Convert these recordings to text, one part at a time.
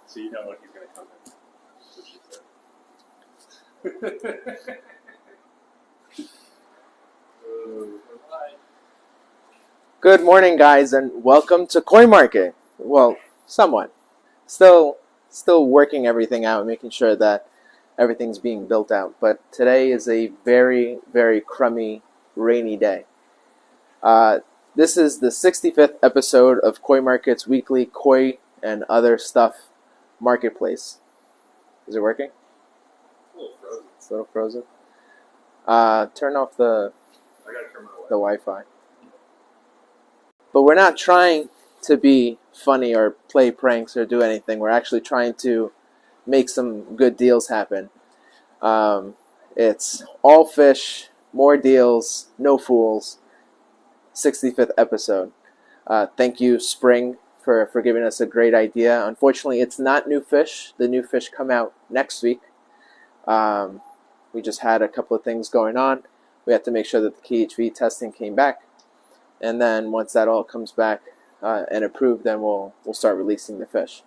So you know when he's going to come in. That's what she said. Good morning, guys, and welcome to Koi Market. Well, somewhat. Still working everything out, making sure that everything's being built out. But today is a very, very crummy, rainy day. This is the 65th episode of Koi Market's weekly koi and other stuff marketplace. Is it working? A little frozen. It's a little frozen. Turn off the I got to turn my light. Wi-Fi. But we're not trying to be funny or play pranks or do anything. We're actually trying to make some good deals happen. It's all fish, more deals, no fools. 65th episode. Thank you, Spring, for giving us a great idea. Unfortunately, it's not new fish. The new fish come out next week. We just had a couple of things going on. We have to make sure that the KHV testing came back. And then once that all comes back and approved, then we'll start releasing the fish.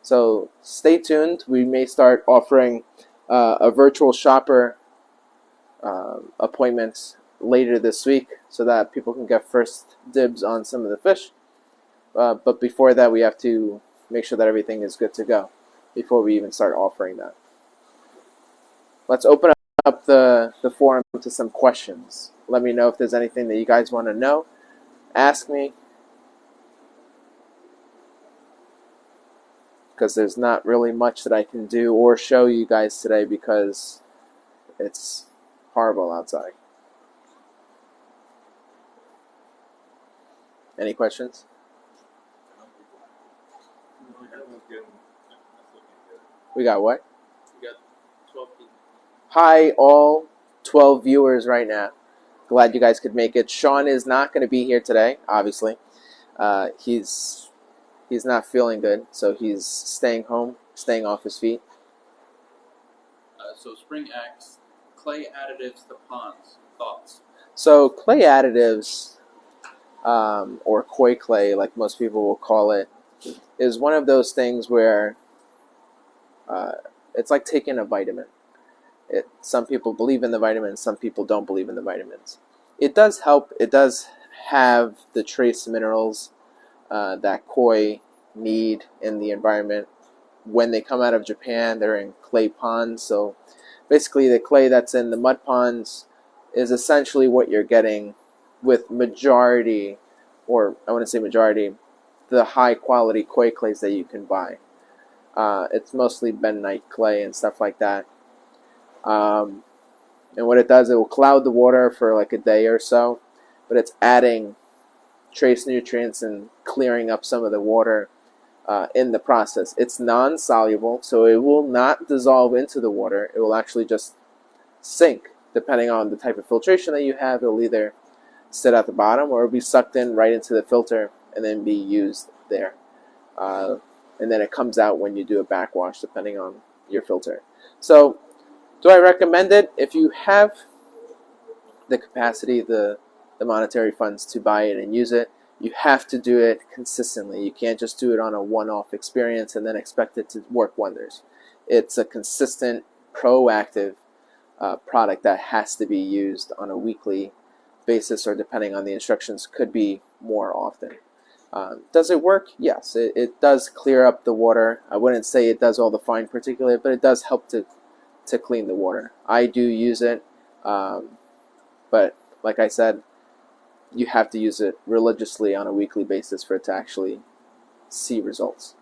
So stay tuned. We may start offering a virtual shopper appointment later this week so that people can get first dibs on some of the fish. But before that, we have to make sure that everything is good to go before we even start offering that. Let's open up the forum to some questions. Let me know if there's anything that you guys want to know. Ask me, because there's not really much that I can do or show you guys today because it's horrible outside. Any questions? We got what? We got 12 people. Hi, all 12 viewers right now. Glad you guys could make it. Sean is not going to be here today, obviously. He's not feeling good, so he's staying home, staying off his feet. So Spring asks, clay additives to ponds. Thoughts? So clay additives, or koi clay, like most people will call it, is one of those things where it's like taking a vitamin. Some people believe in the vitamins, some people don't believe in the vitamins. It does help. It does have the trace minerals that koi need in the environment. When they come out of Japan, they're in clay ponds. So basically the clay that's in the mud ponds is essentially what you're getting with majority, or I want to say majority, the high quality koi clays that you can buy. It's mostly bentonite clay and stuff like that. And what it does, it will cloud the water for like a day or so, but it's adding trace nutrients and clearing up some of the water in the process. It's non-soluble, so it will not dissolve into the water. It will actually just sink. Depending on the type of filtration that you have, it will either sit at the bottom or it'll be sucked in right into the filter and then be used there. And then it comes out when you do a backwash, depending on your filter. So, do I recommend it? If you have the capacity, the monetary funds to buy it and use it, you have to do it consistently. You can't just do it on a one-off experience and then expect it to work wonders. It's a consistent, proactive product that has to be used on a weekly basis, or depending on the instructions, could be more often. Does it work? Yes, it does clear up the water. I wouldn't say it does all the fine particulate, but it does help to clean the water. I do use it, but like I said, you have to use it religiously on a weekly basis for it to actually see results.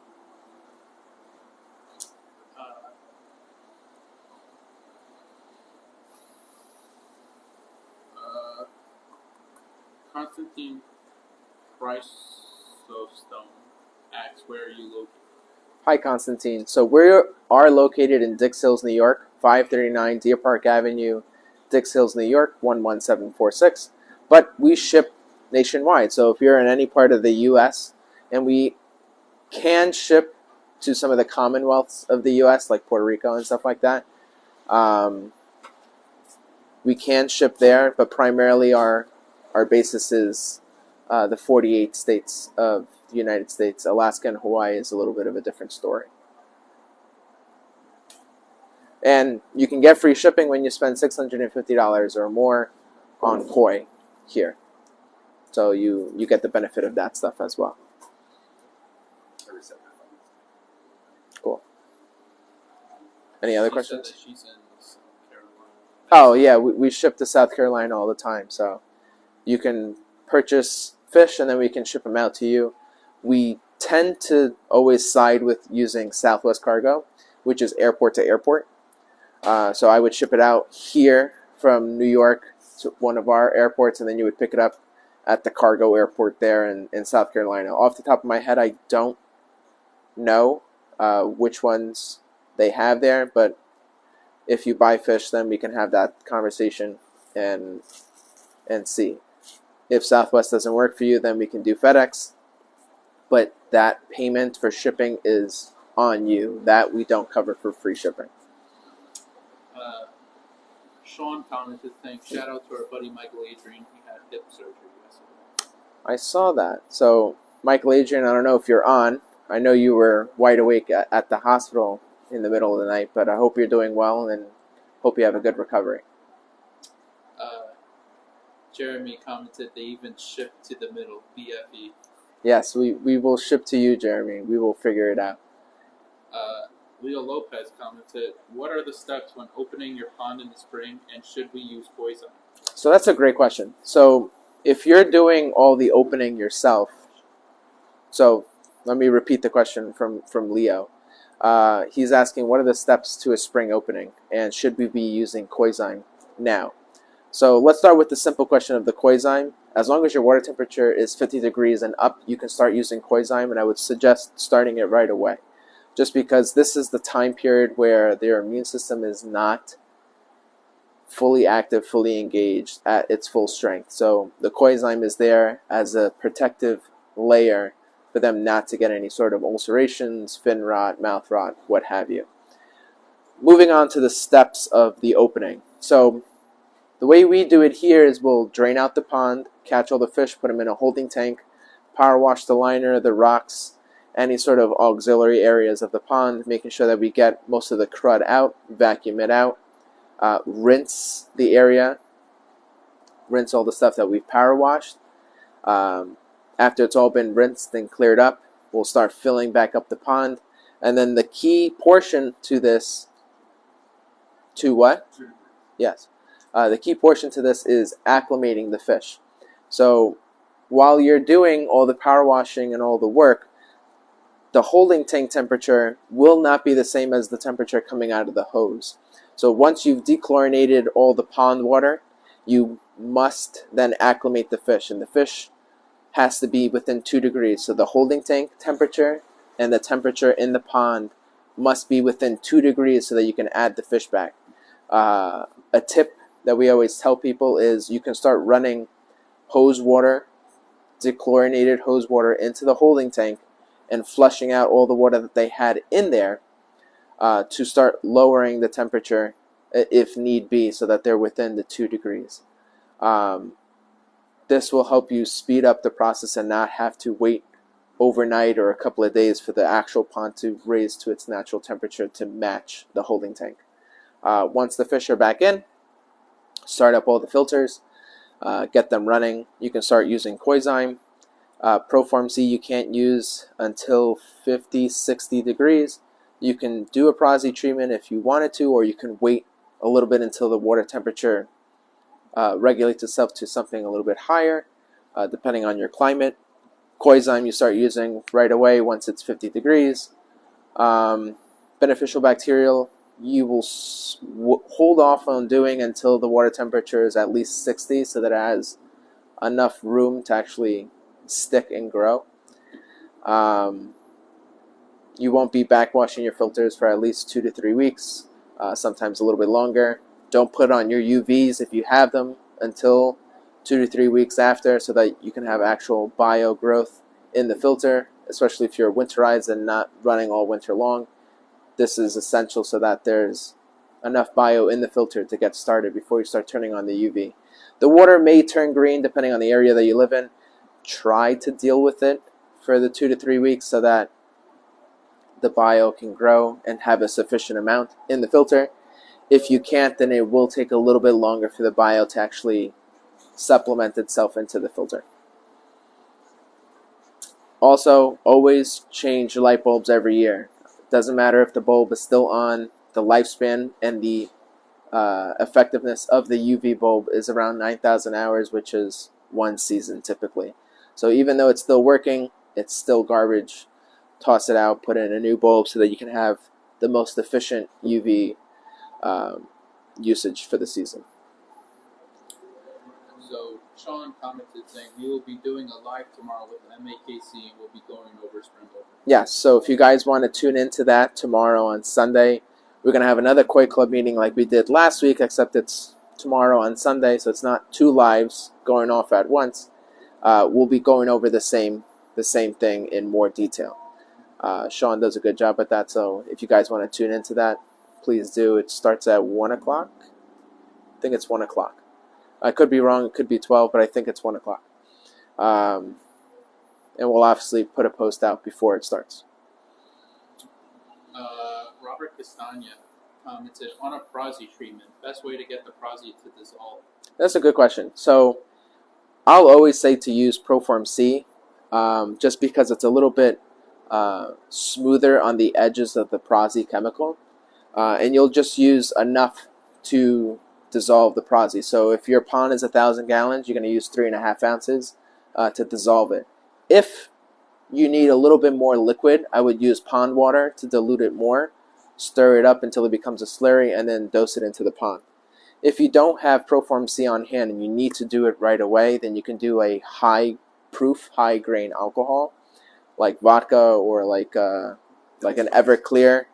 Constantine Chrysostome asks, where are you located? Hi, Constantine. So we are located in Dix Hills, New York, 539 Deer Park Avenue, Dix Hills, New York, 11746. But we ship nationwide. So if you're in any part of the U.S., and we can ship to some of the commonwealths of the U.S., like Puerto Rico and stuff like that, we can ship there, but primarily our basis is the 48 states of the United States. Alaska and Hawaii is a little bit of a different story. And you can get free shipping when you spend $650 or more on Koi here. So you get the benefit of that stuff as well. Cool. Any other questions? Said that she's in South Carolina. Oh, yeah, we ship to South Carolina all the time. So you can purchase fish and then we can ship them out to you. We tend to always side with using Southwest Cargo, which is airport to airport. So I would ship it out here from New York to one of our airports, and then you would pick it up at the cargo airport there in South Carolina. Off the top of my head, I don't know which ones they have there, but if you buy fish, then we can have that conversation and see. If Southwest doesn't work for you, then we can do FedEx, but that payment for shipping is on you. That we don't cover for free shipping. Sean commented, saying, shout out to our buddy Michael Adrian. He had hip surgery yesterday. I saw that. So, Michael Adrian, I don't know if you're on. I know you were wide awake at the hospital in the middle of the night, but I hope you're doing well and hope you have a good recovery. Jeremy commented, they even shipped to the middle, BFE. Yes, we will ship to you, Jeremy. We will figure it out. Leo Lopez commented, what are the steps when opening your pond in the spring, and should we use poison? So that's a great question. So if you're doing all the opening yourself, so let me repeat the question from Leo. He's asking, what are the steps to a spring opening, and should we be using Koizyme now? So let's start with the simple question of the Koizyme. As long as your water temperature is 50 degrees and up, you can start using Koizyme, and I would suggest starting it right away. Just because this is the time period where their immune system is not fully active, fully engaged at its full strength. So the Koizyme is there as a protective layer for them not to get any sort of ulcerations, fin rot, mouth rot, what have you. Moving on to the steps of the opening. So the way we do it here is we'll drain out the pond, catch all the fish, put them in a holding tank, power wash the liner, the rocks, any sort of auxiliary areas of the pond, making sure that we get most of the crud out, vacuum it out, rinse the area, rinse all the stuff that we've power washed. After it's all been rinsed and cleared up, we'll start filling back up the pond. And then the key portion to this, to what? Yes. The key portion to this is acclimating the fish. So while you're doing all the power washing and all the work, the holding tank temperature will not be the same as the temperature coming out of the hose. So once you've dechlorinated all the pond water, you must then acclimate the fish. And the fish has to be within 2 degrees. So the holding tank temperature and the temperature in the pond must be within 2 degrees so that you can add the fish back. A tip that we always tell people is you can start running hose water, dechlorinated hose water into the holding tank and flushing out all the water that they had in there to start lowering the temperature if need be so that they're within the 2 degrees. This will help you speed up the process and not have to wait overnight or a couple of days for the actual pond to raise to its natural temperature to match the holding tank. Once the fish are back in, start up all the filters, get them running. You can start using Koizyme. Proform C you can't use until 50, 60 degrees. You can do a Prezi treatment if you wanted to, or you can wait a little bit until the water temperature regulates itself to something a little bit higher, depending on your climate. Koizyme you start using right away once it's 50 degrees. Beneficial bacterial you will hold off on doing until the water temperature is at least 60 so that it has enough room to actually stick and grow. You won't be backwashing your filters for at least 2 to 3 weeks, sometimes a little bit longer. Don't put on your UVs if you have them until 2 to 3 weeks after so that you can have actual bio growth in the filter, especially if you're winterized and not running all winter long. This is essential so that there's enough bio in the filter to get started before you start turning on the UV. The water may turn green depending on the area that you live in. Try to deal with it for the 2 to 3 weeks so that the bio can grow and have a sufficient amount in the filter. If you can't, then it will take a little bit longer for the bio to actually supplement itself into the filter. Also, always change light bulbs every year. Doesn't matter if the bulb is still on, the lifespan and the effectiveness of the UV bulb is around 9,000 hours, which is one season typically. So even though it's still working, it's still garbage. Toss it out, put in a new bulb so that you can have the most efficient UV usage for the season. So Sean commented saying we will be doing a live tomorrow with MAKC and we'll be going over spring opening. Yes, so if you guys want to tune into that tomorrow on Sunday, we're going to have another Koi Club meeting like we did last week, except it's tomorrow on Sunday, so it's not two lives going off at once. We'll be going over the same thing in more detail. Sean does a good job at that, so if you guys want to tune into that, please do. It starts at 1 o'clock. I think it's 1 o'clock. I could be wrong. It could be 12, but I think it's 1 o'clock. And we'll obviously put a post out before it starts. Robert Castagna commented on a prosy treatment. Best way to get the prosy to dissolve? That's a good question. So I'll always say to use Proform C, just because it's a little bit smoother on the edges of the prosy chemical, and you'll just use enough to dissolve the prosy. So if your pond is 1,000 gallons, you're going to use 3.5 ounces to dissolve it. If you need a little bit more liquid, I would use pond water to dilute it more, stir it up until it becomes a slurry, and then dose it into the pond. If you don't have Proform C on hand and you need to do it right away, then you can do a high-proof, high-grain alcohol, like vodka or like an Everclear.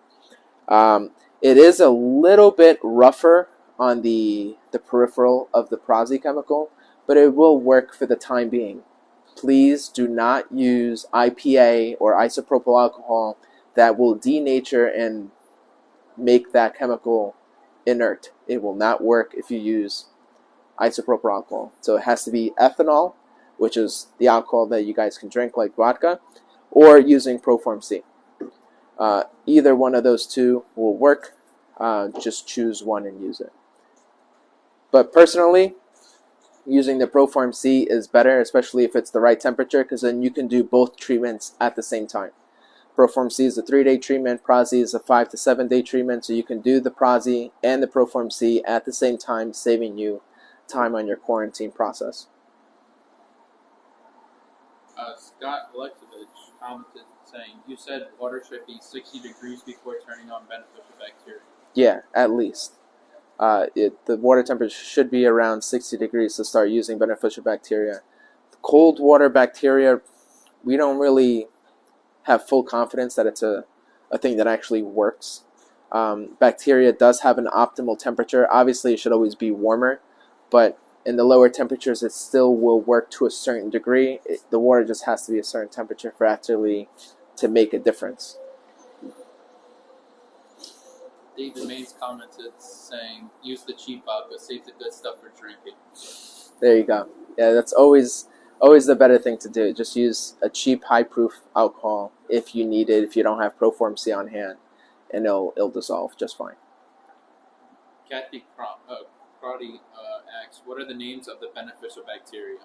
It is a little bit rougher on the peripheral of the prosy chemical, but it will work for the time being. Please do not use IPA or isopropyl alcohol that will denature and make that chemical inert. It will not work if you use isopropyl alcohol. So it has to be ethanol, which is the alcohol that you guys can drink like vodka, or using Proform C. Either one of those two will work. Just choose one and use it. But personally, using the Proform C is better, especially if it's the right temperature, because then you can do both treatments at the same time. Proform C is a 3-day treatment, prosy is a 5 to 7 day treatment, so you can do the prosy and the Proform C at the same time, saving you time on your quarantine process. Scott Alexovich commented saying, you said water should be 60 degrees before turning on beneficial bacteria. Yeah, at least. The water temperature should be around 60 degrees to start using beneficial bacteria. Cold water bacteria, we don't really have full confidence that it's a thing that actually works. Bacteria does have an optimal temperature. Obviously, it should always be warmer, but in the lower temperatures, it still will work to a certain degree. The water just has to be a certain temperature for actually to make a difference. David Maines commented saying, use the cheap vodka, save the good stuff for drinking. There you go. Yeah, that's always the better thing to do. Just use a cheap, high-proof alcohol if you need it, if you don't have Proform C on hand, and it'll dissolve just fine. Kathy Crotty asks, what are the names of the beneficial bacteria?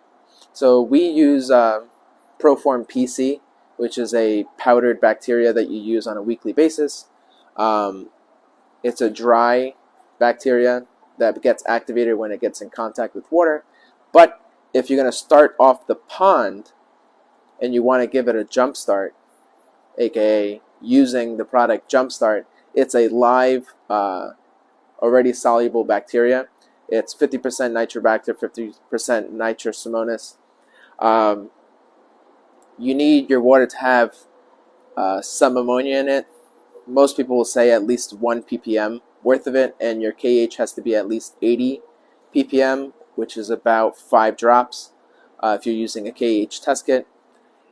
So we use Proform PC, which is a powdered bacteria that you use on a weekly basis. It's a dry bacteria that gets activated when it gets in contact with water. But if you're going to start off the pond and you want to give it a jump start, aka using the product Jumpstart, it's a live, already soluble bacteria. It's 50% Nitrobacter, 50% Nitrosomonas. You need your water to have some ammonia in it. Most people will say at least 1 ppm worth of it, and your KH has to be at least 80 ppm, which is about 5 drops if you're using a KH test kit.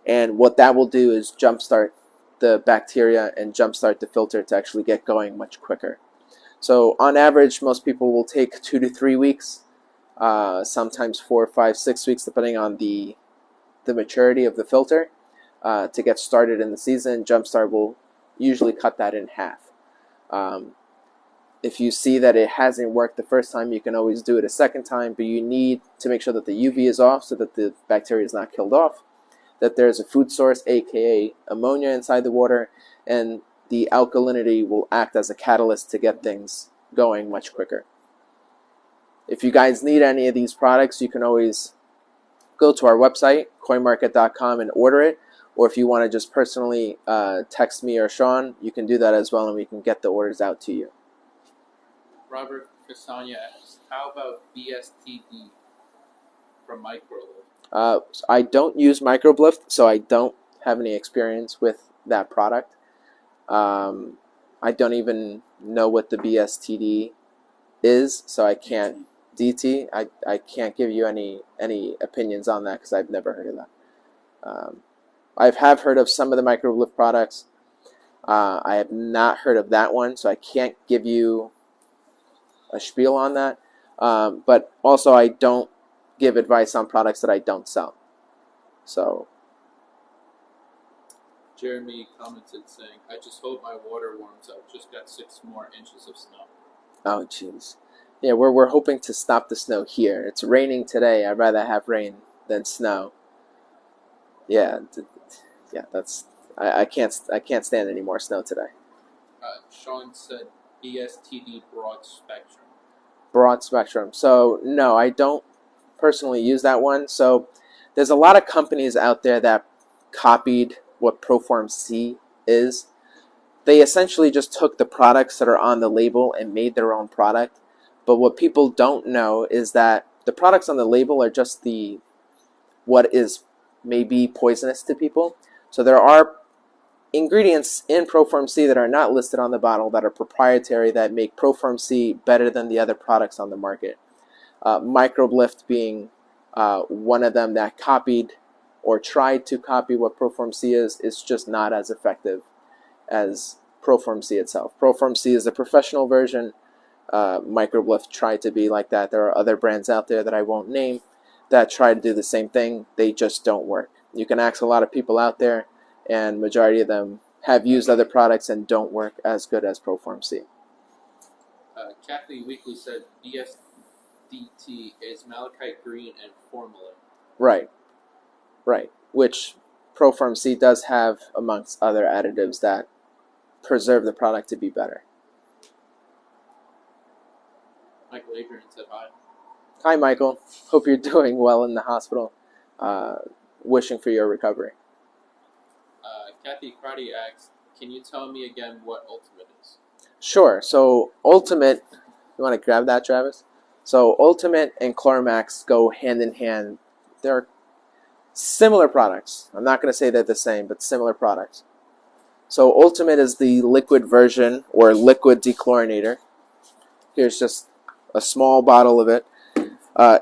And what that will do is jumpstart the bacteria and jumpstart the filter to actually get going much quicker. So on average, most people will take 2 to 3 weeks, sometimes 4, 5, 6 weeks, depending on the maturity of the filter, to get started in the season. Jumpstart will usually cut that in half. if you see that it hasn't worked the first time, you can always do it a second time, but you need to make sure that the UV is off so that the bacteria is not killed off, that there's a food source, aka ammonia, inside the water, and the alkalinity will act as a catalyst to get things going much quicker. If you guys need any of these products, you can always go to our website, koimarket.com, and order it. Or if you want to just personally text me or Sean, you can do that as well, and we can get the orders out to you. Robert Castagna asks, how about BSTD from Microlift? I don't use Microblift, so I don't have any experience with that product. I don't even know what the BSTD is, so I can't DT. I can't give you any opinions on that because I've never heard of that. I have heard of some of the Microlift products. I have not heard of that one, so I can't give you a spiel on that. But also, I don't give advice on products that I don't sell. So, Jeremy commented saying, I just hope my water warms up. Just got 6 more inches of snow. oh jeez. Yeah, we're hoping to stop the snow here. It's raining today. I'd rather have rain than snow. Yeah, that's I can't stand any more snow today. Sean said BSTD broad spectrum. Broad spectrum. So no, I don't personally use that one. So there's a lot of companies out there that copied what Proform C is. They essentially just took the products that are on the label and made their own product. But what people don't know is that the products on the label are just what is maybe poisonous to people. So there are ingredients in Proform C that are not listed on the bottle that are proprietary that make Proform C better than the other products on the market. Microblift being one of them that copied or tried to copy what Proform C is just not as effective as Proform C itself. Proform C is the professional version. Microblift tried to be like that. There are other brands out there that I won't name that try to do the same thing. They just don't work. You can ask a lot of people out there, and majority of them have used other products and don't work as good as Proform C. Kathy Weekly said BSDT is malachite green and formalin. Right. Which Proform C does have amongst other additives that preserve the product to be better. Michael Adrian said hi. Hi, Michael. Hope you're doing well in the hospital. Wishing for your recovery. Kathy Crotty asks, can you tell me again what Ultimate is? Sure. So Ultimate, you want to grab that, Travis? So Ultimate and Chlormax go hand in hand. They're similar products. I'm not going to say they're the same, but similar products. So Ultimate is the liquid version or liquid dechlorinator. Here's just a small bottle of it.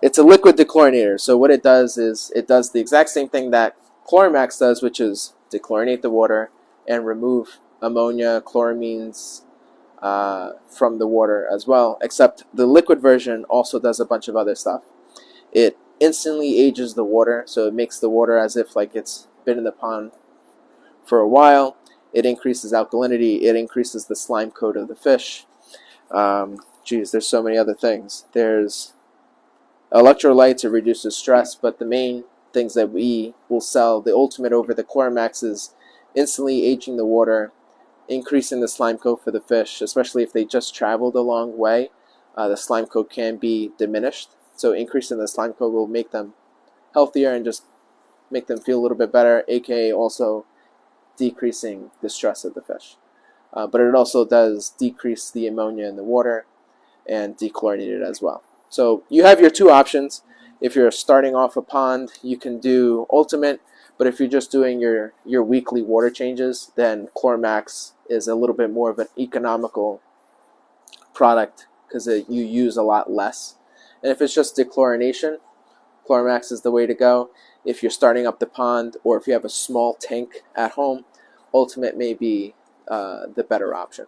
It's a liquid dechlorinator. So what it does is it does the exact same thing that Chlormax does, which is dechlorinate the water and remove ammonia, chloramines from the water as well, except the liquid version also does a bunch of other stuff. It instantly ages the water, so it makes the water as if like it's been in the pond for a while. It increases alkalinity. It increases the slime coat of the fish. There's so many other things. There's electrolytes. It reduces stress, but the main things that we will sell the Ultimate over the Chlormax is instantly aging the water, increasing the slime coat for the fish, especially if they just traveled a long way. The slime coat can be diminished, so increasing the slime coat will make them healthier and just make them feel a little bit better, aka also decreasing the stress of the fish. But it also does decrease the ammonia in the water and dechlorinate it as well. So you have your two options. If you're starting off a pond, you can do Ultimate, but if you're just doing your weekly water changes, then Chlormax is a little bit more of an economical product because you use a lot less. And if it's just dechlorination, Chlormax is the way to go. If you're starting up the pond or if you have a small tank at home, Ultimate may be the better option.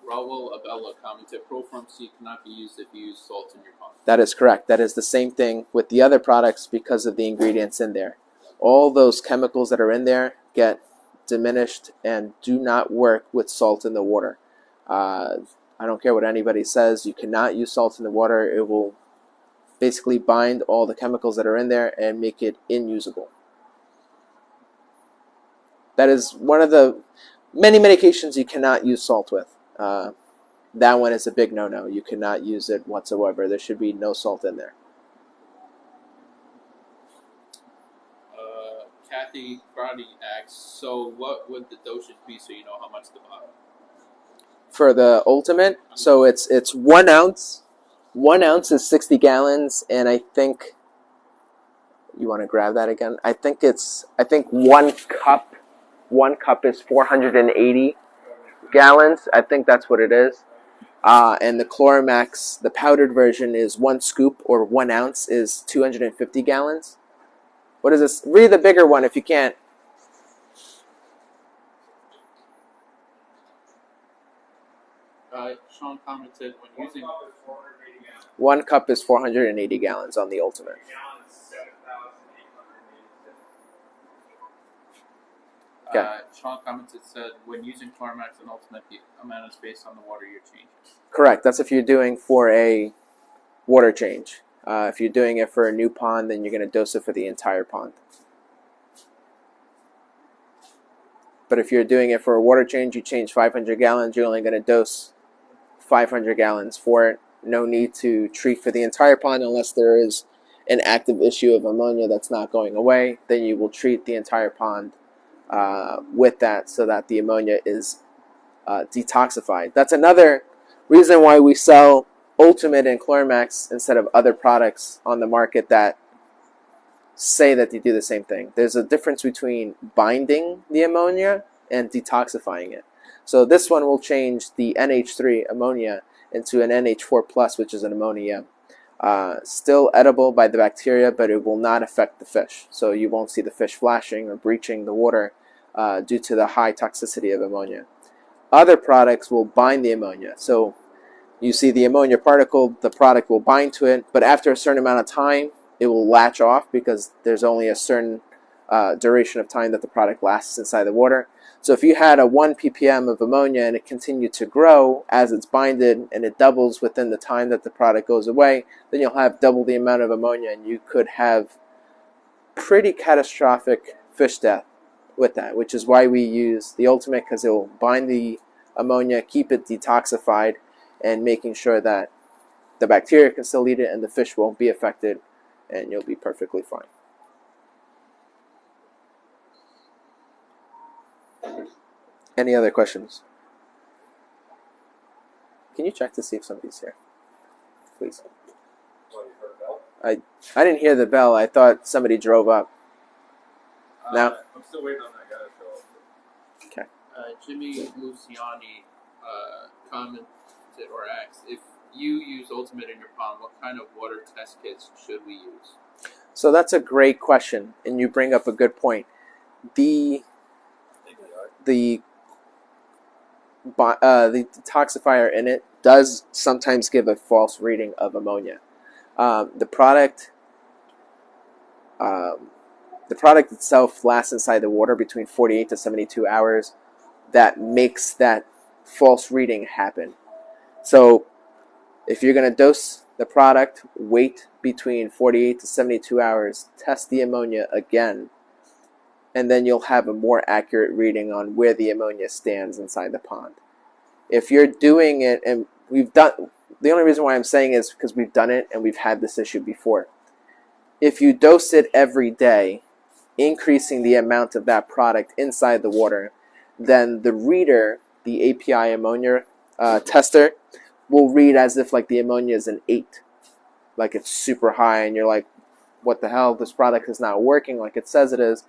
Raul Abella commented, Proform C cannot be used if you use salt in your pond. That is correct. That is the same thing with the other products because of the ingredients in there. All those chemicals that are in there get diminished and do not work with salt in the water. I don't care what anybody says. You cannot use salt in the water. It will basically bind all the chemicals that are in there and make it inusable. That is one of the many medications you cannot use salt with. That one is a big no-no. You cannot use it whatsoever. There should be no salt in there. Kathy Brody asks, so what would the dosage be so you know how much to buy? For the ultimate, so it's 1 ounce. 1 ounce is 60 gallons, and I think you want to grab that again. I think 1 cup. 1 cup is 480 gallons. I think that's what it is. And the Chloramax, the powdered version, is 1 scoop or 1 ounce is 250 gallons. What is this? Read the bigger one if you can't. Sean commented, when using 1 cup is 480 gallons on the ultimate. Okay. Sean commented, said, when using Chloramax and Ultimate, the amount is based on the water you're changing. Correct. That's if you're doing for a water change. If you're doing it for a new pond, then you're going to dose it for the entire pond. But if you're doing it for a water change, you change 500 gallons, you're only going to dose 500 gallons for it. No need to treat for the entire pond unless there is an active issue of ammonia that's not going away. Then you will treat the entire pond with that so that the ammonia is detoxified. That's another reason why we sell Ultimate and Chloramax instead of other products on the market that say that they do the same thing. There's a difference between binding the ammonia and detoxifying it. So this one will change the NH3 ammonia into an NH4 plus, which is an ammonia. Still edible by the bacteria, but it will not affect the fish. So you won't see the fish flashing or breaching the water due to the high toxicity of ammonia. Other products will bind the ammonia. So you see the ammonia particle, the product will bind to it, but after a certain amount of time, it will latch off because there's only a certain duration of time that the product lasts inside the water. So if you had a 1 ppm of ammonia and it continued to grow as it's binded and it doubles within the time that the product goes away, then you'll have double the amount of ammonia and you could have pretty catastrophic fish death with that, which is why we use the Ultimate, because it will bind the ammonia, keep it detoxified, and making sure that the bacteria can still eat it and the fish won't be affected, and you'll be perfectly fine. Any other questions? Can you check to see if somebody's here? Please. I didn't hear the bell. I thought somebody drove up. No? I'm still waiting on that guy to show up. Okay. Jimmy Luciani commented or asked, if you use Ultimate in your pond, what kind of water test kits should we use? So that's a great question, and you bring up a good point. The detoxifier in it does sometimes give a false reading of ammonia. The product itself lasts inside the water between 48 to 72 hours. That makes that false reading happen. So if you're going to dose the product, wait between 48 to 72 hours, test the ammonia again, and then you'll have a more accurate reading on where the ammonia stands inside the pond. If you're doing it, and the only reason why I'm saying is because we've done it and we've had this issue before. If you dose it every day, increasing the amount of that product inside the water, then the reader, the API ammonia tester, will read as if like the ammonia is an 8. Like it's super high and you're like, what the hell? This product is not working like it says it is.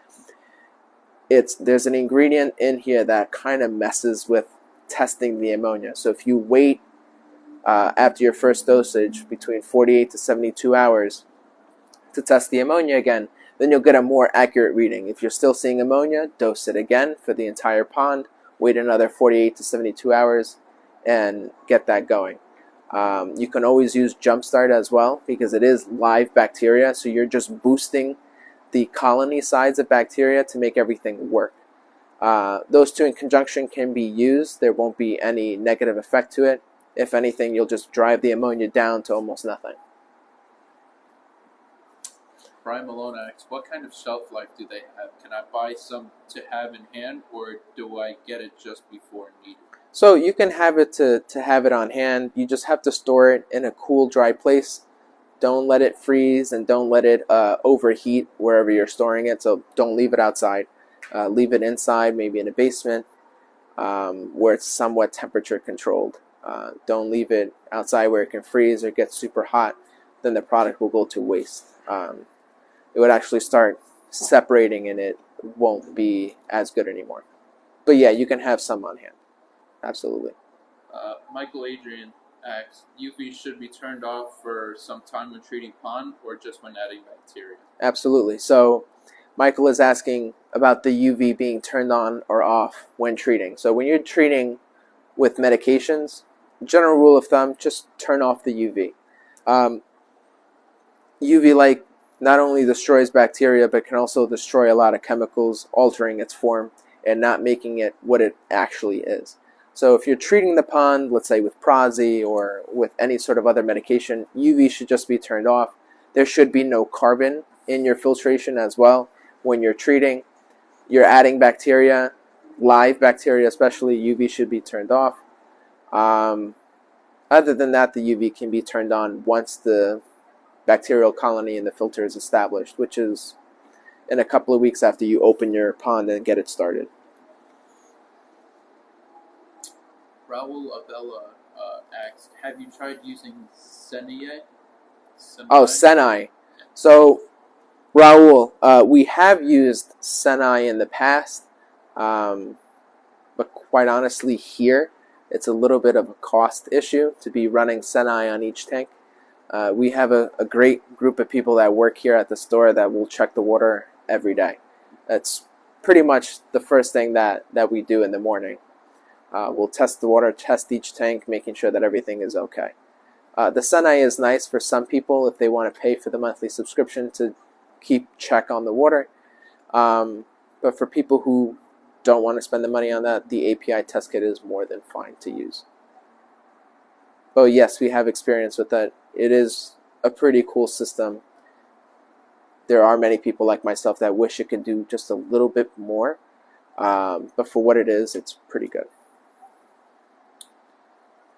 There's an ingredient in here that kind of messes with testing the ammonia. So if you wait after your first dosage between 48 to 72 hours to test the ammonia again, then you'll get a more accurate reading. If you're still seeing ammonia, dose it again for the entire pond, wait another 48 to 72 hours, and get that going. You can always use Jumpstart as well because it is live bacteria, so you're just boosting the colony size of bacteria to make everything work. Those two in conjunction can be used. There won't be any negative effect to it. If anything, you'll just drive the ammonia down to almost nothing. Brian Malone asks, what kind of shelf life do they have? Can I buy some to have in hand, or do I get it just before needed? So you can have it to have it on hand. You just have to store it in a cool, dry place. Don't let it freeze and don't let it overheat wherever you're storing it. So don't leave it outside. Leave it inside, maybe in a basement, where it's somewhat temperature controlled. Don't leave it outside where it can freeze or get super hot. Then the product will go to waste. It would actually start separating and it won't be as good anymore. But yeah, you can have some on hand. Absolutely. Michael Adrian asks, UV should be turned off for some time when treating pond or just when adding bacteria? Absolutely. So Michael is asking about the UV being turned on or off when treating. So when you're treating with medications, general rule of thumb, just turn off the UV. UV light not only destroys bacteria, but can also destroy a lot of chemicals, altering its form and not making it what it actually is. So if you're treating the pond, let's say with Prozi or with any sort of other medication, UV should just be turned off. There should be no carbon in your filtration as well. When you're treating, you're adding bacteria, live bacteria especially, UV should be turned off. Other than that, the UV can be turned on once the bacterial colony in the filter is established, which is in a couple of weeks after you open your pond and get it started. Raul Abella asks, have you tried using Senai? Oh, Senai. So, Raul, we have used Senai in the past, but quite honestly here, it's a little bit of a cost issue to be running Senai on each tank. We have a great group of people that work here at the store that will check the water every day. That's pretty much the first thing that we do in the morning. We'll test the water, test each tank, making sure that everything is okay. The Senai is nice for some people if they want to pay for the monthly subscription to keep check on the water. But for people who don't want to spend the money on that, the API test kit is more than fine to use. But yes, we have experience with that. It is a pretty cool system. There are many people like myself that wish it could do just a little bit more. But for what it is, it's pretty good.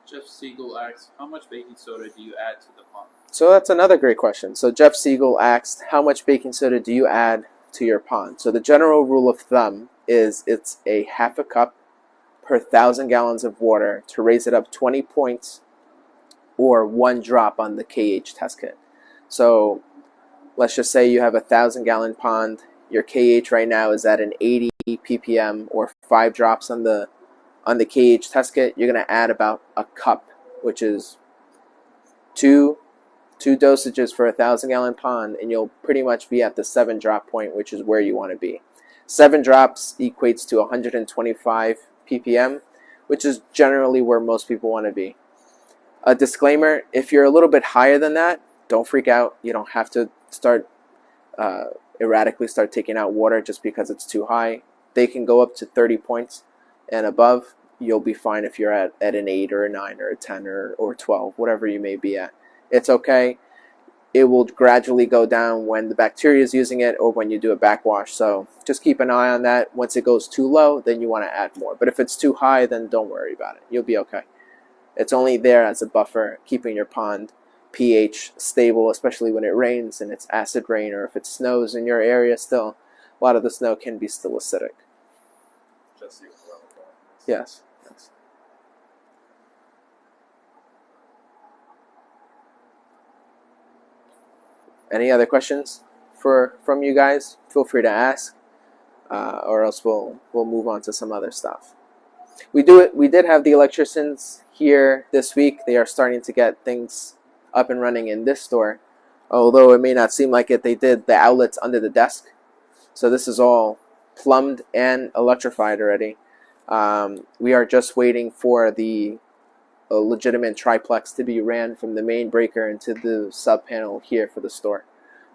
Jeff Siegel asks, how much baking soda do you add to the pond? So that's another great question. So Jeff Siegel asked, how much baking soda do you add to your pond? So the general rule of thumb is it's a half a cup per 1,000 gallons of water to raise it up 20 points or 1 drop on the KH test kit. So let's just say you have a 1,000-gallon pond. Your KH right now is at an 80 ppm or 5 drops on the KH test kit. You're going to add about a cup, which is two dosages for a 1,000-gallon pond, and you'll pretty much be at the 7 drop point, which is where you want to be. 7 drops equates to 125 ppm, which is generally where most people want to be. A disclaimer, if you're a little bit higher than that, don't freak out. You don't have to start erratically start taking out water just because it's too high. They can go up to 30 points and above. You'll be fine if you're at an 8 or a 9 or a 10 or 12, whatever you may be at. It's okay. It will gradually go down when the bacteria is using it or when you do a backwash. So just keep an eye on that. Once it goes too low, then you want to add more. But if it's too high, then don't worry about it. You'll be okay. It's only there as a buffer, keeping your pond pH stable, especially when it rains and it's acid rain, or if it snows in your area still. A lot of the snow can be still acidic. Yes. Any other questions from you guys? Feel free to ask, or else we'll move on to some other stuff. We did have the electricians here this week. They are starting to get things up and running in this store. Although it may not seem like it, they did the outlets under the desk. So this is all plumbed and electrified already. We are just waiting for the legitimate triplex to be ran from the main breaker into the sub panel here for the store.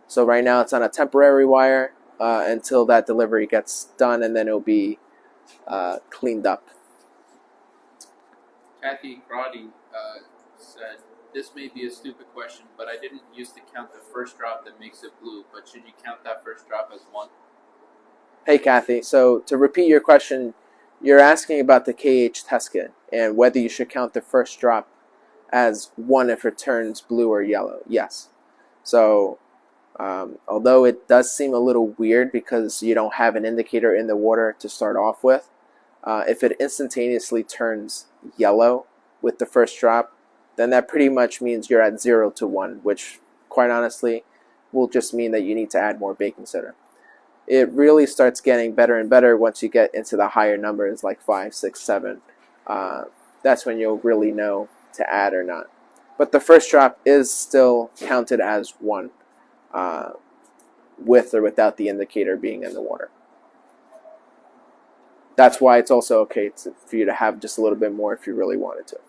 So right now it's on a temporary wire until that delivery gets done, and then it'll be cleaned up. Kathy Crotty said, "This may be a stupid question, but I didn't use to count the first drop that makes it blue. But should you count that first drop as one?" Hey, Kathy. So to repeat your question, you're asking about the KH test kit and whether you should count the first drop as one if it turns blue or yellow. Yes. So although it does seem a little weird because you don't have an indicator in the water to start off with, if it instantaneously turns yellow with the first drop, then that pretty much means you're at 0 to 1, which quite honestly will just mean that you need to add more baking soda. It really starts getting better and better once you get into the higher numbers like 5, 6, 7. That's when you'll really know to add or not. But the first drop is still counted as 1, with or without the indicator being in the water. That's why it's also okay for you to have just a little bit more if you really wanted to.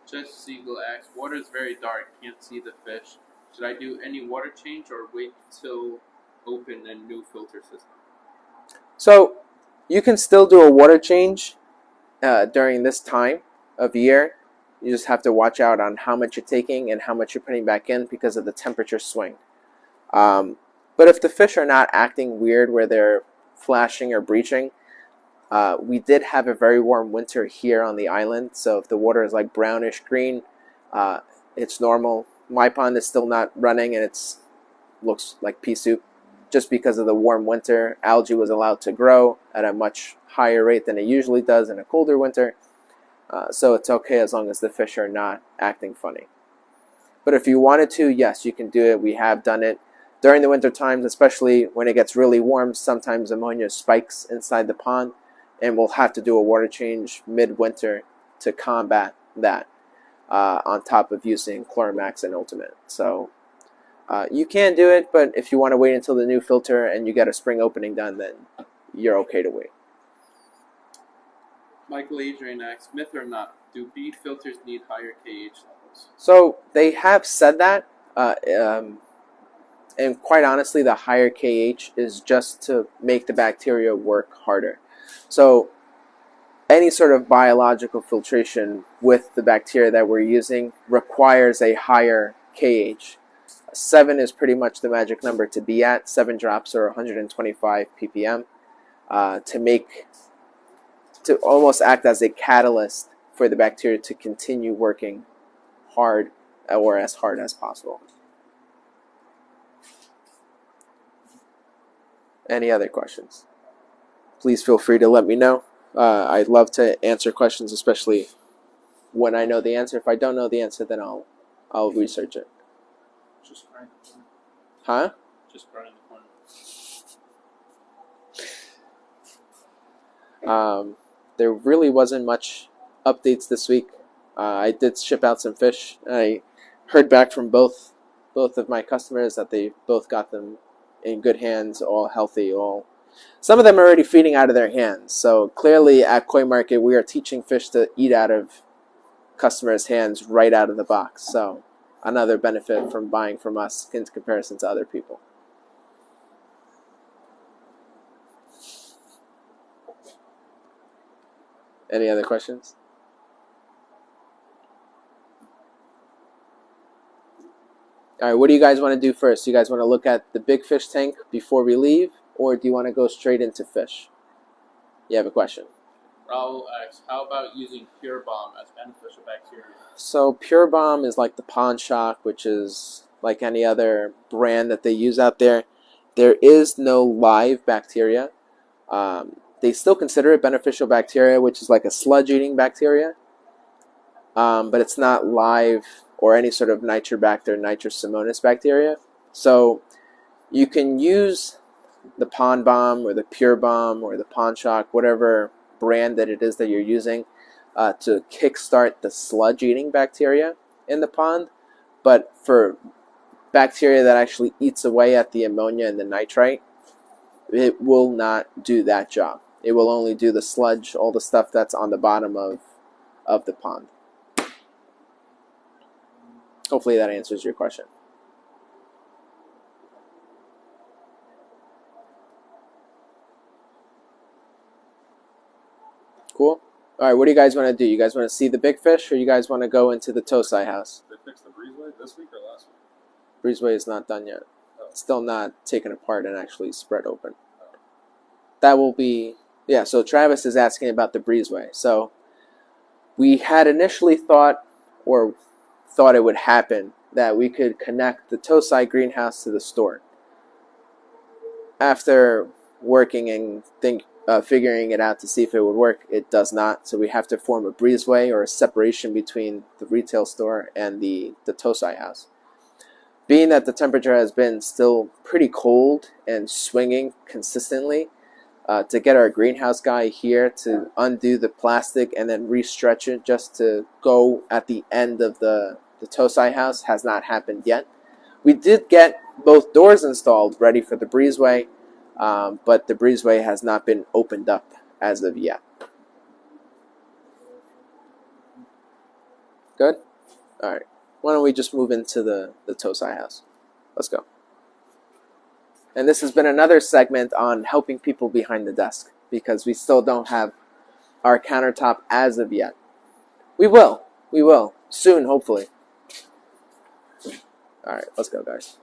Jess Siegel asks, "Water is very dark, can't see the fish. Should I do any water change or wait till open a new filter system?" So you can still do a water change during this time of year. You just have to watch out on how much you're taking and how much you're putting back in because of the temperature swing. But if the fish are not acting weird where they're flashing or breaching, we did have a very warm winter here on the island, so if the water is like brownish green, it's normal. My pond is still not running and it looks like pea soup. Just because of the warm winter, algae was allowed to grow at a much higher rate than it usually does in a colder winter. So it's okay as long as the fish are not acting funny. But if you wanted to, yes, you can do it. We have done it during the winter times, especially when it gets really warm. Sometimes ammonia spikes inside the pond, and we'll have to do a water change midwinter to combat that, on top of using Chloramax and Ultimate. So you can do it, but if you want to wait until the new filter and you get a spring opening done, then you're okay to wait. Michael Adrian asks, "Myth or not, do bead filters need higher KH levels?" So they have said that, and quite honestly, the higher KH is just to make the bacteria work harder. So any sort of biological filtration with the bacteria that we're using requires a higher KH. 7 is pretty much the magic number to be at. 7 drops or 125 ppm to almost act as a catalyst for the bacteria to continue working hard or as hard as possible. Any other questions? Please feel free to let me know. I'd love to answer questions, especially when I know the answer. If I don't know the answer, then I'll research it. Just grind the corner. Huh? Just grind the corner. There really wasn't much updates this week. I did ship out some fish. I heard back from both of my customers that they both got them in good hands, all healthy. Some of them are already feeding out of their hands. So clearly at Koi Market, we are teaching fish to eat out of customers' hands right out of the box. So another benefit from buying from us in comparison to other people. Any other questions? All right, what do you guys want to do first? You guys want to look at the big fish tank before we leave, or do you want to go straight into fish? You have a question. Raul asks, "How about using Pure Bomb as beneficial bacteria?" So Pure Bomb is like the Pond Shock, which is like any other brand that they use out there. There is no live bacteria. They still consider it beneficial bacteria, which is like a sludge-eating bacteria. But it's not live or any sort of Nitrobacter, Nitrosomonas bacteria. So you can use the Pond Bomb or the Pure Bomb or the Pond Shock, whatever brand that it is that you're using, to kickstart the sludge-eating bacteria in the pond. But for bacteria that actually eats away at the ammonia and the nitrite, it will not do that job. It will only do the sludge, all the stuff that's on the bottom of the pond. Hopefully that answers your question. Cool. All right, what do you guys want to do? You guys want to see the big fish, or you guys want to go into the Tosai house? They fixed the breezeway this week or last week? Breezeway is not done yet. Oh. It's still not taken apart and actually spread open. That will be... Yeah, so Travis is asking about the breezeway. So we had initially thought it would happen that we could connect the Tosai greenhouse to the store. After working and figuring it out to see if it would work, it does not. So we have to form a breezeway or a separation between the retail store and the Tosai house. Being that the temperature has been still pretty cold and swinging consistently, to get our greenhouse guy here to undo the plastic and then restretch it just to go at the end of the Tosai house has not happened yet. We did get both doors installed ready for the breezeway, but the breezeway has not been opened up as of yet. Good? All right. Why don't we just move into the Tosai house? Let's go. And this has been another segment on helping people behind the desk, because we still don't have our countertop as of yet. We will. We will. Soon, hopefully. All right, let's go, guys.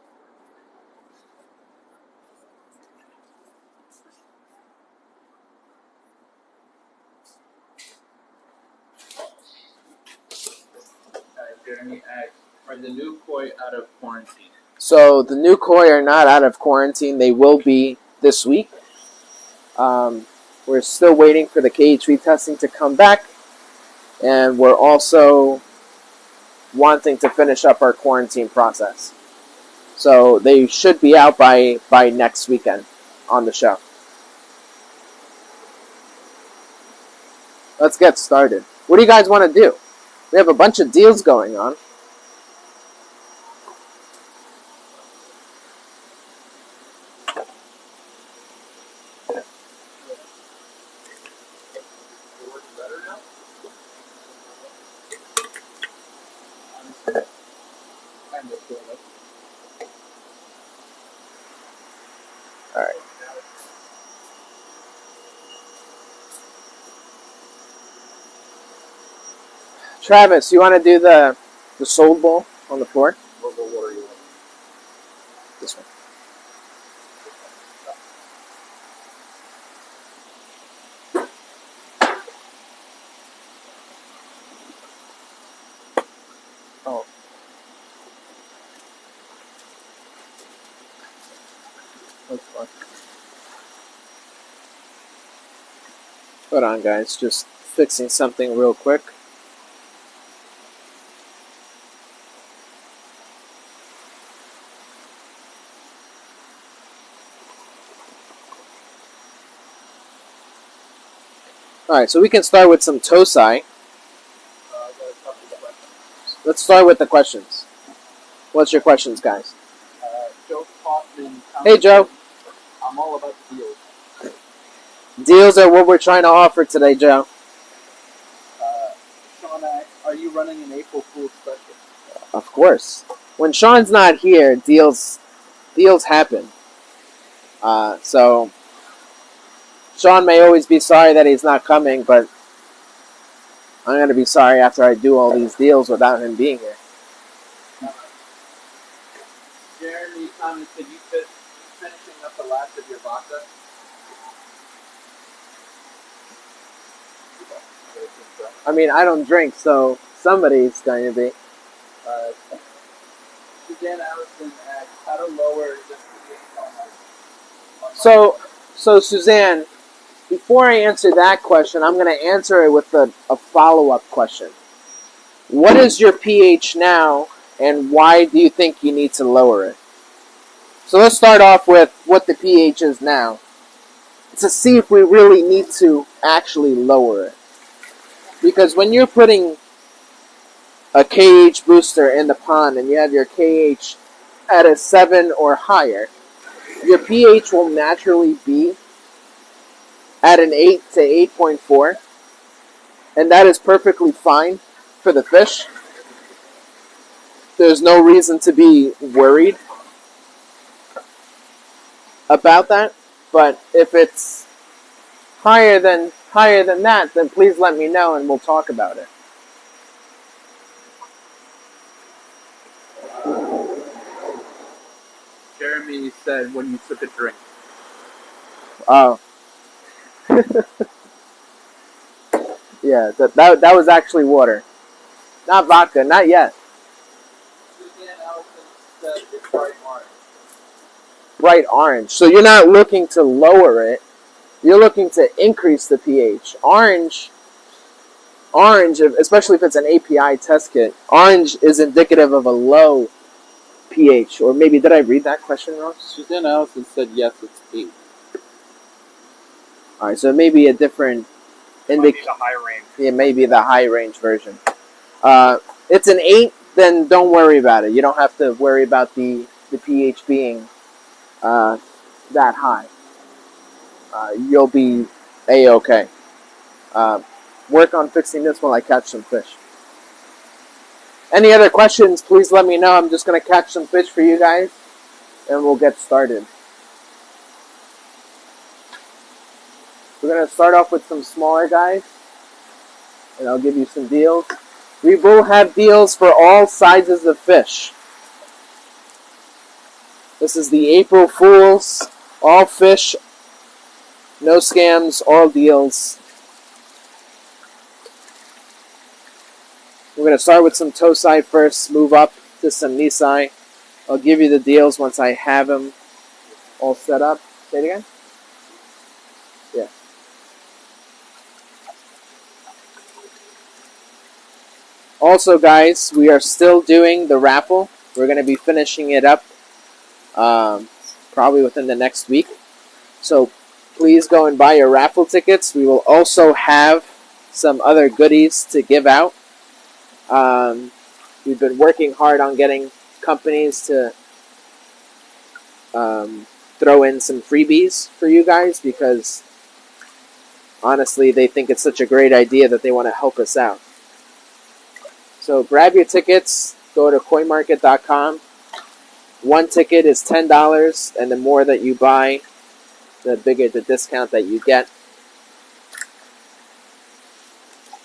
Jeremy asks, are the new koi out of quarantine? So the new koi are not out of quarantine. They will be this week. We're still waiting for the KHV testing to come back. And we're also wanting to finish up our quarantine process. So they should be out by next weekend on the show. Let's get started. What do you guys want to do? We have a bunch of deals going on. All right. Travis, you want to do the sold bowl on the floor? What water you want? This one. Oh. That's fine. Hold on, guys. Just fixing something real quick. Alright, so we can start with some Tosai. Let's start with the questions. What's your questions, guys? Joe Kaufman. Hey, Joe. I'm all about deals. Deals are what we're trying to offer today, Joe. Sean asks, are you running an April Fool's special? Of course. When Sean's not here, deals happen. So Sean may always be sorry that he's not coming, but I'm going to be sorry after I do all these deals without him being here. Jeremy commented, you finishing up the last of your vodka? I mean, I don't drink, so somebody's going to be. Suzanne Allison asks, how to lower the pH on So Suzanne, before I answer that question, I'm going to answer it with a follow-up question. What is your pH now, and why do you think you need to lower it? So let's start off with what the pH is now, to see if we really need to actually lower it. Because when you're putting a KH booster in the pond and you have your KH at a 7 or higher, your pH will naturally be at an 8 to 8.4, and that is perfectly fine for the fish. There's no reason to be worried about that, but if it's higher than higher than that, then please let me know and we'll talk about it. Jeremy said when you took a drink. Oh. Yeah, that was actually water. Not vodka, not yet. Suzanne Allison said it's bright orange. Bright orange. So you're not looking to lower it. You're looking to increase the pH. Orange, especially if it's an API test kit, orange is indicative of a low pH. Or maybe, did I read that question wrong? Suzanne Allison said yes, it's 8. Alright, so it may be a different... Might be the high range. It may be the high range version. It's an 8, then don't worry about it. You don't have to worry about the pH being that high. You'll be A-okay. Work on fixing this while I catch some fish. Any other questions, please let me know. I'm just going to catch some fish for you guys, and we'll get started. We're going to start off with some smaller guys, and I'll give you some deals. We will have deals for all sizes of fish. This is the April Fools. All fish, no scams, all deals. We're going to start with some Tosai first, move up to some Nisai. I'll give you the deals once I have them all set up. Say it again? Yeah. Also, guys, we are still doing the raffle. We're going to be finishing it up probably within the next week. So please go and buy your raffle tickets. We will also have some other goodies to give out. We've been working hard on getting companies to throw in some freebies for you guys because honestly they think it's such a great idea that they want to help us out. So grab your tickets, go to coinmarket.com. One ticket is $10, and the more that you buy, the bigger the discount that you get.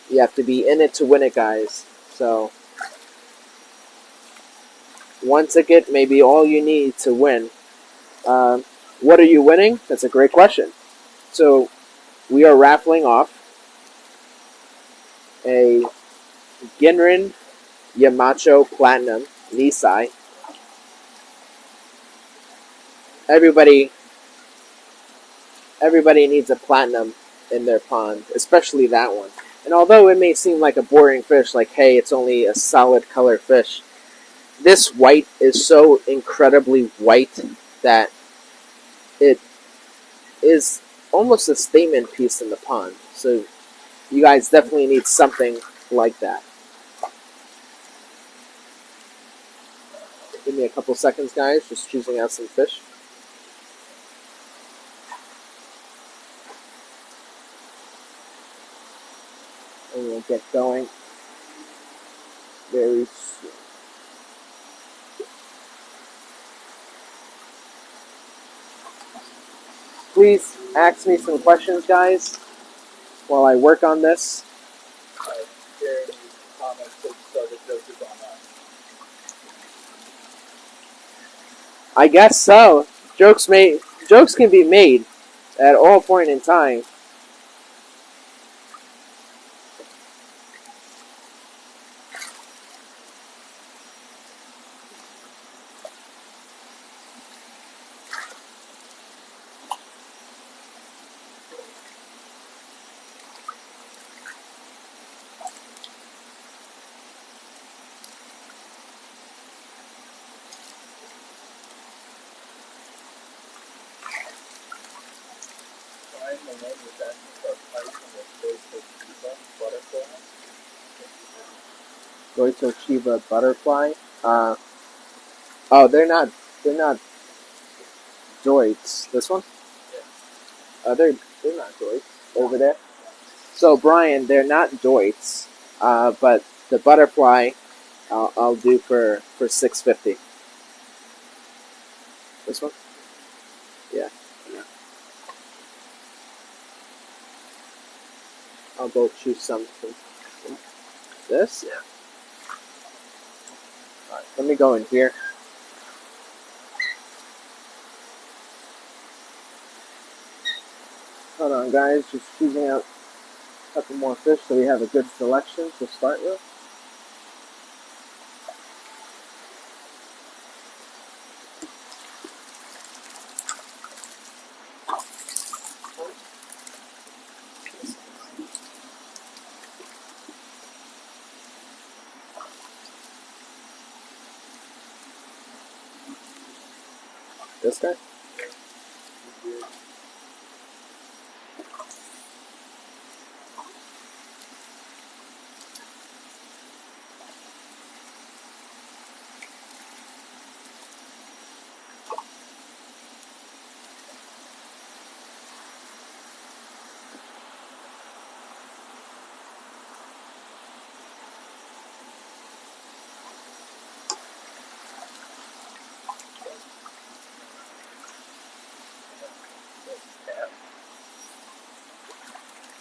You have to be in it to win it, guys. So one ticket may be all you need to win. What are you winning? That's a great question. So we are raffling off a Ginrin Yamacho Platinum Nisai. Everybody needs a platinum in their pond, especially that one. And although it may seem like a boring fish, like, hey, it's only a solid color fish, this white is so incredibly white that it is almost a statement piece in the pond. So you guys definitely need something like that. Give me a couple seconds, guys, just choosing out some fish. And we'll get going very soon. Please ask me some questions, guys, while I work on this. Jeremy's comment said started jokes on us. I guess so. Jokes can be made at all point in time. Koi Shipment butterfly. They're not Zoids. This one? Yeah. They're not Zoids over there. So Brian, they're not Zoids. But the butterfly, I'll do for $6.50. This one? Yeah. I'll go choose some from this. Yeah. Alright, let me go in here. Hold on, guys. Just choosing out a couple more fish so we have a good selection to start with. This guy?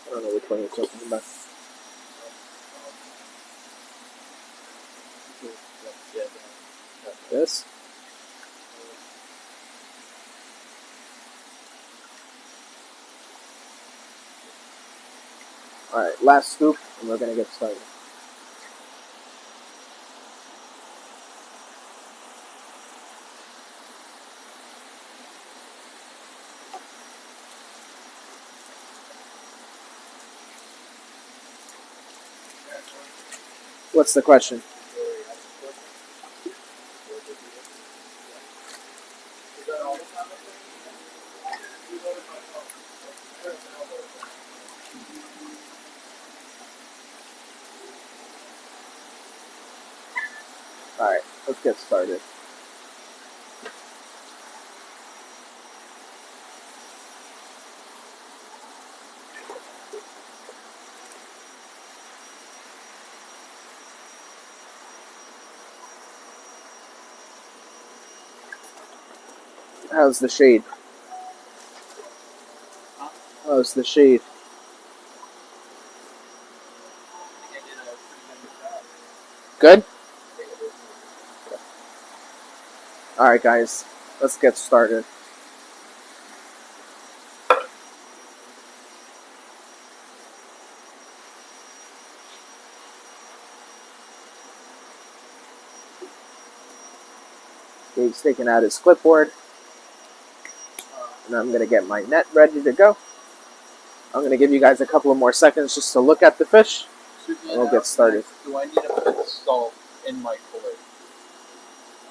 I don't know which one you're talking about. This? Alright, last scoop, and we're going to get started. What's the question? Alright, let's get started. How's the shade? How's the shade? Good? Alright, guys, let's get started. Dave's taking out his clipboard. And I'm going to get my net ready to go. I'm going to give you guys a couple of more seconds just to look at the fish. And we'll get started. Do I need to put salt in my fillet?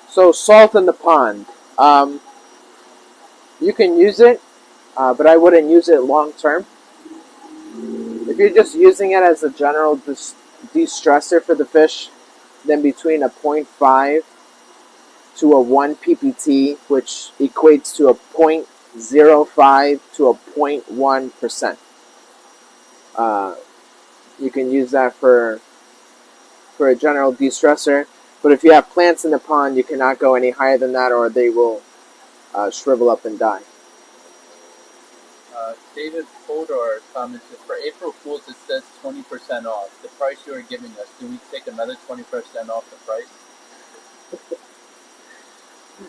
So, salt in the pond. You can use it, but I wouldn't use it long term. If you're just using it as a general de-stressor for the fish, then between a 0.5 to a 1 ppt, which equates to a 0.05 to a 0.1%. You can use that for a general de-stressor. But if you have plants in the pond, you cannot go any higher than that, or they will shrivel up and die. David Fodor commented, for April Fools it says 20% off. The price you are giving us, do we take another 20% off the price?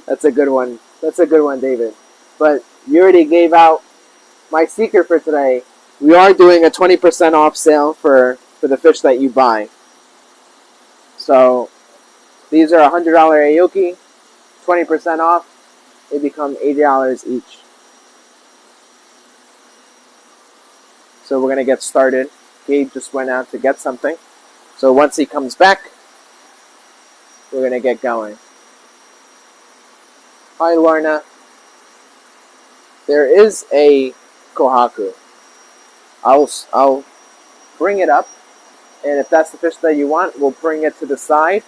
That's a good one. That's a good one, David. But you already gave out my secret for today. We are doing a 20% off sale for the fish that you buy. So these are $100 aoki, 20% off. They become $80 each. So we're going to get started. Gabe just went out to get something. So once he comes back, we're going to get going. Hi, Lorna. There is a kohaku. I'll bring it up. And if that's the fish that you want, we'll bring it to the side.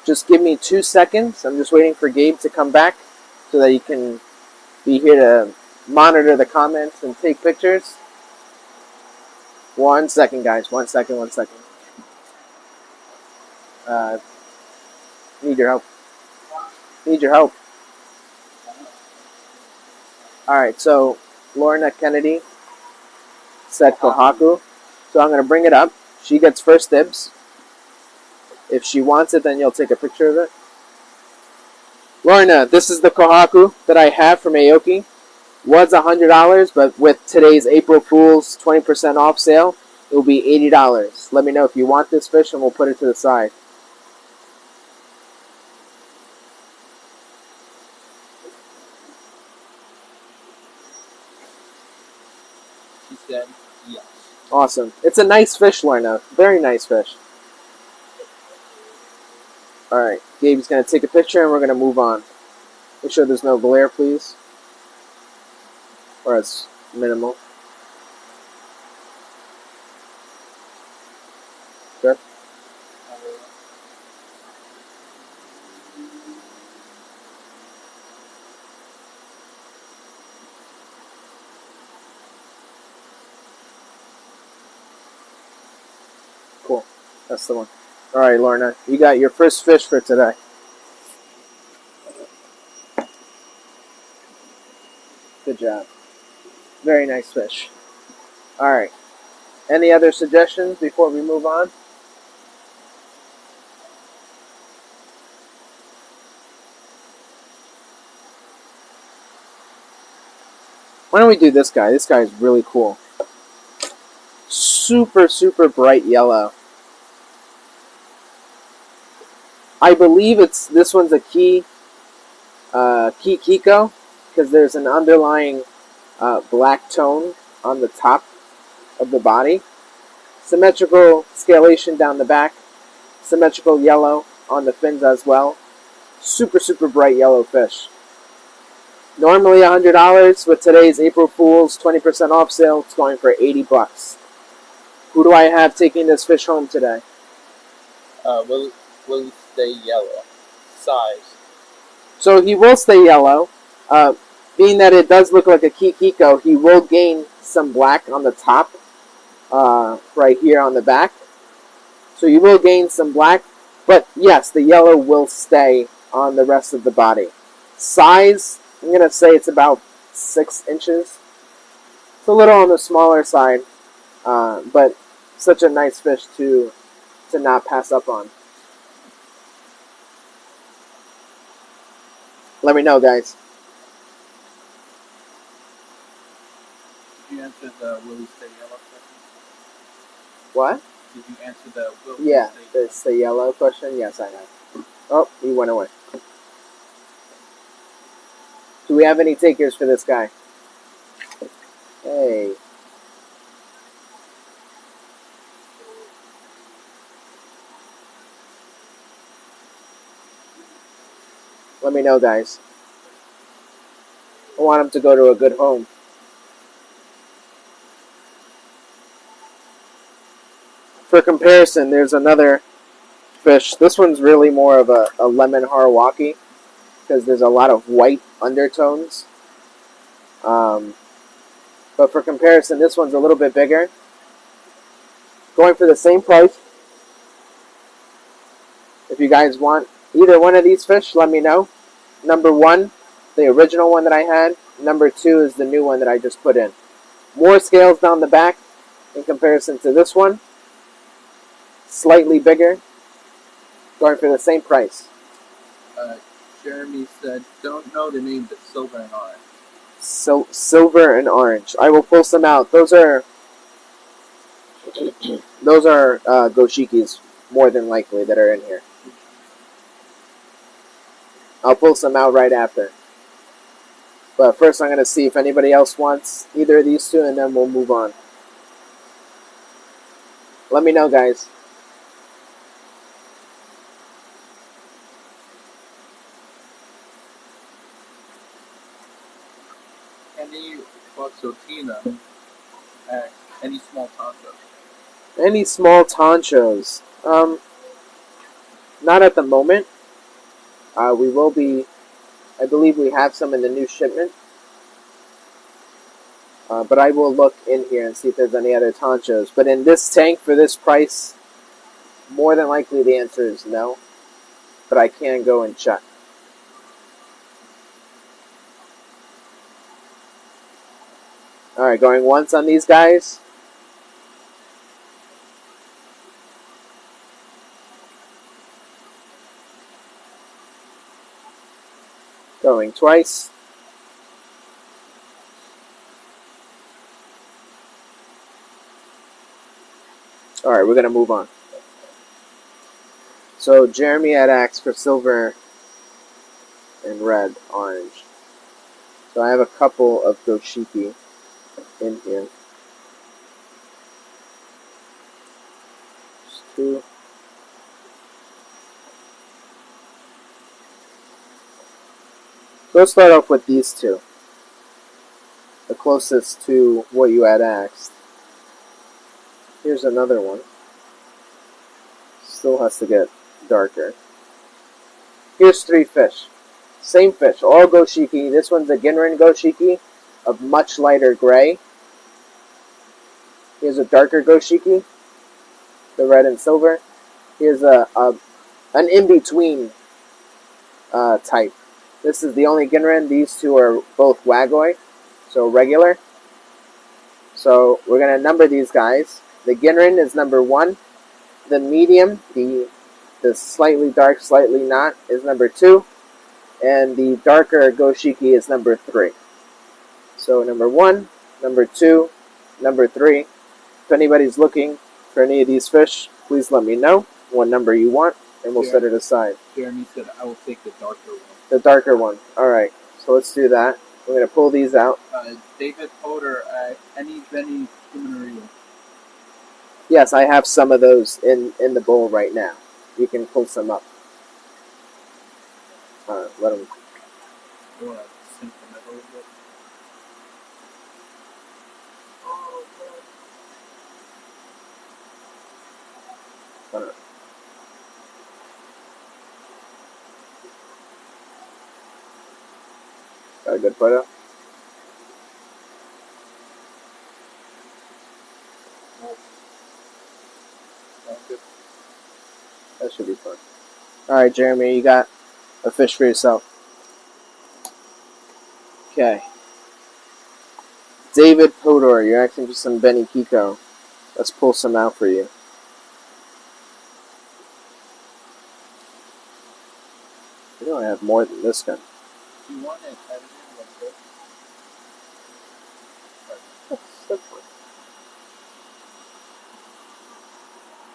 Just give me 2 seconds. I'm just waiting for Gabe to come back so that you can be here to monitor the comments and take pictures. 1 second, guys. 1 second, 1 second. Need your help. Need your help. Alright, so Lorna Kennedy said kohaku. So I'm going to bring it up. She gets first dibs. If she wants it, then you'll take a picture of it. Lorna, this is the Kohaku that I have from Aoki. Was $100, but with today's April Fool's 20% off sale, it will be $80. Let me know if you want this fish, and we'll put it to the side. She said yes. Awesome. It's a nice fish, Lorna. Very nice fish. Alright, Gabe's going to take a picture, and we're going to move on. Make sure there's no glare, please. Or it's minimal. Good. Cool. That's the one. Alright, Lorna. You got your first fish for today. Good job. Very nice fish. Alright. Any other suggestions before we move on? Why don't we do this guy? This guy is really cool. Super, super bright yellow. I believe this one's a Kiko, because there's an underlying black tone on the top of the body. Symmetrical scalation down the back. Symmetrical yellow on the fins as well. Super, super bright yellow fish. Normally $100. With today's April Fool's 20% off sale, it's going for $80. Who do I have taking this fish home today? Will he stay yellow? Size. So he will stay yellow. Being that it does look like a Kiko, he will gain some black on the top, right here on the back. So you will gain some black, but yes, the yellow will stay on the rest of the body. Size, I'm going to say it's about 6 inches. It's a little on the smaller side, but such a nice fish to not pass up on. Let me know, guys. Did you answer the will he stay yellow question? What? Did you answer the will Yeah, he stay it's the yellow question. Yes, I have. Oh, he went away. Do we have any takers for this guy? Hey. Let me know, guys. I want him to go to a good home. For comparison, there's another fish. This one's really more of a lemon harawaki because there's a lot of white undertones. But for comparison, this one's a little bit bigger. Going for the same price. If you guys want either one of these fish, let me know. Number 1, the original one that I had. Number 2 is the new one that I just put in. More scales down the back in comparison to this one. Slightly bigger. Going for the same price. Jeremy said, don't know the name, but silver and orange. So silver and orange. I will pull some out. Those are goshikis more than likely that are in here. I'll pull some out right after. But first I'm going to see if anybody else wants either of these two, and then we'll move on. Let me know, guys. Any Foxotina, any small taco? Any small tonchos? Not at the moment. We will be. I believe we have some in the new shipment. But I will look in here and see if there's any other tonchos. But in this tank for this price, more than likely the answer is no. But I can go and check. Alright, going once on these guys. Going twice. Alright, we're going to move on. So Jeremy had asked for silver and red, orange. So I have a couple of goshiki in here. Just two. So let's start off with these two. The closest to what you had asked. Here's another one. Still has to get darker. Here's three fish. Same fish, all goshiki. This one's a Ginrin goshiki of much lighter gray. Here's a darker goshiki, the red and silver. Here's an in-between type. This is the only Ginrin. These two are both Wagoi, so regular. So we're going to number these guys. The Ginrin is number 1. The medium, the slightly dark, slightly not, is number 2. And the darker goshiki is number 3. So number 1, number 2, number 3. If anybody's looking for any of these fish, please let me know what number you want, and we'll set it aside. Jeremy said I will take the darker one. The darker one. Alright, so let's do that. We're going to pull these out. David Potter, any Benny Kuminaria? Yes, I have some of those in the bowl right now. You can pull some up. Let them. You want to sink them a little bit? Got a good photo? That should be fun. Alright, Jeremy, you got a fish for yourself. Okay. David Podor, you're asking for some Benny Kiko. Let's pull some out for you. You know I have more than this gun. Do you want it edited like this? That's fine.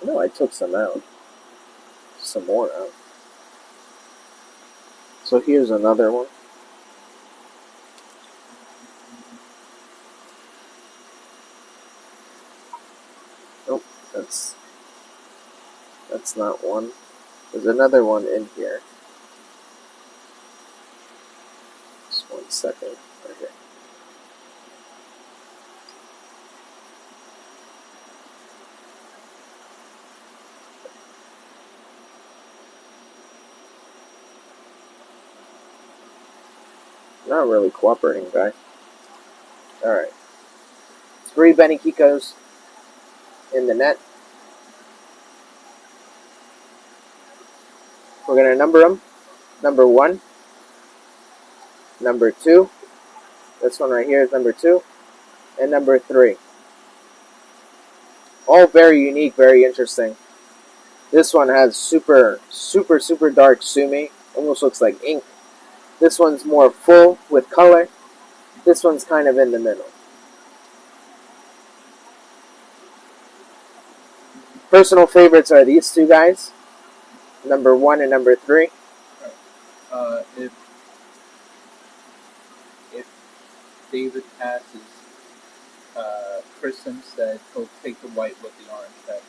I know I took some out. Some more out. So here's another one. Nope, that's not one. There's another one in here. Just 1 second. Right here. Not really cooperating, guy. Alright. 3 Benny Kikos in the net. We're going to number them. Number 1. Number 2. This one right here is number 2. And number 3. All very unique, very interesting. This one has super dark sumi. Almost looks like ink. This one's more full with color. This one's kind of in the middle. Personal favorites are these two guys. Number 1 and number 3. If David passes, Kristen said he'll take the white with the orange head.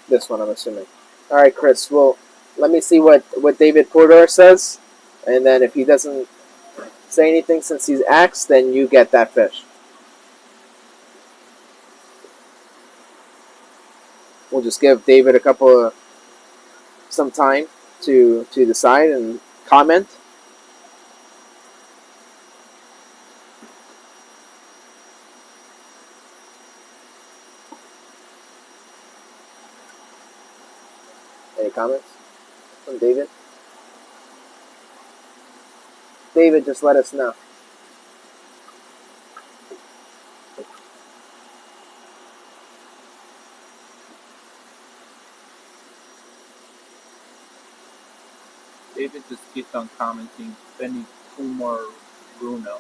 This one, I'm assuming. Alright, Chris, well, let me see what David Porter says. And then if he doesn't say anything since he's axed, then you get that fish. We'll just give David some time to decide and comment. Any comments from David? David, just let us know. David just keeps on commenting Benny Kumar Bruno.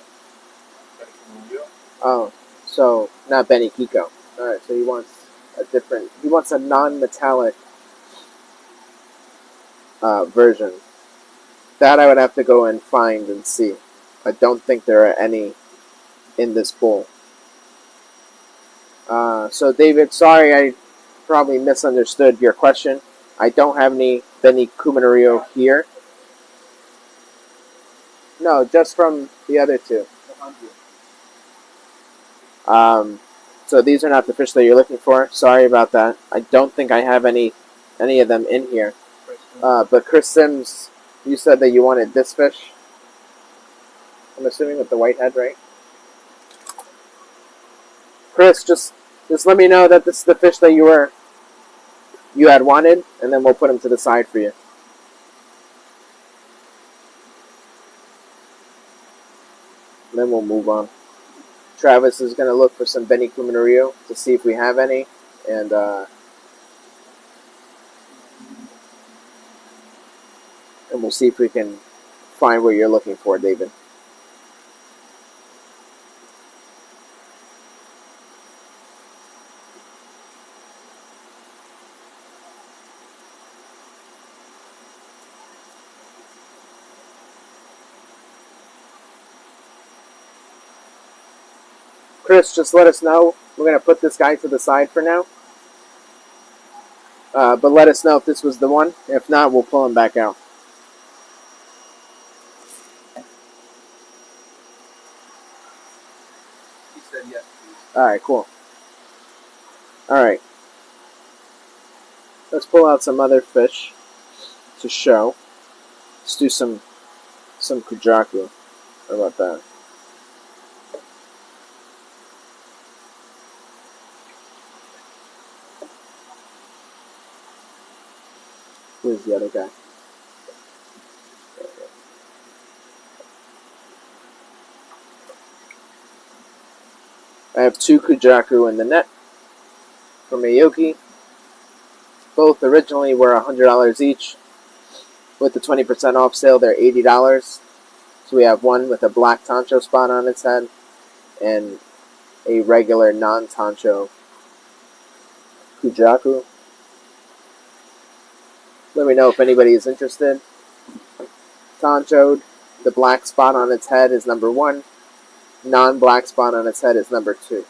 Oh, so not Benny Kiko. All right, so he wants a different. He wants a non-metallic version. That I would have to go and find and see. I don't think there are any in this bowl. So David, sorry I probably misunderstood your question. I don't have any Benny Kuminario here. No, just from the other two. So these are not the fish that you're looking for. Sorry about that. I don't think I have any of them in here. But Chris Sims, you said that you wanted this fish. I'm assuming with the white head, right? Chris, just let me know that this is the fish that you had wanted, and then we'll put him to the side for you. And then we'll move on. Travis is going to look for some Benny Kuminario to see if we have any, and we'll see if we can find what you're looking for, David. Chris, just let us know. We're going to put this guy to the side for now. But let us know if this was the one. If not, we'll pull him back out. He said yes, please. Alright, cool. Alright. Let's pull out some other fish to show. Let's do some kujaku. How about that? Where's the other guy? I have 2 kujaku in the net from Aoki. Both originally were $100 each. With the 20% off sale, they're $80. So we have one with a black tancho spot on its head and a regular non-tancho kujaku. Let me know if anybody is interested. Tanchoed, the black spot on its head is number 1. Non-black spot on its head is number 2.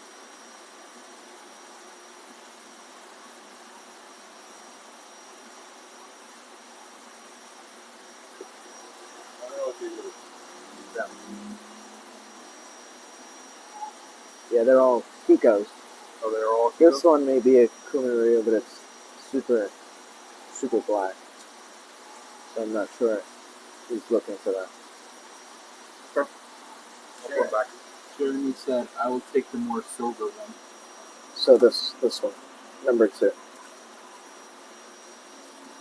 Yeah, they're all Kikos. Oh, they're all Kikos? This one may be a Kuminario, but it's super black. So I'm not sure who's looking for that. Sure. I'll come back. Jeremy said, I will take the more silver one. So this one, number 2.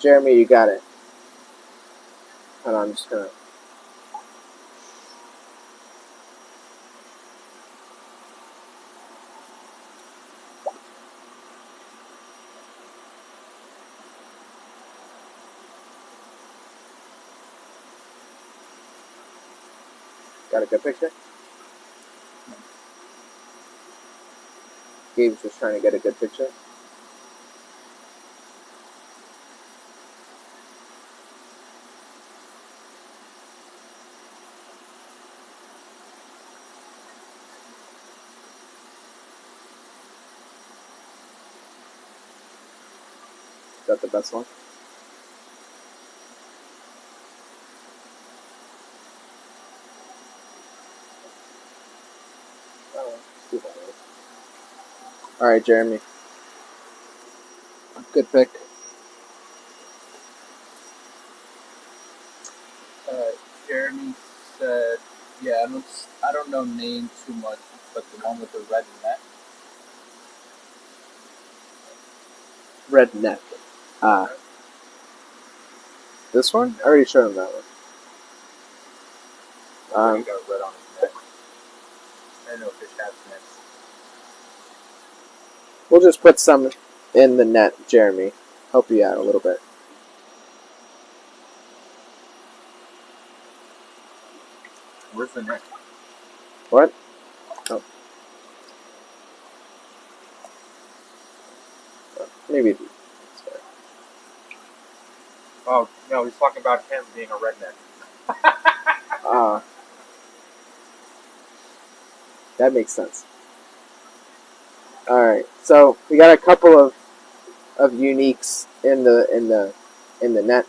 Jeremy, you got it. Hold on, I'm just gonna. Got a good picture? Gabe's just trying to get a good picture. Is that the best one? Alright, Jeremy. Good pick. Jeremy said, yeah, I don't know name too much, but the one with the red neck. Red neck. This one? I already showed him that one. He got red on his neck. I don't know if fish has necks. We'll just put some in the net, Jeremy. Help you out a little bit. Where's the net? What? Oh. Maybe. It's there. Oh, no, he's talking about him being a redneck. That makes sense. Alright, so we got a couple of uniques in the net.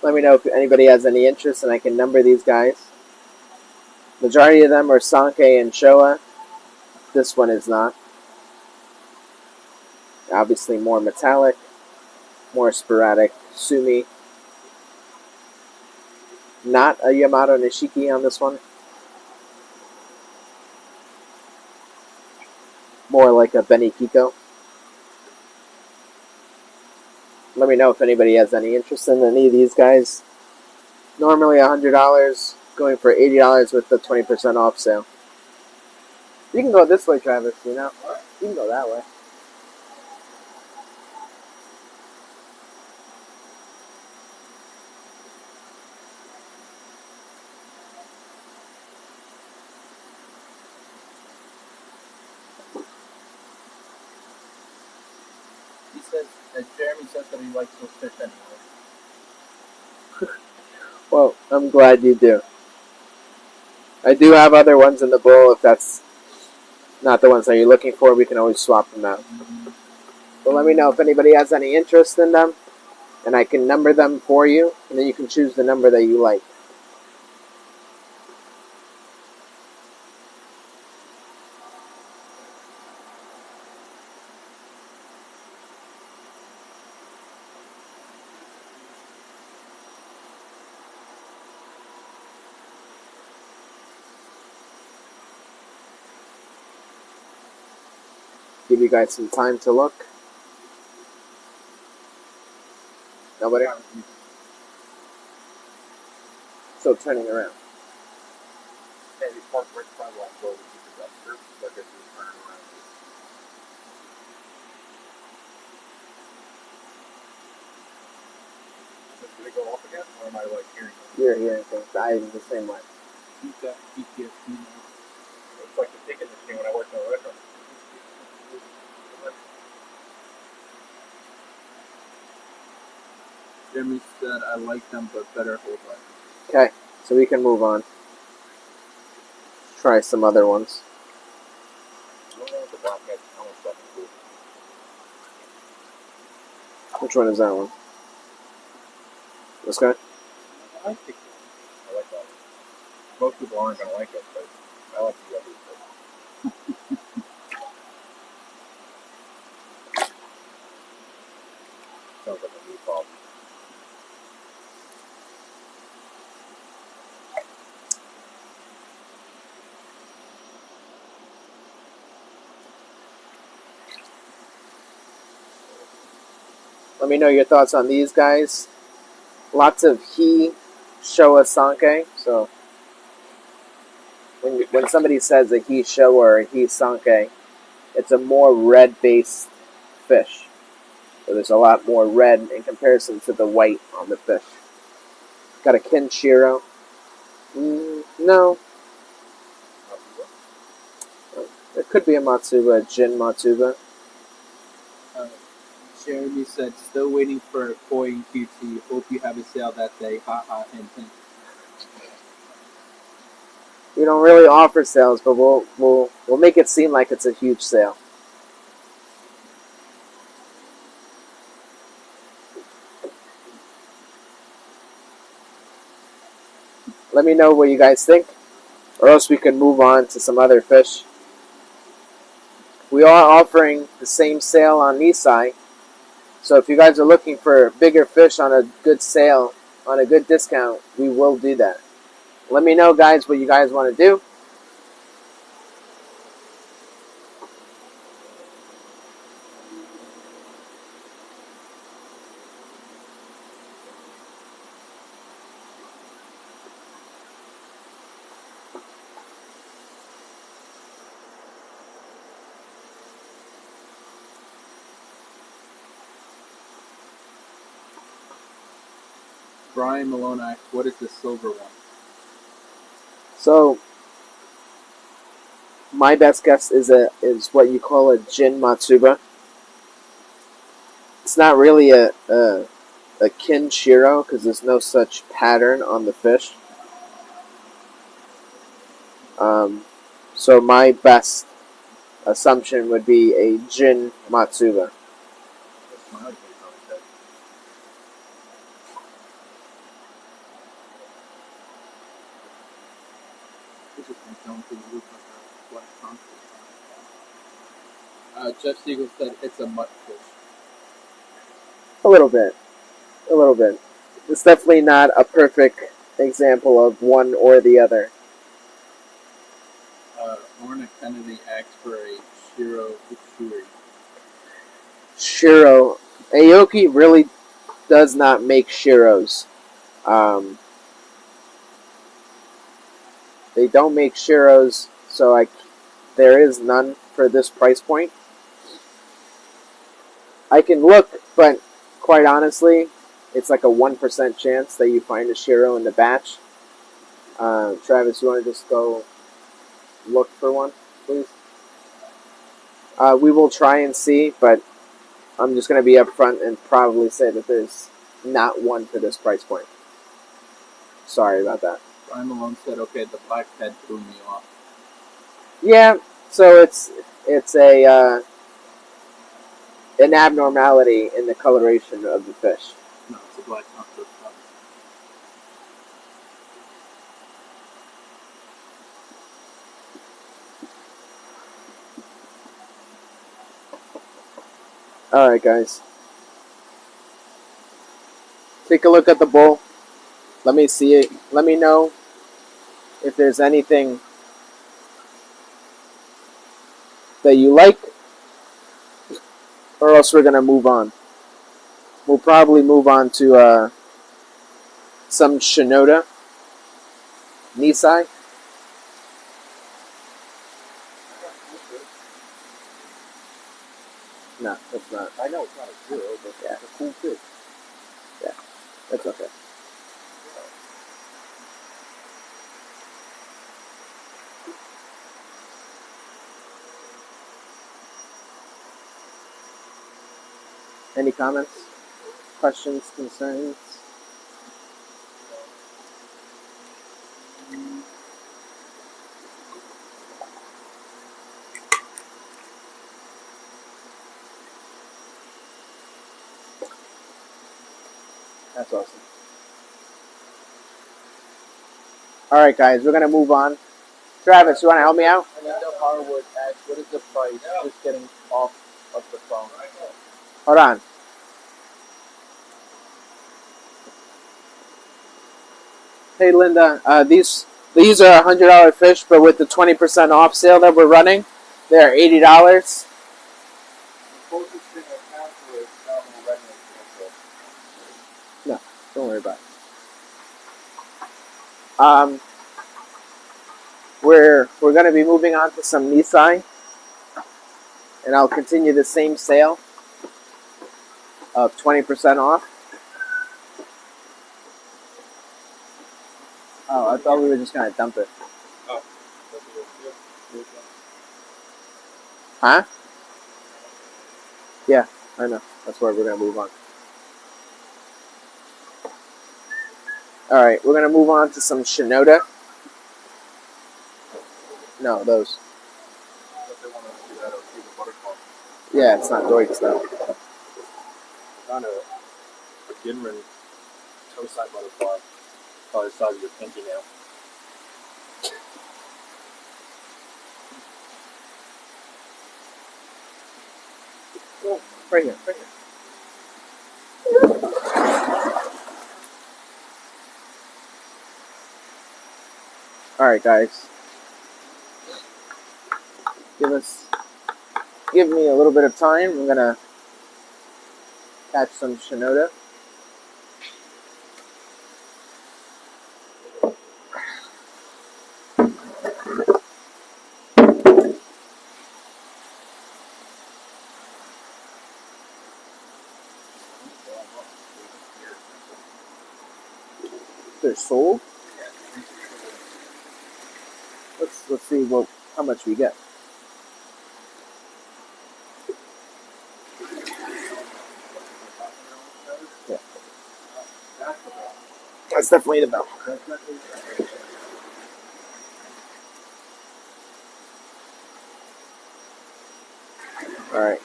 Let me know if anybody has any interest and I can number these guys. Majority of them are Sankei and Showa. This one is not. Obviously more metallic, more sporadic. Sumi. Not a Yamato Nishiki on this one. More like a Benikiko. Let me know if anybody has any interest in any of these guys. Normally $100, going for $80 with the 20% off sale. You can go this way, Travis, you know? You can go that way. He says, Jeremy says that he likes those fish anyway. Well, I'm glad you do. I do have other ones in the bowl. If that's not the ones that you're looking for, we can always swap them out. But let me know if anybody has any interest in them, and I can number them for you, and then you can choose the number that you like. Give you guys some time to look. Nobody? Still turning around. Yeah, he's parked right by the last road with the dumpster, but this is turning around. Did it go off again? Or am I like hearing it? You're hearing things. I'm the same way. He's got PTSD now. It's like the ticket machine when I worked in a restaurant. Jeremy said, I like them, but better hold on. Okay, so we can move on. Try some other ones. I don't know what the black guy's telling stuff to do. Which one is that one? This guy? I like it. I like that one. Most people aren't going to like it, but I like the others. Sounds like a new problem. Let me know your thoughts on these guys. Lots of he, Showa, Sankei. So when somebody says a he Showa or a he Sankei, it's a more red-based fish. So there's a lot more red in comparison to the white on the fish. Got a Kenshiro. No. It could be a Matsuba, Jin Matsuba. Jeremy said, still waiting for a Koi in QT. Hope you have a sale that day. Ha ha, hint hint. We don't really offer sales, but we'll make it seem like it's a huge sale. Let me know what you guys think, or else we can move on to some other fish. We are offering the same sale on Nisai, so if you guys are looking for bigger fish on a good sale, on a good discount, we will do that. Let me know, guys, what you guys want to do. Brian Malone asks, what is the silver one? So my best guess is what you call a Jin Matsuba. It's not really a kin shiro because there's no such pattern on the fish. So my best assumption would be a Jin Matsuba. Jeff Siegel said it's a mutt fish. A little bit. It's definitely not a perfect example of one or the other. Lorna Kennedy asks for a Shiro Uchuri. Shiro. Aoki really does not make shiros. They don't make shiros, so there is none for this price point. I can look, but quite honestly, it's like a 1% chance that you find a shiro in the batch. Travis, you want to just go look for one, please? We will try and see, but I'm just going to be upfront and probably say that there's not one for this price point. Sorry about that. Brian Malone said, okay, the black head threw me off. Yeah, so it's an abnormality in the coloration of the fish. No, it's a black contour. Alright, guys. Take a look at the bowl. Let me see it. Let me know if there's anything that you like, or else we're going to move on. We'll probably move on to some Shinoda. Nisai. No, that's not. I know it's not a zero, but Yeah. it's a cool fish. Yeah, that's okay. Any comments, questions, concerns? That's awesome. All right, guys, we're gonna move on. Travis, you want to help me out? Anita Harwood asks, what is the price? Just getting off of the phone. Hold on. Hey, Linda. These are $100 fish, but with the 20% off sale that we're running, they're $80. The closest thing I found to is nominal revenue. No, don't worry about it. We're going to be moving on to some Nisai, and I'll continue the same sale of 20% off. Oh, I thought we were just going to dump it. Oh. Huh? Yeah, I know. That's where we're going to move on. All right, we're going to move on to some Shinoda. No, those. Yeah, it's not Deutsch though. On a Ginrin toe-side butterfly, probably the size of your pinky nail. Oh, right here. All right, guys. Give me a little bit of time. I'm gonna catch some Shinoda. They're sold. Let's see how much we get. Yeah. That's definitely the bell. All right.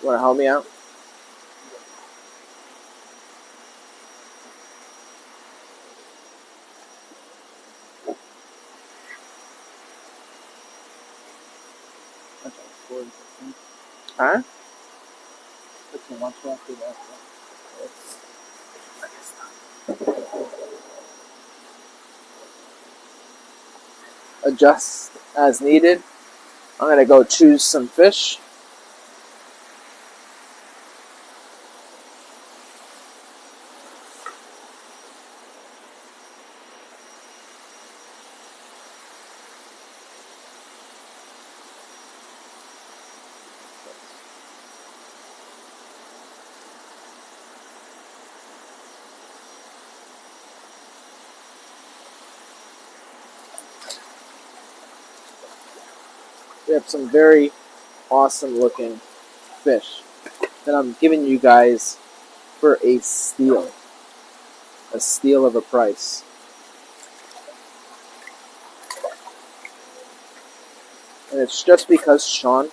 You want to help me out? Huh? Adjust as needed. I'm gonna go choose some fish. We have some very awesome looking fish that I'm giving you guys for a steal of a price. And it's just because Sean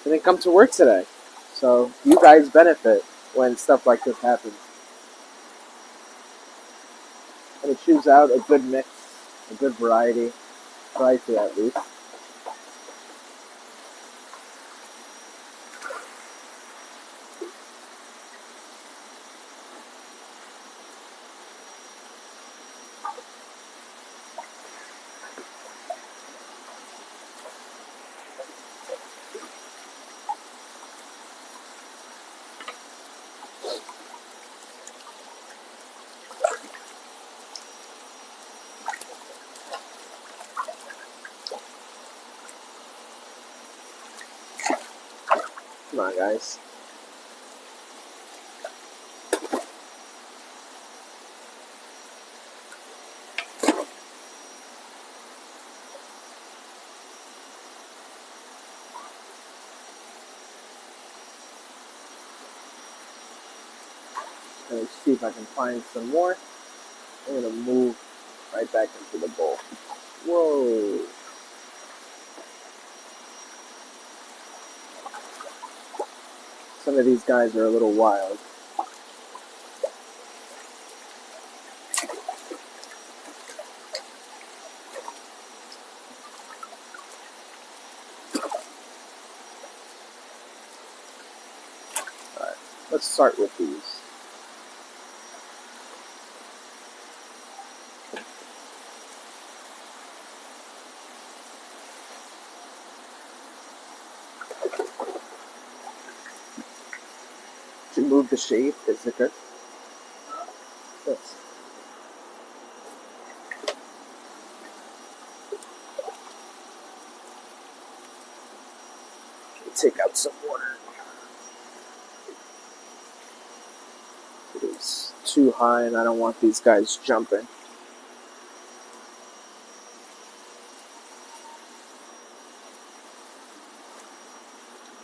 didn't come to work today. So you guys benefit when stuff like this happens. I'm going to choose out a good mix, a good variety, try to at least. Come on, guys. Let's see if I can find some more. I'm going to move right back into the bowl. Whoa. Some of these guys are a little wild. Alright, let's start with these. To move the shape, is it good? Yes. Take out some water. It is too high and I don't want these guys jumping.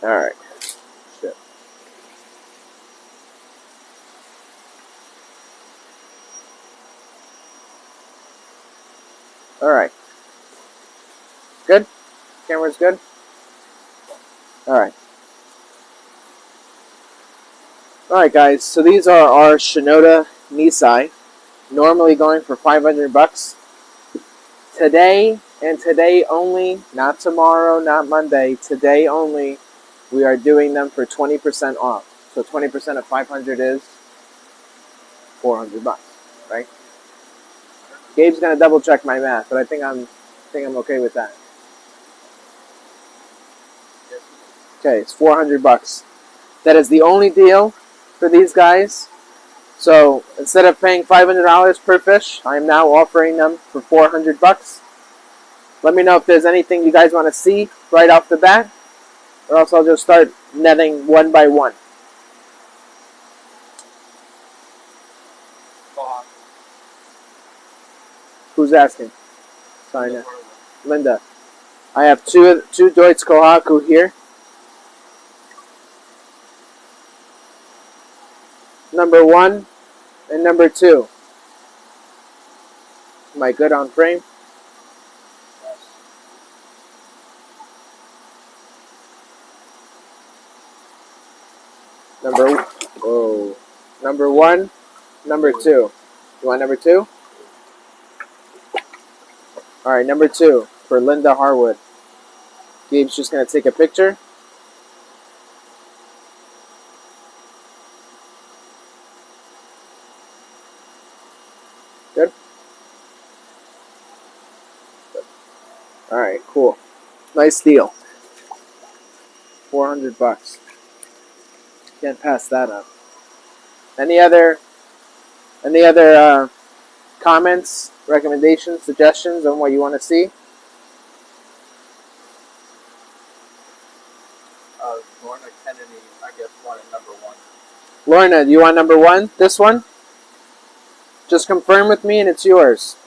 Alright. Shit. Alright. Good? Camera's good? Alright. Alright guys, so these are our Shinoda Nisai. Normally going for $500. Today, and today only, not tomorrow, not Monday, today only, we are doing them for 20% off. So 20% of 500 is $400, right? Gabe's gonna double check my math, but I think I'm okay with that. Okay, it's $400. That is the only deal for these guys. So instead of paying $500 per fish, I am now offering them for $400. Let me know if there's anything you guys want to see right off the bat, or else I'll just start netting one by one. Who's asking? Sorry, no. Linda. I have two Deutsch Kohaku here. Number 1 and number 2. Am I good on frame? Number 1, number 2. You want number 2? All right, number 2 for Linda Harwood. Gabe's just gonna take a picture. Good. All right, cool. Nice deal. $400. Can't pass that up. Any other comments, recommendations, suggestions on what you want to see? Lorna Kennedy, I guess, wanted number 1. Lorna, do you want number 1? This one? Just confirm with me and it's yours.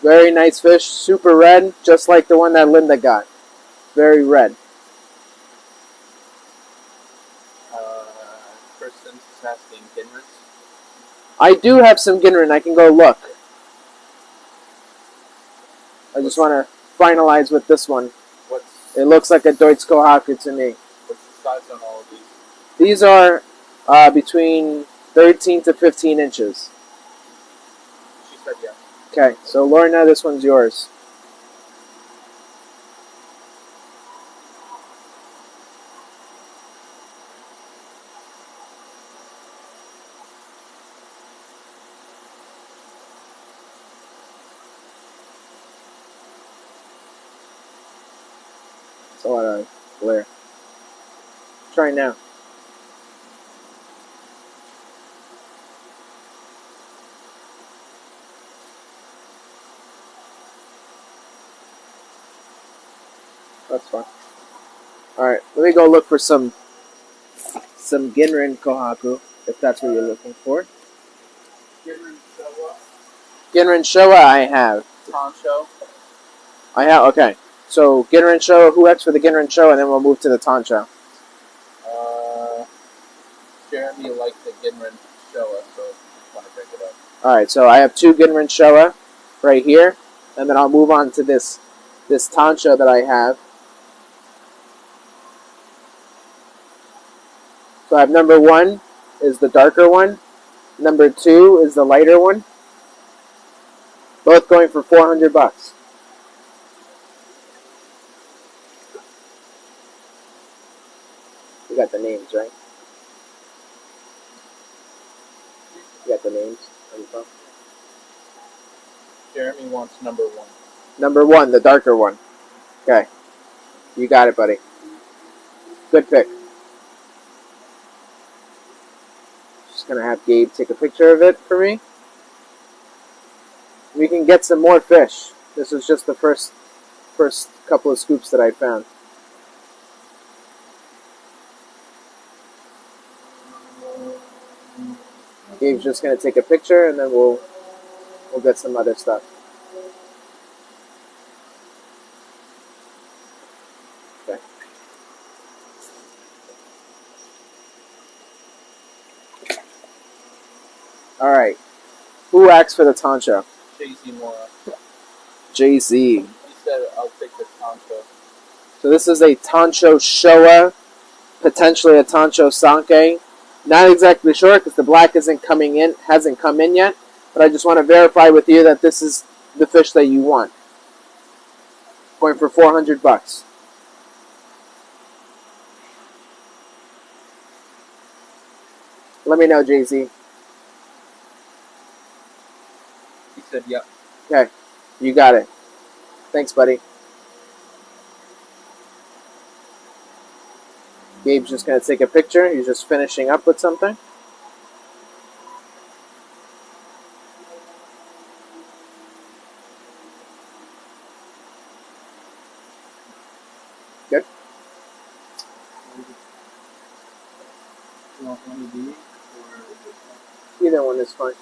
Very nice fish, super red, just like the one that Linda got. Very red. Kristen's asking Ginrits. I do have some Ginrin. I can go look. I just want to finalize with this one. It looks like a Deutsch Kohaku to me. What's the size on all of these? These are between 13 to 15 inches. She said yes. Okay, so Lorna, this one's yours. It's a lot of glare. Try now. That's fine. Alright, let me go look for some Ginrin Kohaku, if that's what you're looking for. Ginrin Showa. Ginrin Showa I have. Tancho. I have, okay. So, Ginrin Showa, who acts for the Ginrin Showa, and then we'll move to the Tancho. Jeremy liked the Ginrin Showa, so I want to pick it up. Alright, so I have 2 Ginrin Showa right here, and then I'll move on to this Tancho that I have. So I have number 1 is the darker one. Number 2 is the lighter one. Both going for $400. You got the names, right? You got the names on your phone? Jeremy wants number 1. Number 1, the darker one. Okay. You got it, buddy. Good pick. Just going to have Gabe take a picture of it for me. We can get some more fish. This is just the first couple of scoops that I found. Gabe's just going to take a picture and then we'll get some other stuff. Okay. Alright. Who acts for the Tancho? JC Mora. JZ. He said, I'll take the Tancho. So this is a Tancho Showa, potentially a Tancho Sanke. Not exactly sure because the black hasn't come in yet, but I just want to verify with you that this is the fish that you want. Going for $400. Let me know, JZ. He said, yep. Okay, you got it. Thanks, buddy. Gabe's just going to take a picture. He's just finishing up with something. Good. You want one of these? Or Either one is fine.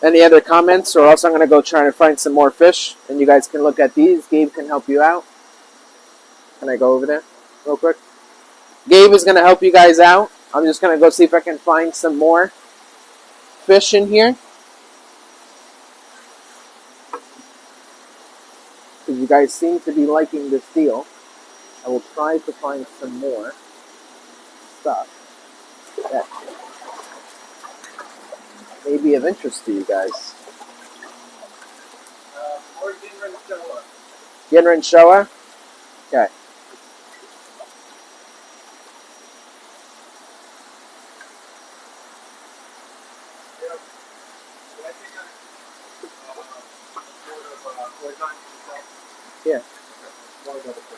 Any other comments, or else I'm going to go try to find some more fish, and you guys can look at these. Gabe can help you out. Can I go over there real quick? Gabe is going to help you guys out. I'm just going to go see if I can find some more fish in here. Because you guys seem to be liking this deal. I will try to find some more stuff that may be of interest to you guys. Or Ginran Showa. Ginran Showa? Okay. Yeah.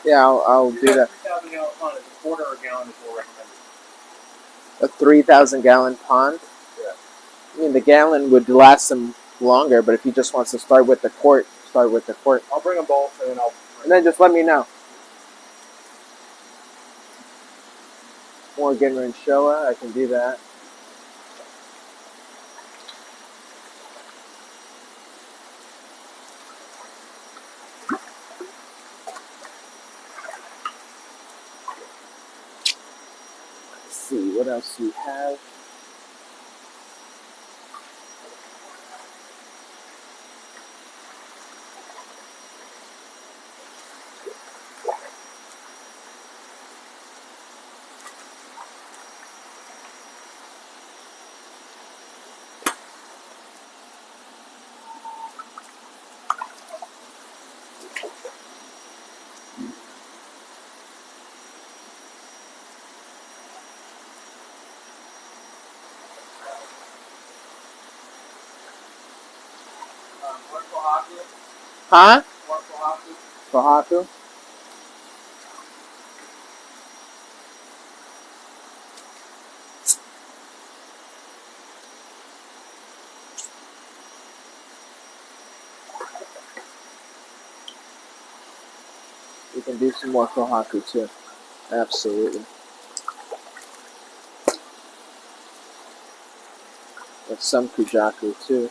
Yeah, I'll do that. 3,000 gallon pond is a quarter of a gallon is more recommended. A 3,000 gallon pond? Yeah. I mean, the gallon would last them longer, but if he just wants to start with the quart, start with the quart. I'll bring them both and then And then just let me know. More Ginran Showa, I can do that. Let's see, what else we have? Huh? Kohaku? We can do some more Kohaku too. Absolutely. With some Kujaku too.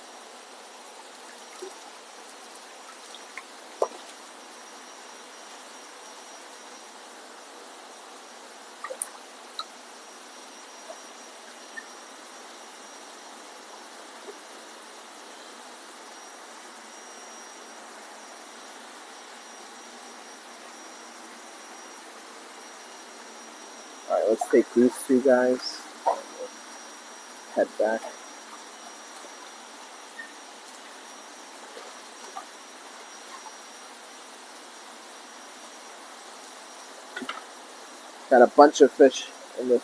Alright, let's take these two guys. Head back. Got a bunch of fish in this.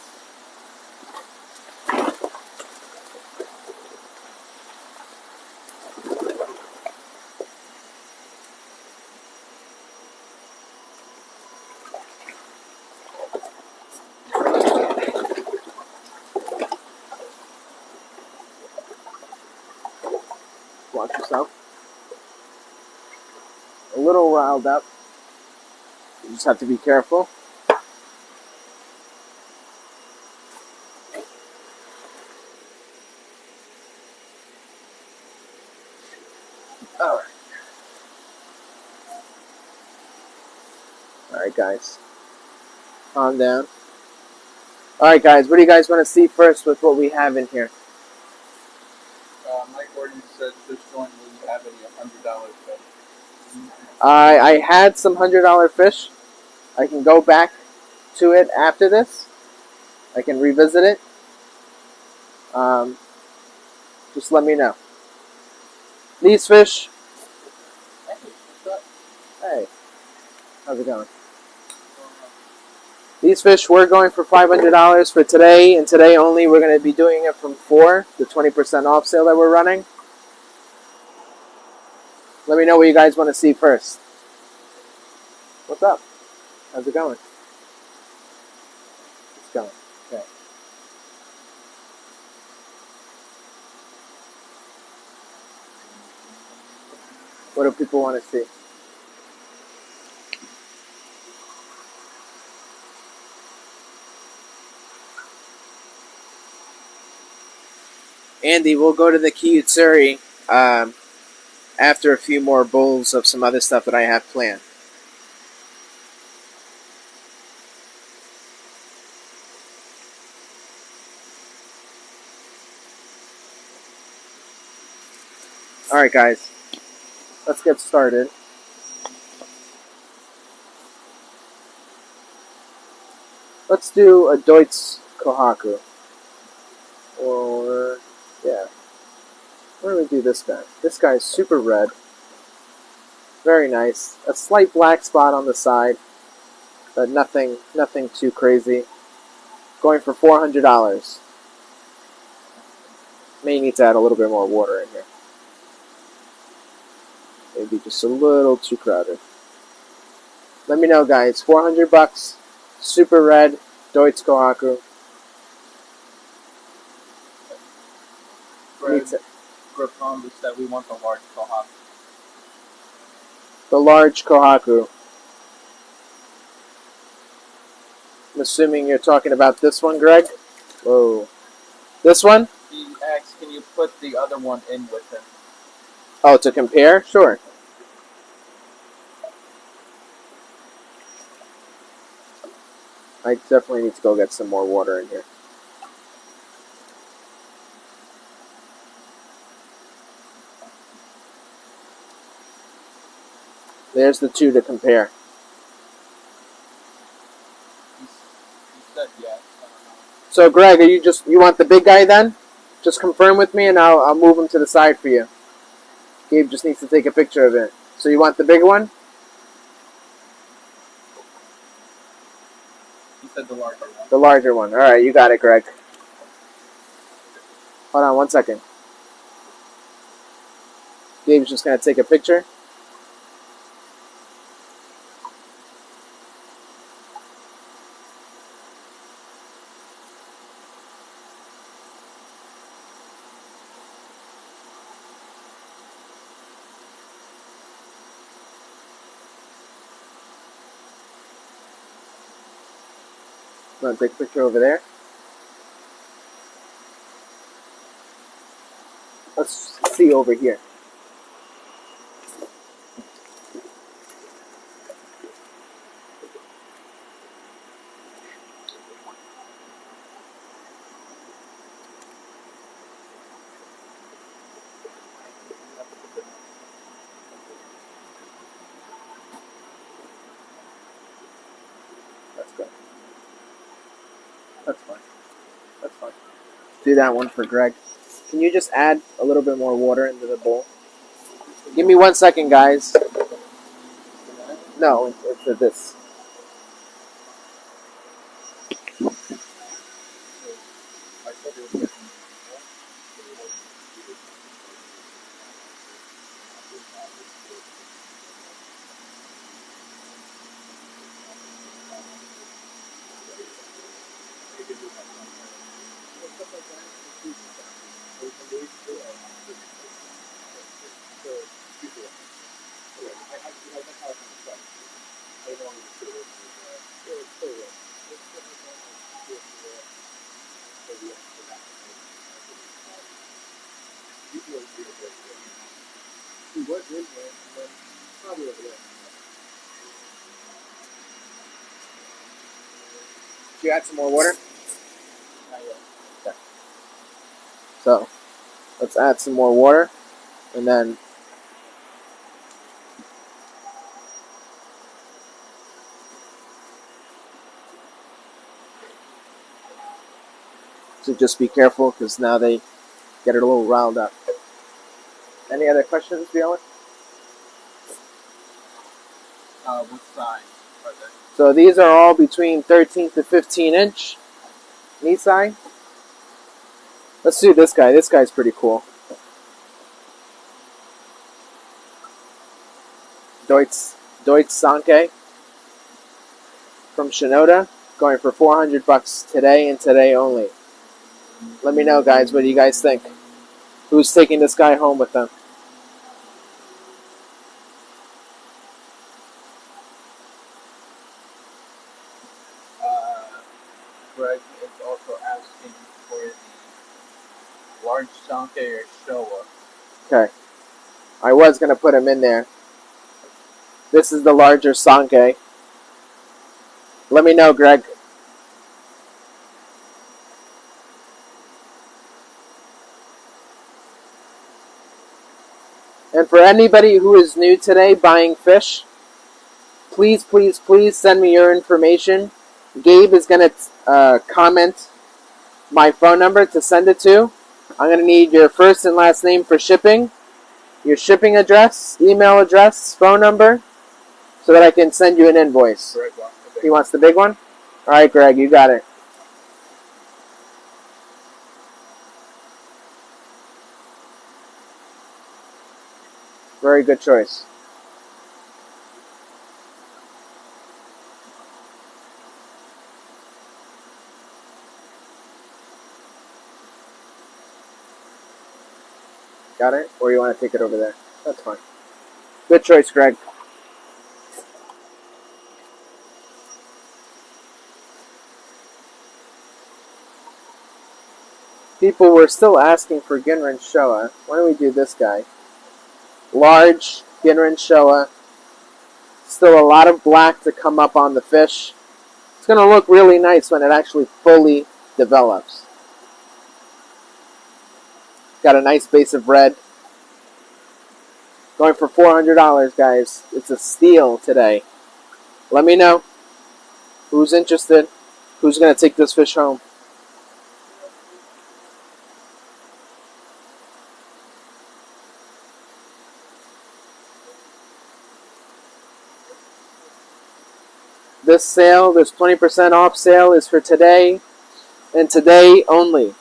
Watch yourself. A little riled up. You just have to be careful. Alright. Alright, guys. Calm down. Alright, guys. What do you guys want to see first with what we have in here? Mike Gordon said fish joint, will you have any $100 fish? I had some $100 fish. I can go back to it after this. I can revisit it. Just let me know. These fish. Hey, how's it going? These fish were going for $500 for today, and today only we're going to be doing it from 4, the 20% off sale that we're running. Let me know what you guys want to see first. What's up? How's it going? It's going. Okay. What do people want to see? Andy, we'll go to the Kiyutsuri after a few more bowls of some other stuff that I have planned. Alright guys, let's get started. Let's do a Deutz Kohaku. Or, yeah. Why don't we do this guy? This guy is super red. Very nice. A slight black spot on the side, but nothing too crazy. Going for $400. May need to add a little bit more water in here. Maybe just a little too crowded. Let me know, guys. $400. Super red Deutz Kohaku. Greg Palmer said we want the large Kohaku. The large Kohaku. I'm assuming you're talking about this one, Greg? Whoa. This one? He asked, can you put the other one in with him? Oh, to compare? Sure. I definitely need to go get some more water in here. There's the two to compare. He said yes. So, Greg, are you want the big guy then? Just confirm with me, and I'll move him to the side for you. Gabe just needs to take a picture of it. So you want the big one? He said the larger one. The larger one. All right, you got it, Greg. Hold on 1 second. Gabe's just gonna take a picture. I'm gonna take a picture over there. Let's see over here. That's good. That's fine. That's fine. Do that one for Greg. Can you just add a little bit more water into the bowl? Give me 1 second, guys. No, for this. Do you add some more water? Okay. So, let's add some more water, and then so just be careful because now they get it a little riled up. Any other questions, Viola? What size are they? So these are all between 13 to 15 inch knee side. Let's do this guy. This guy's pretty cool. Deutz Sanke from Shinoda, going for $400 today and today only. Let me know, guys. What do you guys think? Who's taking this guy home with them? Greg is also asking for the large Sanke or Showa. Okay. I was going to put them in there. This is the larger Sanke. Let me know, Greg. And for anybody who is new today buying fish, please, please, please send me your information. Gabe is going to comment my phone number to send it to. I'm going to need your first and last name for shipping, your shipping address, email address, phone number, so that I can send you an invoice. He wants the big one? All right, Greg, you got it. Very good choice. Got it? Or you want to take it over there? That's fine. Good choice, Greg. People were still asking for Ginrin Showa. Why don't we do this guy? Large Ginrin Showa. Still a lot of black to come up on the fish. It's going to look really nice when it actually fully develops. Got a nice base of red. Going for $400, guys. It's a steal today. Let me know who's interested, who's going to take this fish home. This sale, this 20% off sale is for today and today only.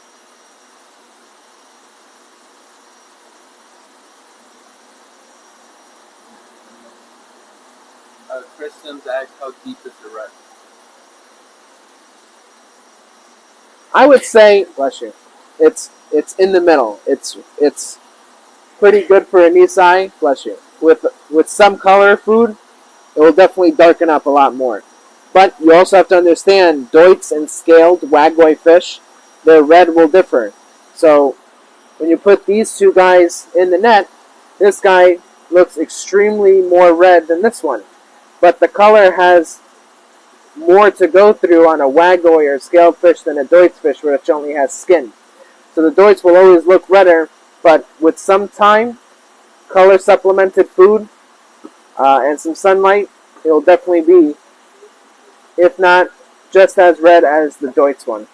Kristen's asked how deep is the red? I would say, bless you, it's in the middle. It's pretty good for a Nisai, bless you. With some color food, it will definitely darken up a lot more. But you also have to understand, Deutz and scaled Wagway fish, their red will differ. So when you put these two guys in the net, this guy looks extremely more red than this one. But the color has more to go through on a Wagway or scaled fish than a Deutz fish, which only has skin. So the Deutz will always look redder, but with some time, color supplemented food, and some sunlight, it will definitely be, if not just as red as the Deutz one.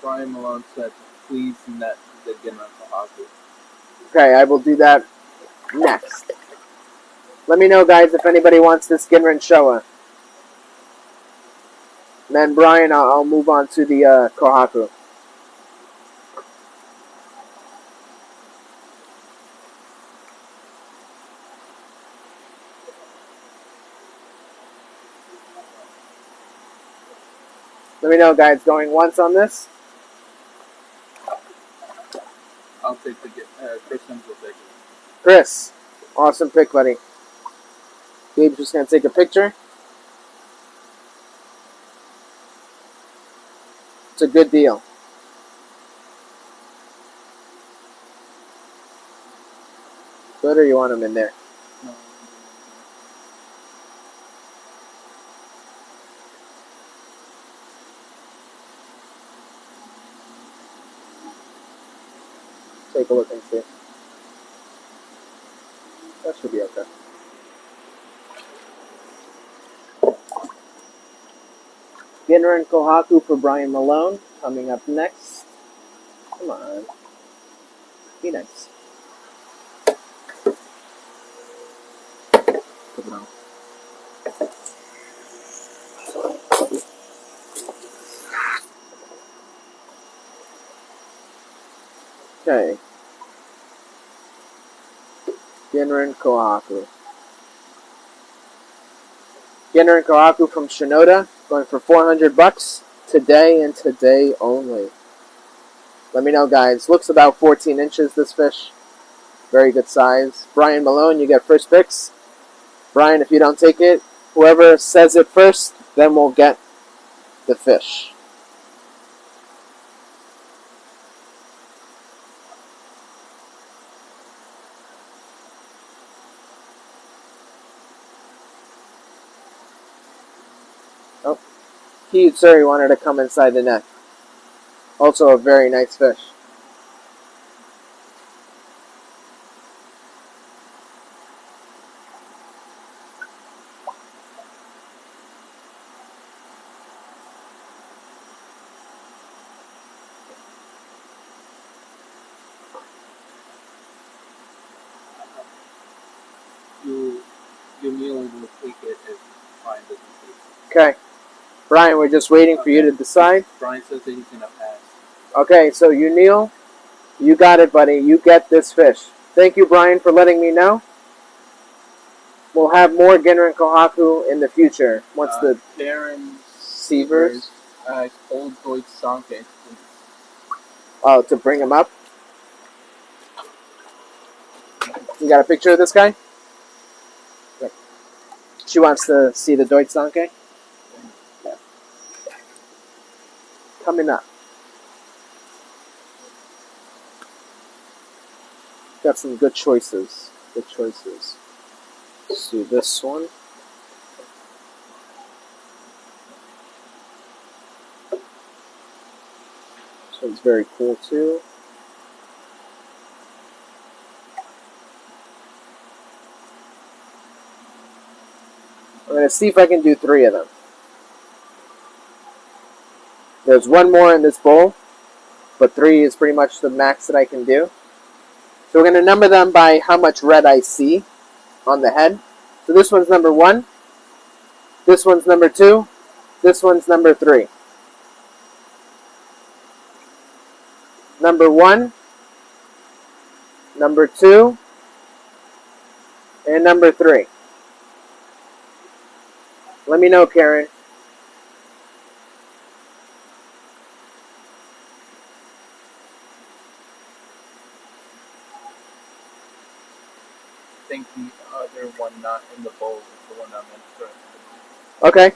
Brian Malone said, please net the Ginran Kohaku. Okay, I will do that next. Let me know, guys, if anybody wants this Ginran Showa. And then, Brian, I'll move on to the Kohaku. Let me know, guys, going once on this? I'll take the Kristen's will take it. Chris, awesome pick, buddy. Gabe's just going to take a picture. It's a good deal. Good, or you want him in there? No. Take a look and see. That should be okay. Ginran Kohaku for Brian Malone coming up next. Come on. Be nice. Put it on. Okay. Ginran Kohaku. Ginran Kohaku from Shinoda, going for $400 today and today only. Let me know, guys. Looks about 14 inches, this fish. Very good size. Brian Malone, you get first picks. Brian, if you don't take it, whoever says it first, then we'll get the fish. Sorry, wanted to come inside the net. Also a very nice fish. You kneel and will take it if Brian doesn't take it. Okay. Brian, we're just waiting for you to decide. Brian says that he's gonna pass. Okay, so you kneel. You got it, buddy. You get this fish. Thank you, Brian, for letting me know. We'll have more Ginran Kohaku in the future. Once the Karen Sievers. Old Deutsch Sanke. Oh, to bring him up. You got a picture of this guy? Yep. She wants to see the Deutsch Sanke. Yeah. Coming up. Got some good choices. Good choices. Let's do this one. This one's very cool too. I'm going to see if I can do 3 of them. There's one more in this bowl, but 3 is pretty much the max that I can do. So we're going to number them by how much red I see on the head. So this one's number 1. This one's number 2. This one's number 3. Number 1, number 2, and number 3. Let me know, Karen. I think the other one not in the bowl is the one I'm interested in. Okay.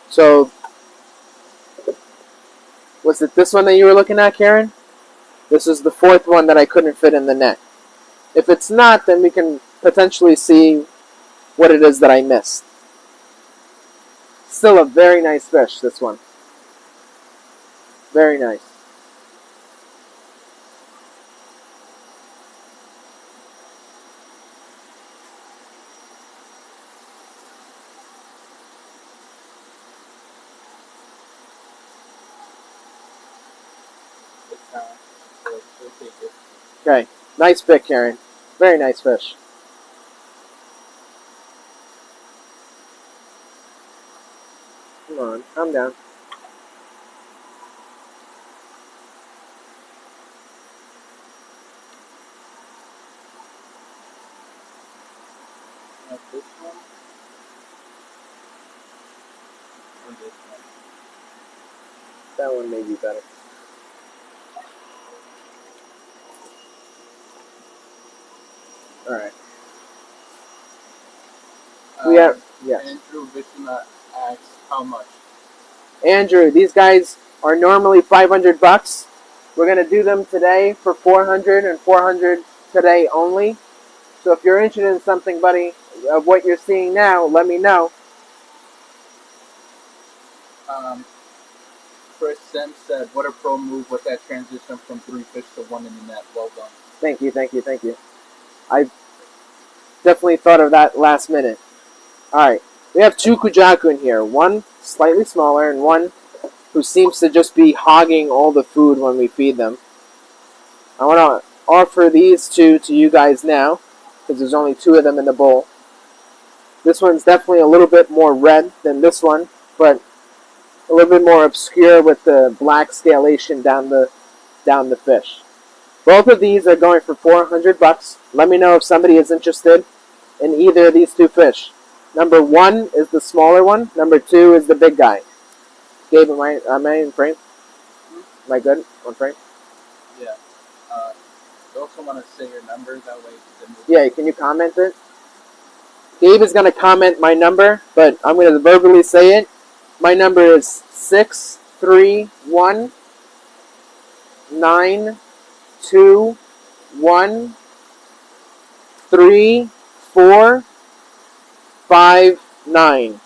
So, was it this one that you were looking at, Karen? This is the 4th one that I couldn't fit in the net. If it's not, then we can potentially see what it is that I missed. Still a very nice fish, this one. Very nice. We'll take it. Okay. Nice pick, Karen. Very nice fish. Come on, calm down. This one or this one? That one may be better. Alright. We have, yes. Andrew Vishna asks how much. Andrew, these guys are normally $500. We're going to do them today for $400 and $400 today only. So if you're interested in something, buddy, of what you're seeing now, let me know. Chris Sem said, what a pro move with that transition from 3 fish to 1 in the net. Well done. Thank you, thank you, thank you. I definitely thought of that last minute. Alright, we have 2 Kujaku in here. One slightly smaller and one who seems to just be hogging all the food when we feed them. I want to offer these 2 to you guys now, because there's only 2 of them in the bowl. This one's definitely a little bit more red than this one, but a little bit more obscure with the black scalation down the fish. Both of these are going for $400. Let me know if somebody is interested in either of these 2 fish. Number 1 is the smaller one. Number 2 is the big guy. Gabe, am I in frame? Am I good on frame? Yeah. You also want to say your number that way. Yeah, can you comment it? Gabe is going to comment my number, but I'm going to verbally say it. My number is 631 921 3459.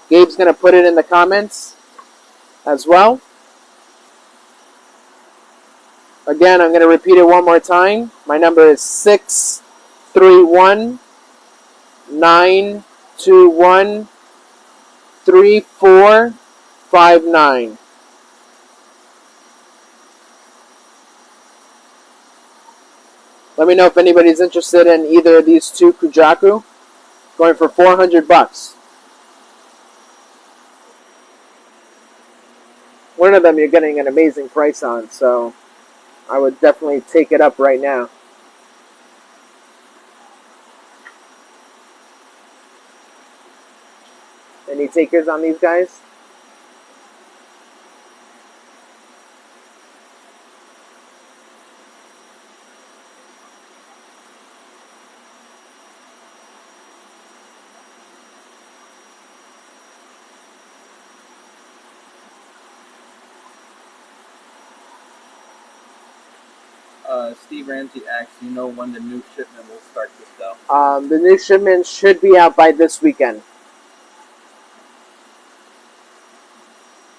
Gabe's going to put it in the comments as well. Again, I'm going to repeat it one more time. My number is 631-921-3459. Let me know if anybody's interested in either of these two Kujaku. Going for $400. One of them you're getting an amazing price on, so I would definitely take it up right now. Any takers on these guys? Steve Ramsey asks, you know when the new shipment will start to sell? The new shipment should be out by this weekend.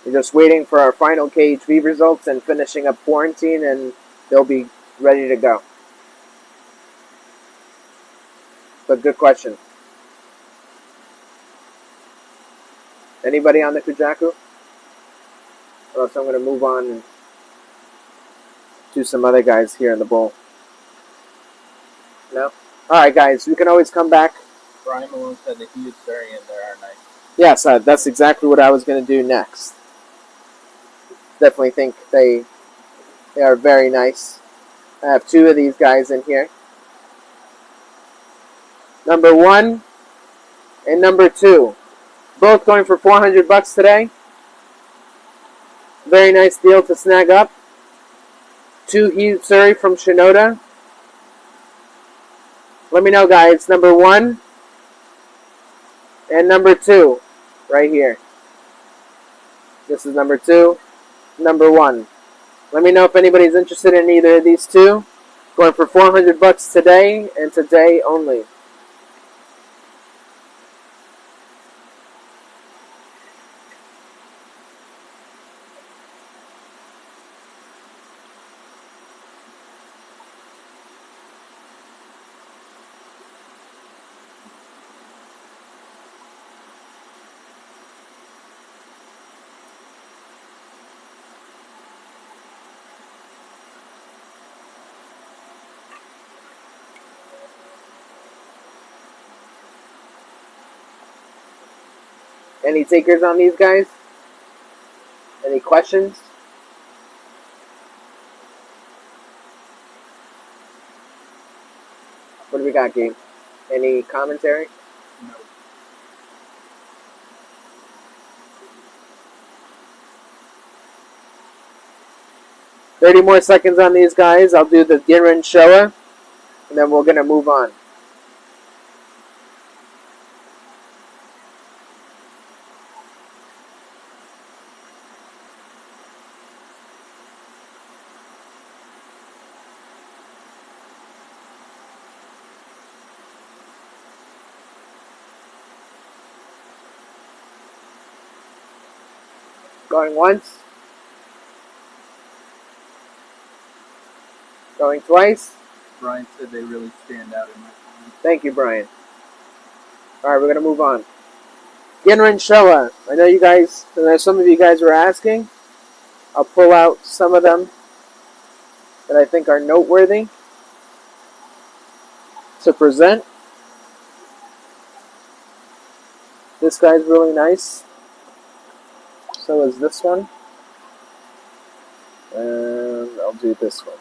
We're just waiting for our final KHV results and finishing up quarantine, and they'll be ready to go. But good question. Anybody on the Kujaku? Or else I'm going to move on and do some other guys here in the bowl. No? Alright, guys, you can always come back. Brian Malone said the huge variant there are nice. Yes, that's exactly what I was going to do next. Definitely think they are very nice. I have two of these guys in here. Number 1 and number 2. Both going for $400 today. Very nice deal to snag up. 2 Surrey from Shinoda. Let me know, guys. Number 1 and number 2. Right here. This is number 2. Number 1. Let me know if anybody's interested in either of these two. Going for $400 today and today only. Any takers on these guys? Any questions? What do we got, Gabe? Any commentary? No. $30 more seconds on these guys. I'll do the Ginrin Showa, and then we're going to move on. Going once. Going twice. Brian said they really stand out in my opinion. Thank you, Brian. Alright, we're going to move on. Ginrin Showa. I know you guys, some of you guys were asking. I'll pull out some of them that I think are noteworthy to present. This guy's really nice. So is this one. And I'll do this one.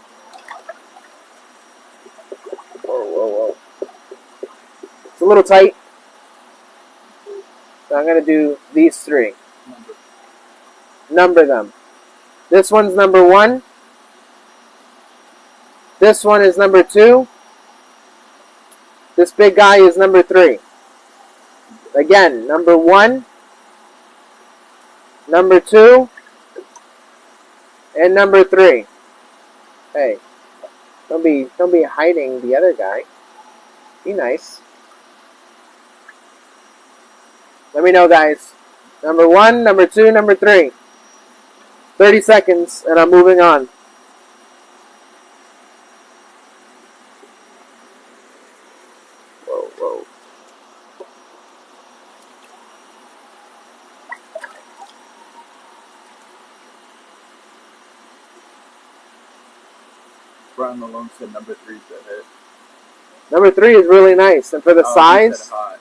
Whoa. It's a little tight. So I'm going to do these 3. Number them. This one's number 1. This one is number 2. This big guy is number 3. Again, number 1, number 2, and number 3. Hey, don't be hiding the other guy. Be nice. Let me know, guys. Number 1, number 2, number 3. 30 seconds, and I'm moving on. Whoa, whoa. Brian Malone said number 3's the hit. Number 3 is really nice, and for the He size, said hot.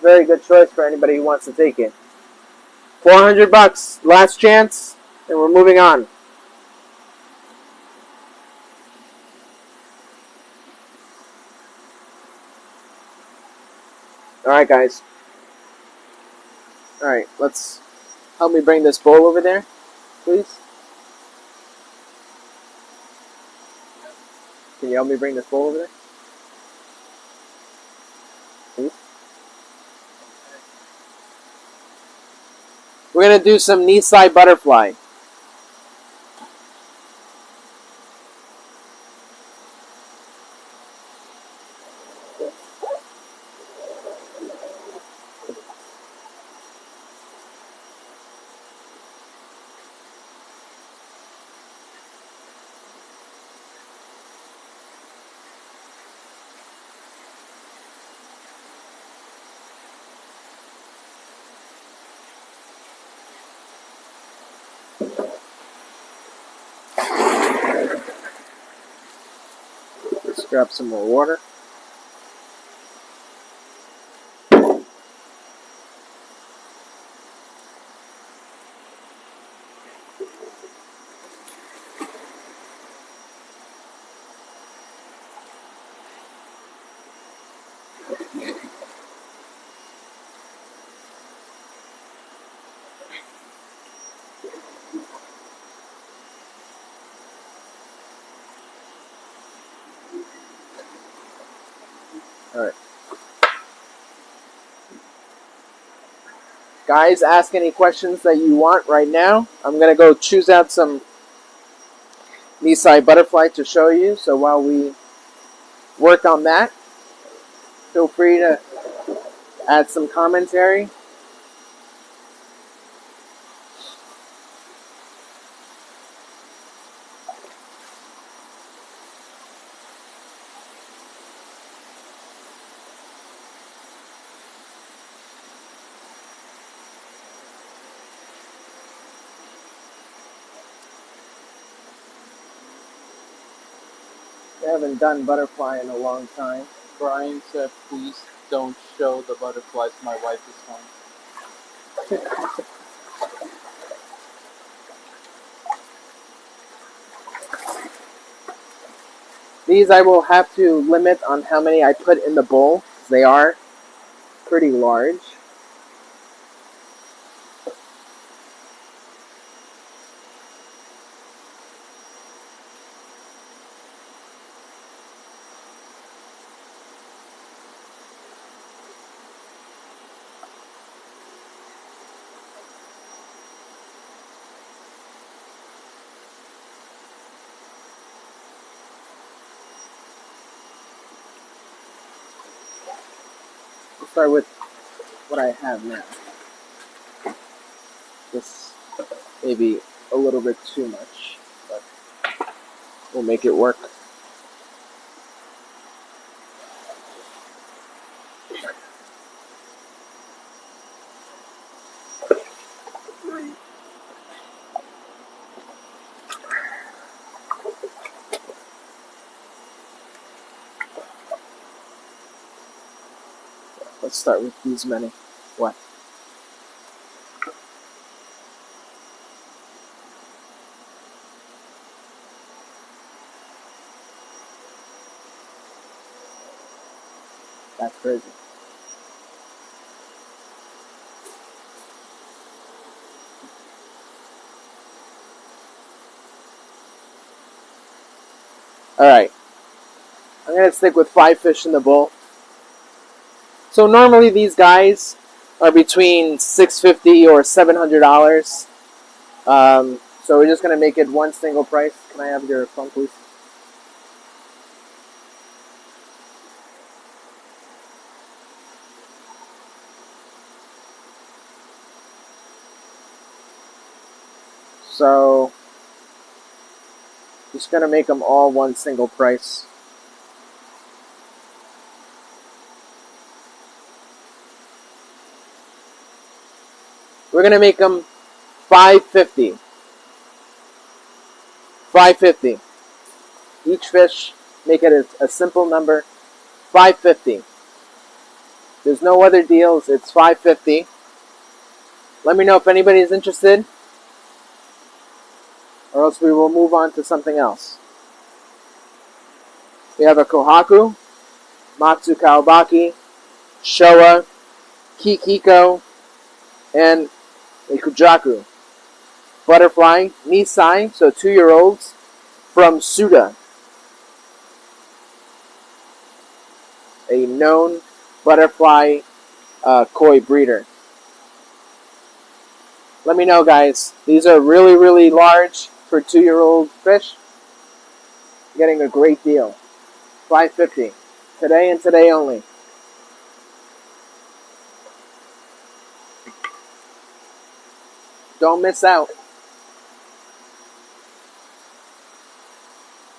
very good choice for anybody who wants to take it. $400, last chance, and we're moving on. All right, guys. All right, let's help me bring this bowl over there, please. Can you help me bring this bowl over there? Please. We're going to do some knee side butterfly. Let's grab some more water. All right. Guys, ask any questions that you want right now. I'm going to go choose out some knee side butterfly to show you. So while we work on that, feel free to add some commentary. We haven't done butterfly in a long time. Brian said, please don't show the butterflies. My wife is home. These I will have to limit on how many I put in the bowl. They are pretty large. We'll start with what I have now. This may be a little bit too much, but we'll make it work. Let's start with these many. What? That's crazy. Alright. I'm going to stick with 5 fish in the bowl. So normally these guys are between $650 or $700. So we're just going to make it one single price. Can I have your phone, please? So just gonna make them all one single price. We're gonna make them $5.50. $5.50. Each fish, make it a simple number. $5.50. There's no other deals. It's $5.50. Let me know if anybody is interested, or else we will move on to something else. We have a kohaku, matsu kaobaki, showa, kikiko, and a kujaku. Butterfly, nisai, so 2-year-olds, from Suda, a known butterfly koi breeder. Let me know, guys. These are really, really large for 2-year-old fish. Getting a great deal. $5.50. Today and today only. Don't miss out.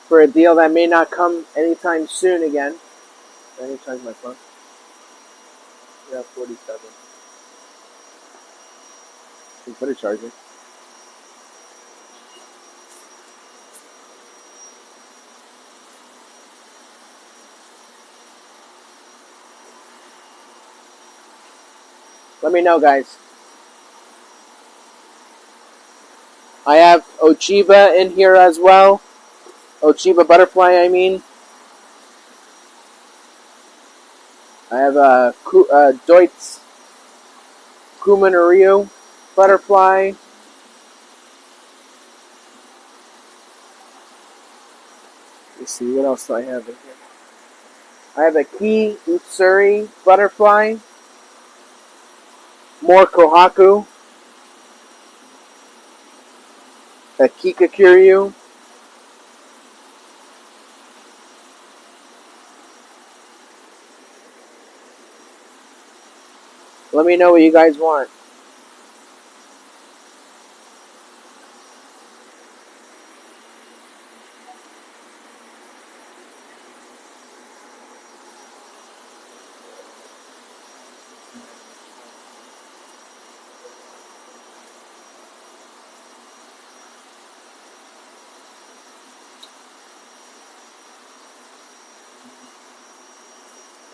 For a deal that may not come anytime soon again. I need to charge my phone. Yeah, 47. You put a charger. Let me know, guys. I have Ochiba in here as well. Ochiba butterfly, I mean. I have a Deutz Kumanaryu butterfly. Let's see, what else do I have in here? I have a Ki Utsuri butterfly. More Kohaku. A Kikakiryu. Let me know what you guys want.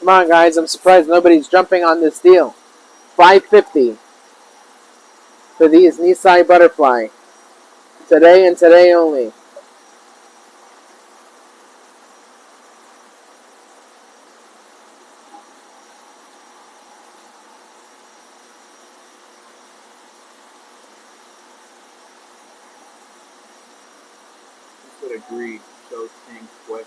Come on, guys. I'm surprised nobody's jumping on this deal. $5.50 for these Nisai butterfly. Today and today only. This would agree. Show things quick.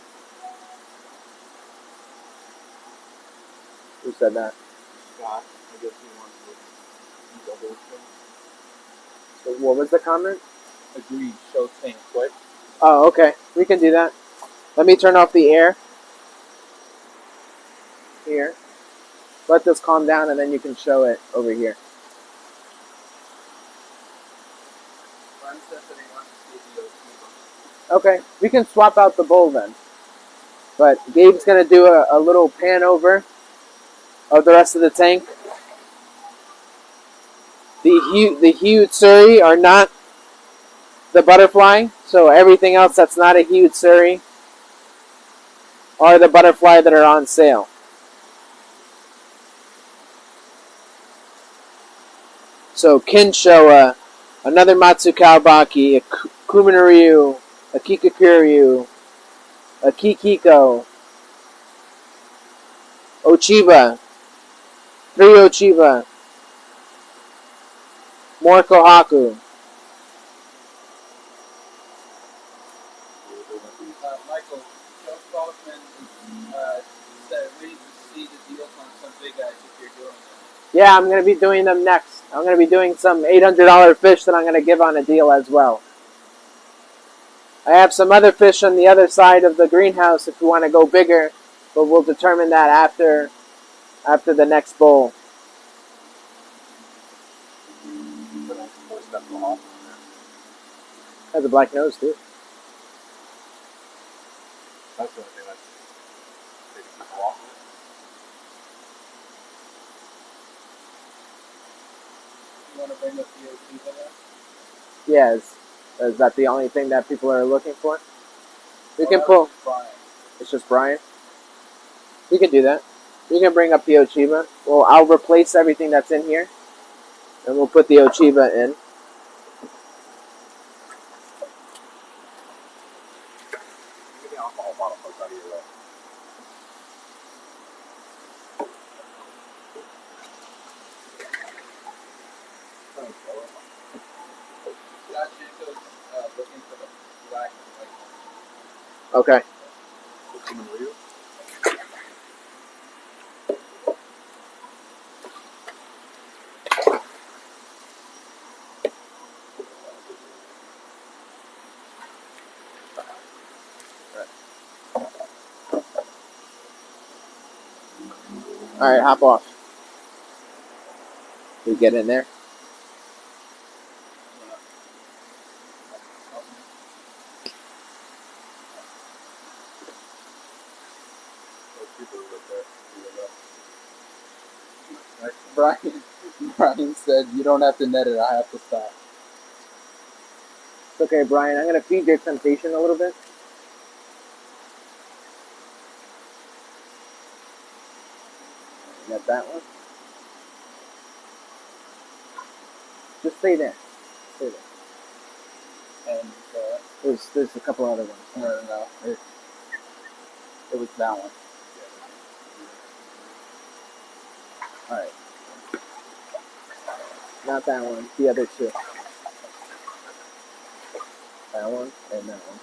Who said that? Scott, I guess he wants to double thing. So what was the comment? Agreed. Show things quick. Oh, okay. We can do that. Let me turn off the air. Here. Let this calm down and then you can show it over here. Ron says that he wants to see the Ochiba. Okay. We can swap out the bowl then. But Gabe's going to do a little pan over of the rest of the tank. The Utsuri are not the butterfly, so everything else that's not a Utsuri are the butterfly that are on sale. So Kinshowa, another Matsukaobaki, a Kuminaryu, a Kikakiryu, a Kikiko, Ochiba, 3 Ochiba, more Kohaku. Michael, Joe Kaufman said we need to see the deals on some big guys if you're doing it. Yeah, I'm going to be doing them next. I'm going to be doing some $800 fish that I'm going to give on a deal as well. I have some other fish on the other side of the greenhouse if you want to go bigger, but we'll determine that after the next bowl. Put more stuff off on there. Has a black nose too. That's the only thing that's maybe people off with. You want to bring up the Ochiba there? Yeah, is that the only thing that people are looking for? We can that pull. was just Brian. It's just Brian. We can do that. We can bring up the Ochiba. Well, I'll replace everything that's in here, and we'll put the Ochiba in. Get the alcohol bottle folks out of your way. Scott Janko's looking for the black and white one. Okay. What's coming to you? All right, hop off. We get in there. Those people right there. Brian said, "You don't have to net it. I have to stop." It's okay, Brian. I'm gonna feed your temptation a little bit. You got that one. Just stay there. Stay there. And There's a couple other ones. no, it was that one. All right. Not that one. The other two. That one and that one.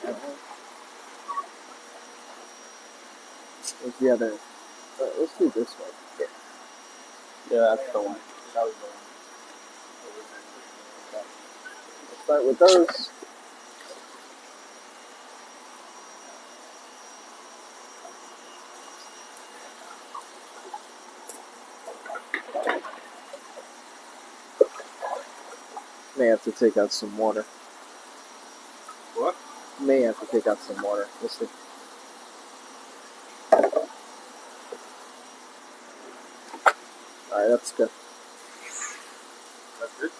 That one. What's the other? Let's do this one. Yeah, that's the one. That was the one. Let's start with those. May have to take out some water. What? May have to take out some water. We'll see. Alright, that's good. That's good?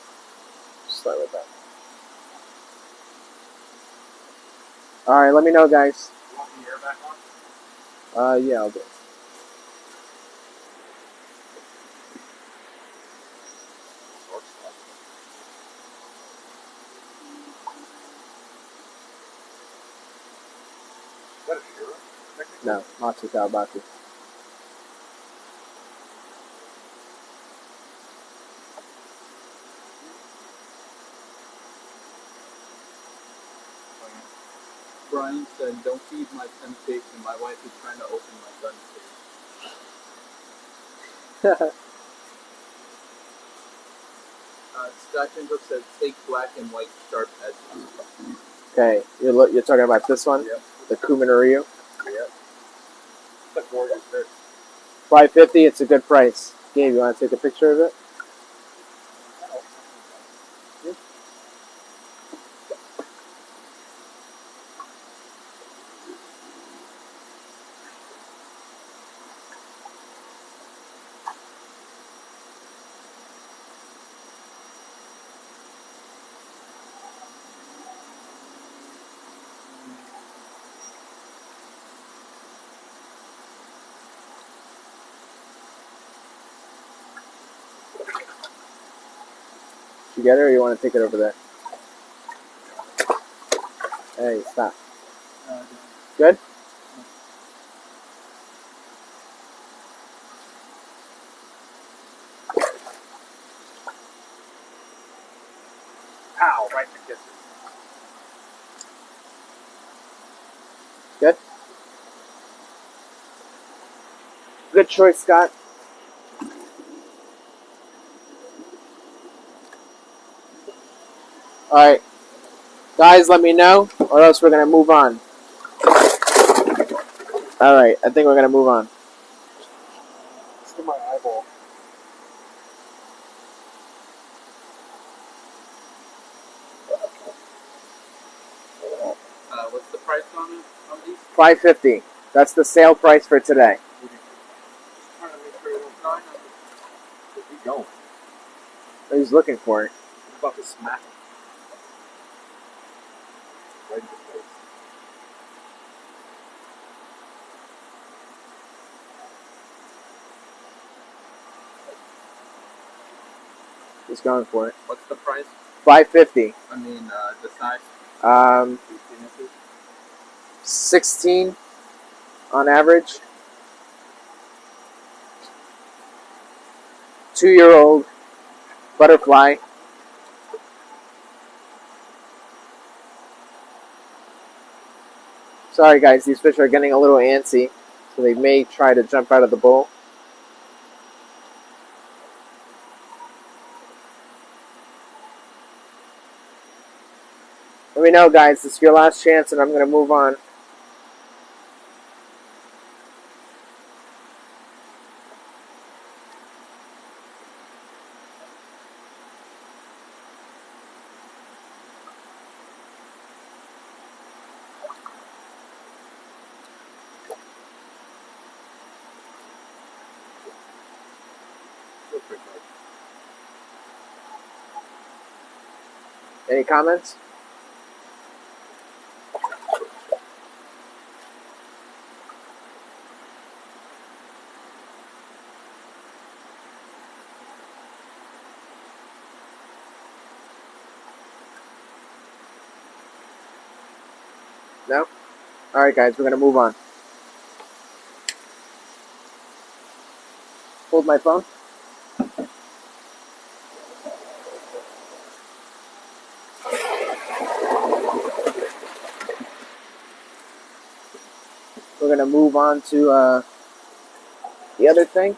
Start with that. Alright, let me know, guys. You want the air back on? Yeah, I'll do it. Is that a Shira? No, Matsu Kawabaki. Brian said, "Don't feed my temptation. My wife is trying to open my gun case." Scott Janko said, "Take black and white sharp edges." Okay, you're talking about this one? Yep. The Kuminaru? Yep. It's a gorgeous fish. $5.50, it's a good price. Gabe, you want to take a picture of it? You get it, or you want to take it over there? Hey, stop. Good? Ow, right in the kisses. Good? Good choice, Scott. Alright. Guys, let me know, or else we're going to move on. All right, I think we're gonna move on. See my eyeball. What's the price on it on these? $5.50. That's the sale price for today. Trying to make sure you don't die. Keep going. He's looking for it. I'm about to smack him. Right in the face. He's going for it. What's the price? $5.50. I mean, the size. 18 inches. 16 on average. 2-year-old butterfly. Sorry guys, these fish are getting a little antsy, so they may try to jump out of the bowl. Let me know guys, this is your last chance and I'm going to move on. Any comments? No? Alright guys, we're going to move on. Hold my phone. We're going to move on to the other thing.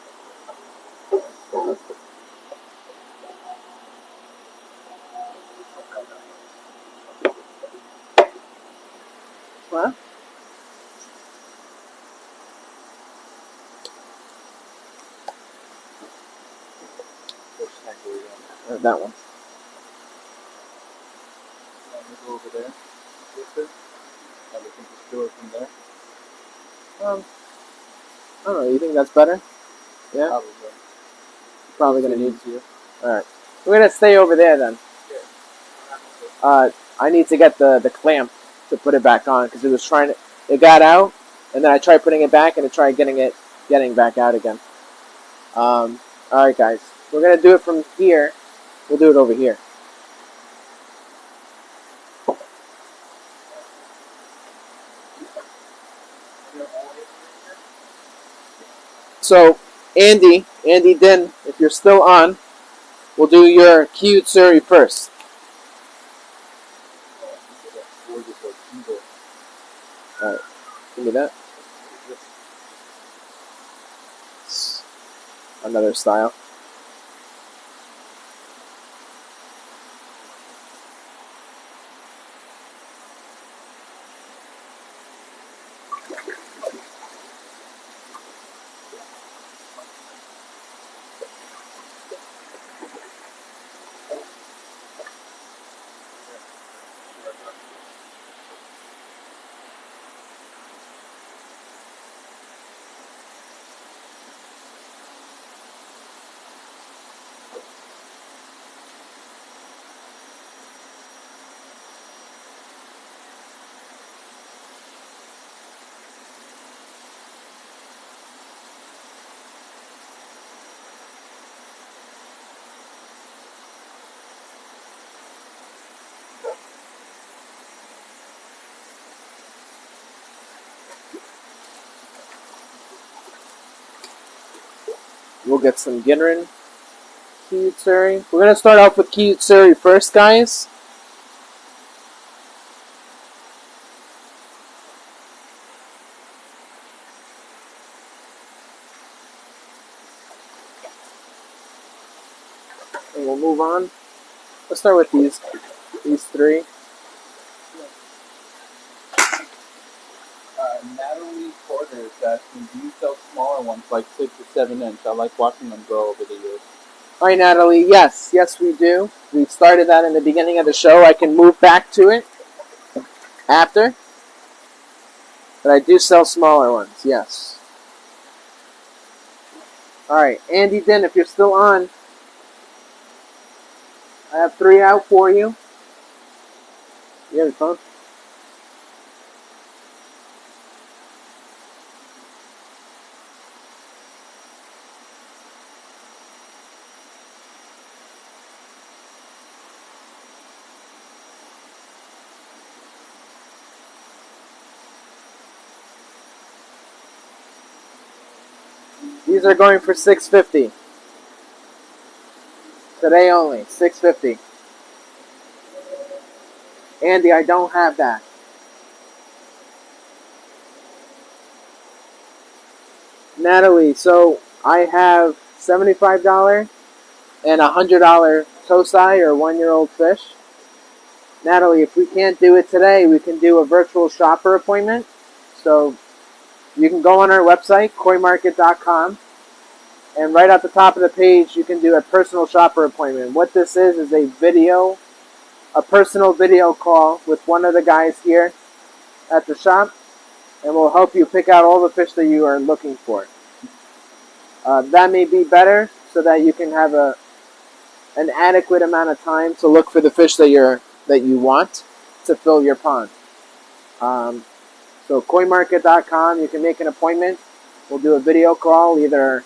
What? That one. Let me go over there. And we can just do it from there. I don't know, you think that's better? Yeah? Probably going to need you. Alright. We're going to stay over there then. I need to get the clamp to put it back on because it was trying to, it got out and then I tried putting it back and it tried getting back out again. Alright guys, we're going to do it from here. We'll do it over here. So, Andy Din, if you're still on, we'll do your cute Surrey first. Alright, give me that. Another style. We'll get some Ginrin Kiyutsuri. We're going to start off with Kiyutsuri first, guys. And we'll move on. Let's start with these three. Natalie Porter asking, do you sell smaller ones like 6 or 7 inch? I like watching them grow over the years. All right, Natalie. Yes, we do. We started that in the beginning of the show. I can move back to it after, but I do sell smaller ones. Yes. All right, Andy Din, if you're still on, I have 3 out for you. You have your phone? These are going for $6.50. Today only, $6.50. Andy, I don't have that. Natalie, so I have $75 and $100 tosai or 1-year-old fish. Natalie, if we can't do it today, we can do a virtual shopper appointment. So you can go on our website, koimarket.com, and right at the top of the page, you can do a personal shopper appointment. What this is a personal video call with one of the guys here at the shop, and we'll help you pick out all the fish that you are looking for. That may be better so that you can have an adequate amount of time to look for the fish that you want to fill your pond. So koimarket.com, you can make an appointment. We'll do a video call, either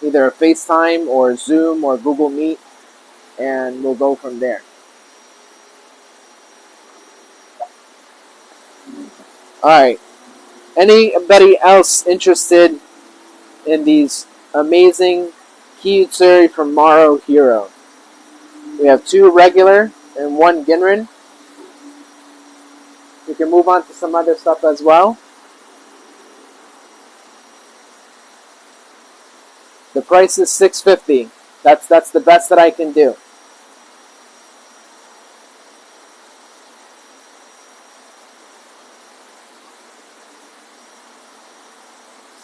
a FaceTime or Zoom or Google Meet, and we'll go from there. All right. Anybody else interested in these amazing Kiyutsuri from Morrow Hero? We have 2 regular and 1 Ginrin. We can move on to some other stuff as well. The price is $6.50. That's the best that I can do.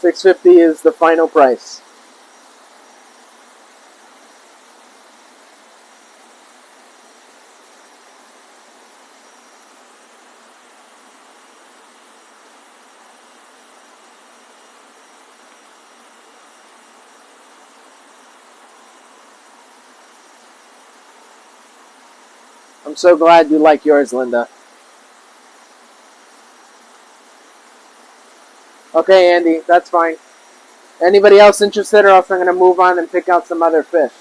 $6.50 is the final price. I'm so glad you like yours, Linda. Okay, Andy, that's fine. Anybody else interested, or else I'm going to move on and pick out some other fish?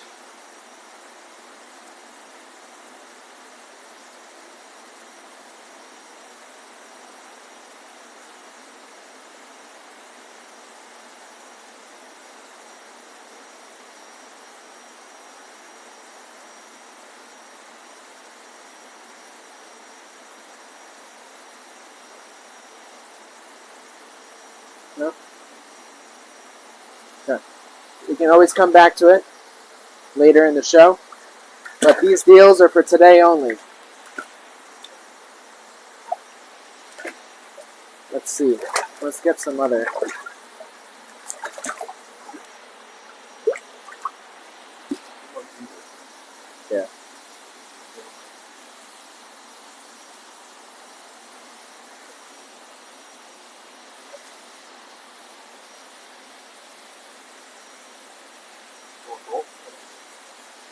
No? Okay. We can always come back to it later in the show. But these deals are for today only. Let's see. Let's get some other. Yeah.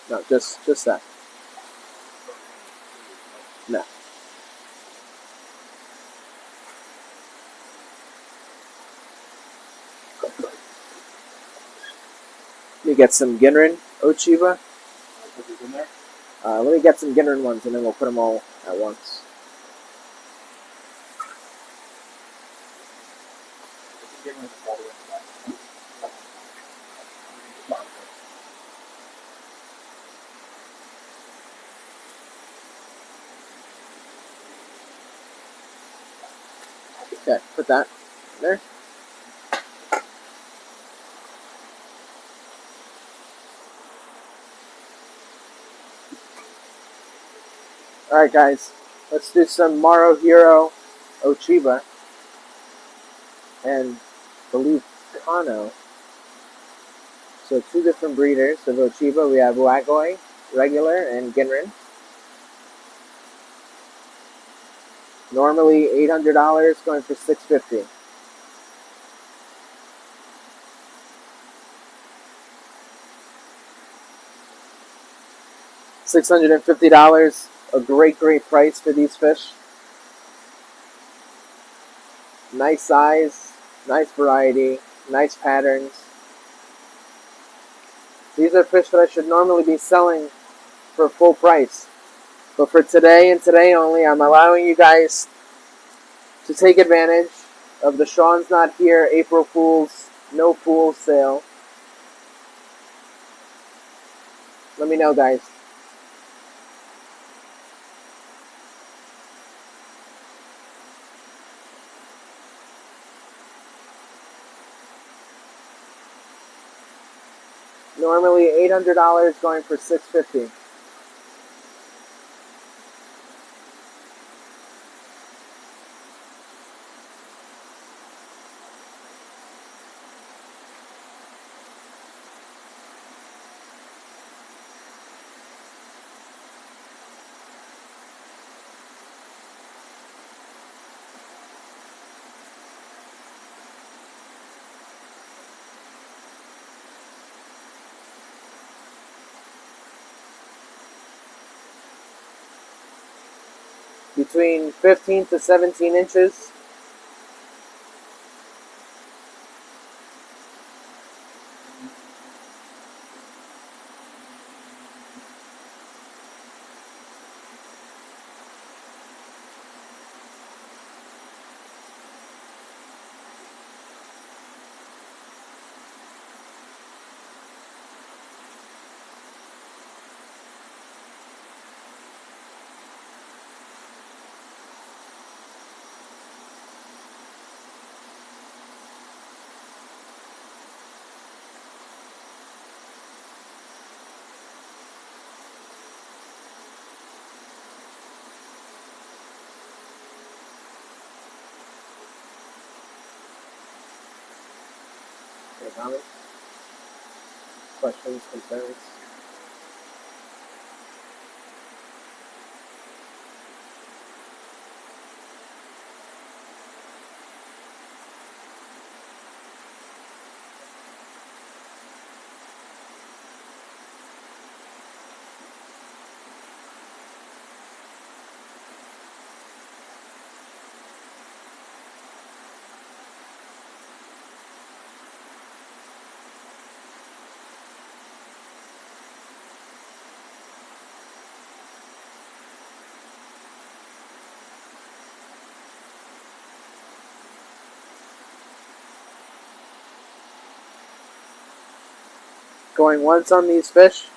No, just that. No. Let me get some Ginrin Ochiba. Let me get some Ginrin ones, and then we'll put them all at once. Okay, put that there. Alright guys, let's do some Morrow Hero Ochiba. and I believe Kano. So two different breeders of Ochiba. We have Wagoi, regular, and Ginrin. Normally $800, going for $650. $650, a great price for these fish. Nice size, nice variety, nice patterns. These are fish that I should normally be selling for full price. But for today and today only, I'm allowing you guys to take advantage of the Sean's Not Here April Fool's No Fools sale. Let me know, guys. Normally $800, going for $650. Between 15 to 17 inches. Any comments? Questions, concerns? Going once on these fish.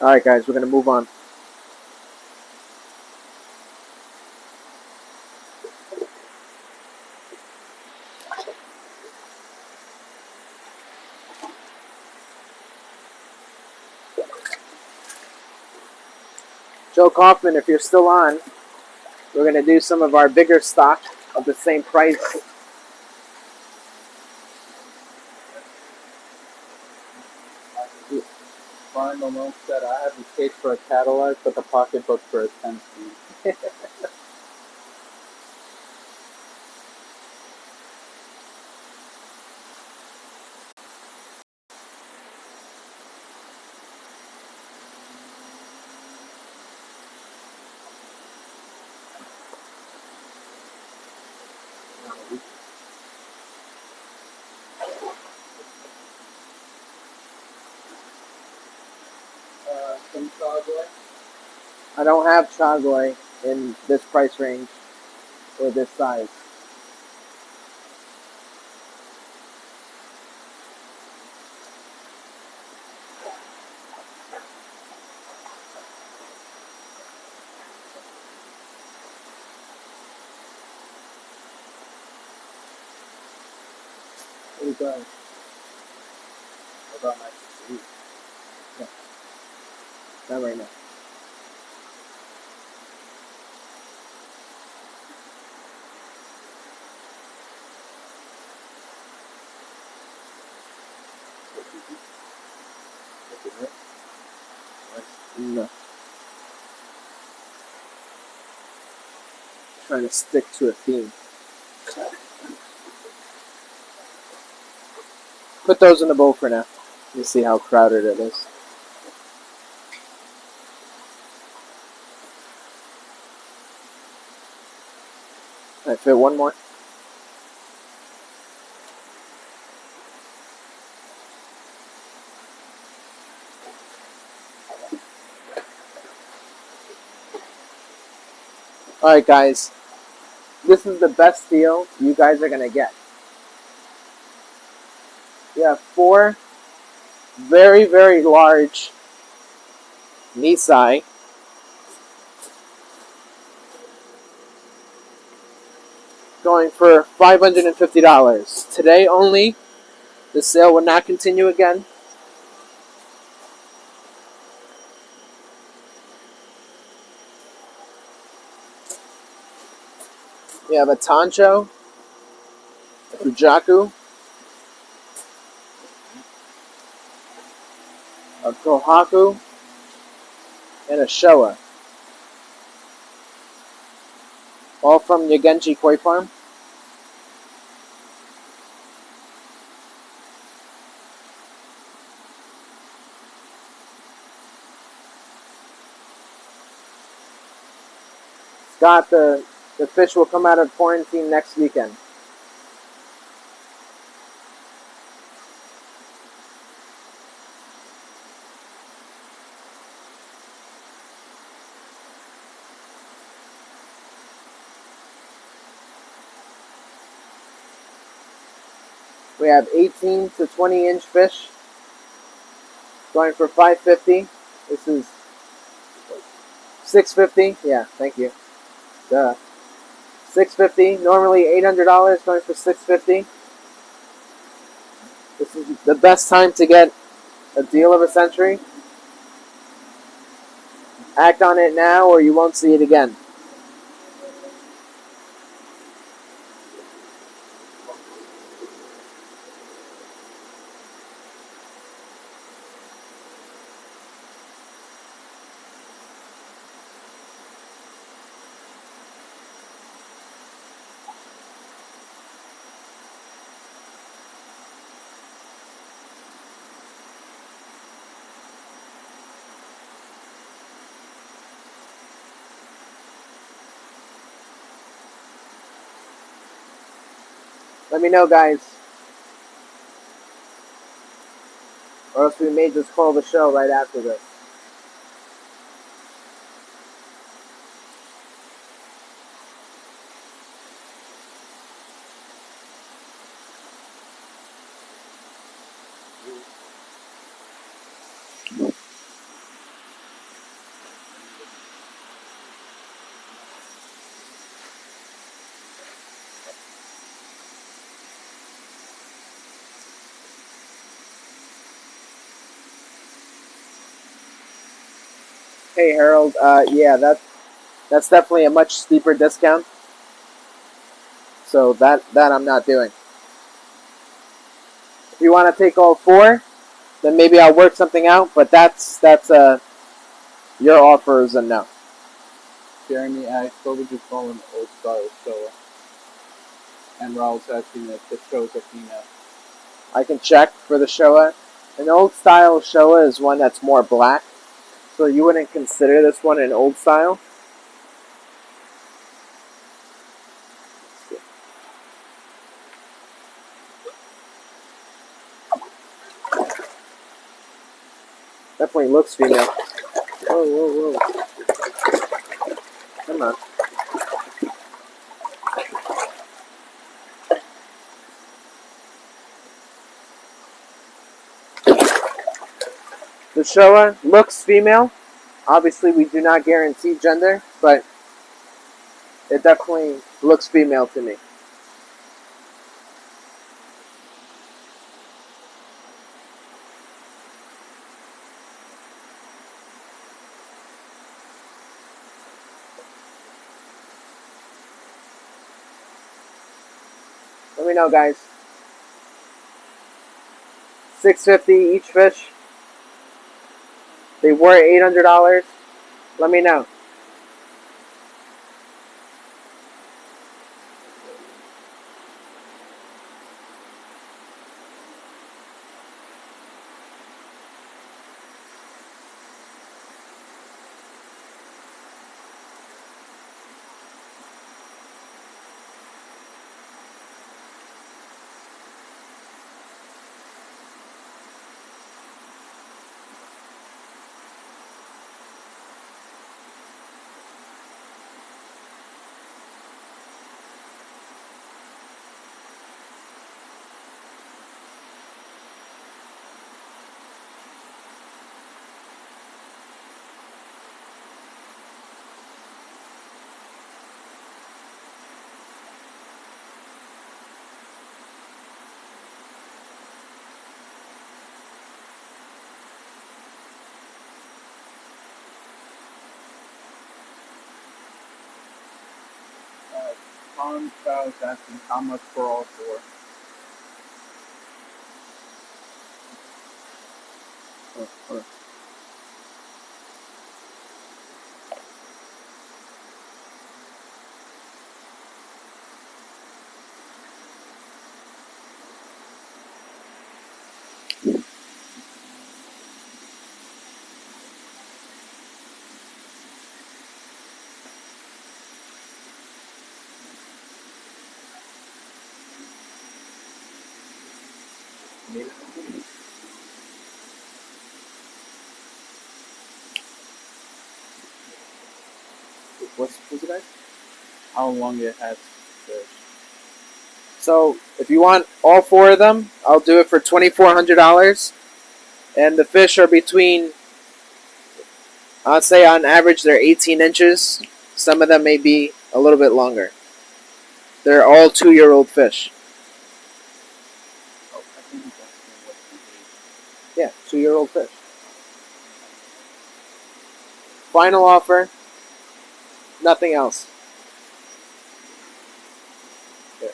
Alright guys, we're going to move on. Joe Kaufman, if you're still on, we're going to do some of our bigger stock of the same price. Brian Malone said, I have the case for a Cadillac, but the pocketbook for a 10-speed. I don't have Chagoy in this price range or this size. What do you got? What about nice to see? Not right now. No. Trying to stick to a theme. Put those in the bowl for now. You see how crowded it is. Can I fit one more? Alright guys, this is the best deal you guys are going to get. You have 4 very, very large Nisai going for $550. Today only. The sale will not continue again. We have a Tancho, a Fujaku, a Kohaku, and a Showa. All from Yagenji Koi Farm. Scott, the fish will come out of quarantine next weekend. We have 18 to 20 inch fish going for $550. This is $650. Yeah, thank you. Duh. $650. Normally $800, going for $650. This is the best time to get a deal of a century. Act on it now or you won't see it again. Let me know, guys. Or else we may just call the show right after this. Hey Harold, yeah, that's definitely a much steeper discount. So that I'm not doing. If you want to take all 4, then maybe I'll work something out. But that's your offer is a no. Jeremy asked, what would you call an old style Showa? And Raul's asking if the show's a female. I can check for the Showa. An old style Showa is one that's more black. So you wouldn't consider this one an old style? Definitely looks female. Whoa. Come on. The Showa looks female. Obviously, we do not guarantee gender, but it definitely looks female to me. Let me know, guys. $650 each fish. They were $800. Let me know. Pond Cow is asking how much for all four. What's it, guys? How long it has fish? So, if you want all four of them, I'll do it for $2,400. And the fish are between, I'd say on average, they're 18 inches. Some of them may be a little bit longer. They're all 2-year-old fish. Oh, I think he's asking what the age. Yeah, 2-year-old fish. Final offer. Nothing else. Yeah.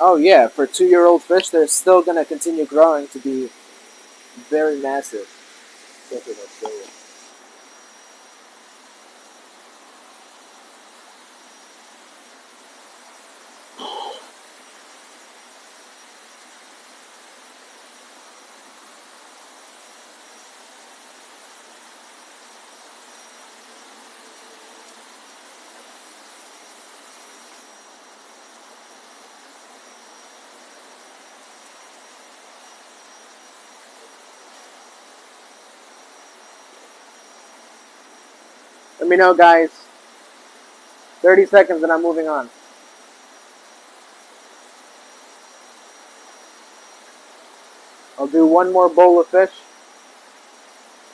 Oh yeah, for 2-year-old fish, they're still going to continue growing to be very massive. Let me know, guys. 30 seconds and I'm moving on. I'll do one more bowl of fish.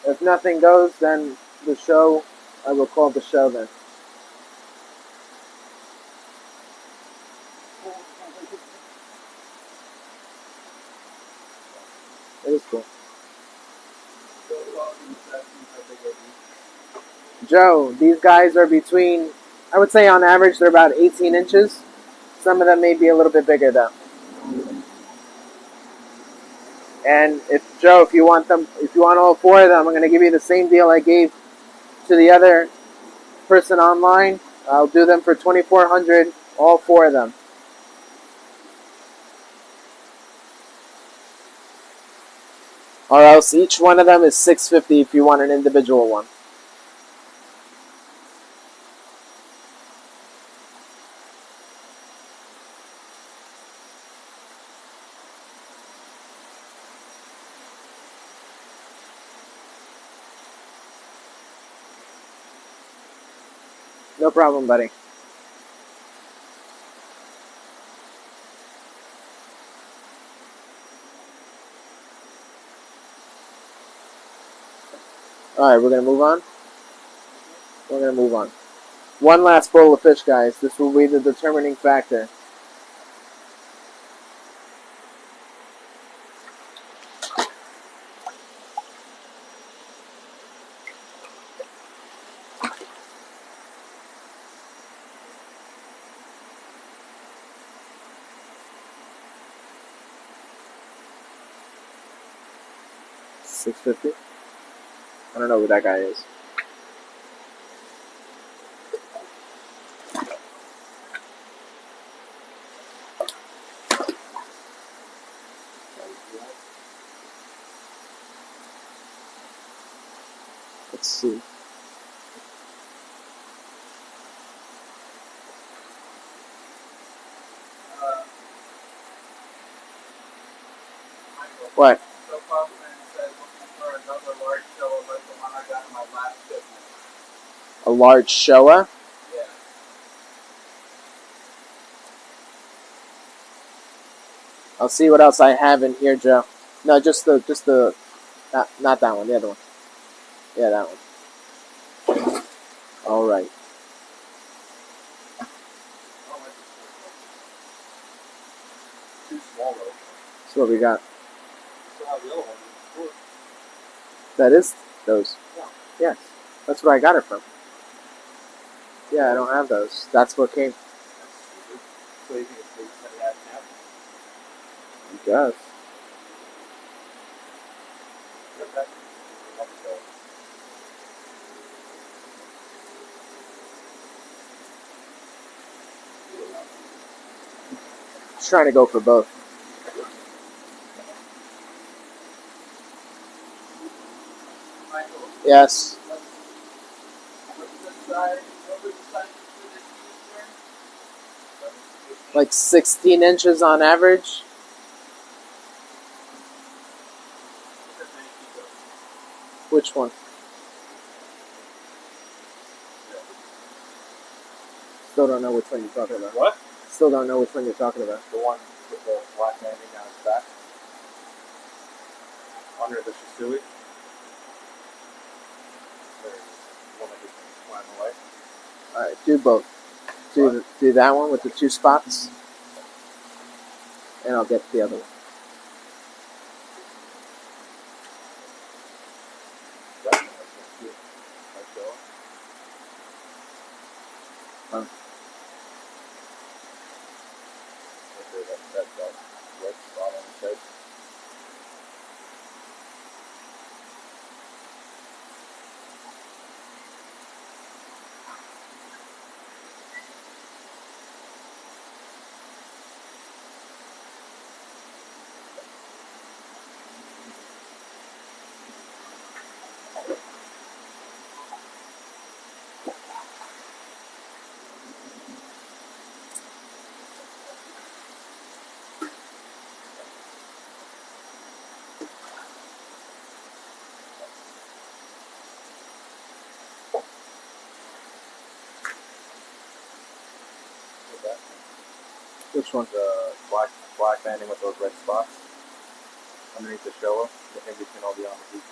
If nothing goes, then the show, I will call the show then. It is cool. Joe, these guys are between, I would say on average, they're about 18 inches. Some of them may be a little bit bigger though. And if Joe, if you want all four of them, I'm going to give you the same deal I gave to the other person online. I'll do them for $2,400, all four of them. Or else each one of them is $6.50 if you want an individual one. No problem, buddy. Alright, we're going to move on? We're going to move on. One last bowl of fish, guys. This will be the determining factor. $6.50. I don't know who that guy is. Let's see. Michael. What? So Kaufman said looking for another large show like the one I got in my last shipment. A large showa? Yeah. I'll see what else I have in here, Joe. No, just the, not that one, the other one. Yeah, that one. Alright. Too small though. That's what we got. Still have the other one. Sure. That is those. Yeah. Yes. That's where I got it from. Yeah, I don't have those. That's what came. So you think it's cut it out in half? I guess. Okay. Just trying to go for both. Michael, Yes. what's the size? What was the size for this user? Like 16 inches on average. Which one? Still don't know which one you're talking about. What? Still don't know which one you're talking about. The one with the black landing down his back. Under the Shisui. There's one that just swam away. Alright, do both. Do that one with the 2 spots. And I'll get the other one. Huh. That red spot on his head. Which one? The black banding with those red spots underneath the Showa, in between all the armor pieces.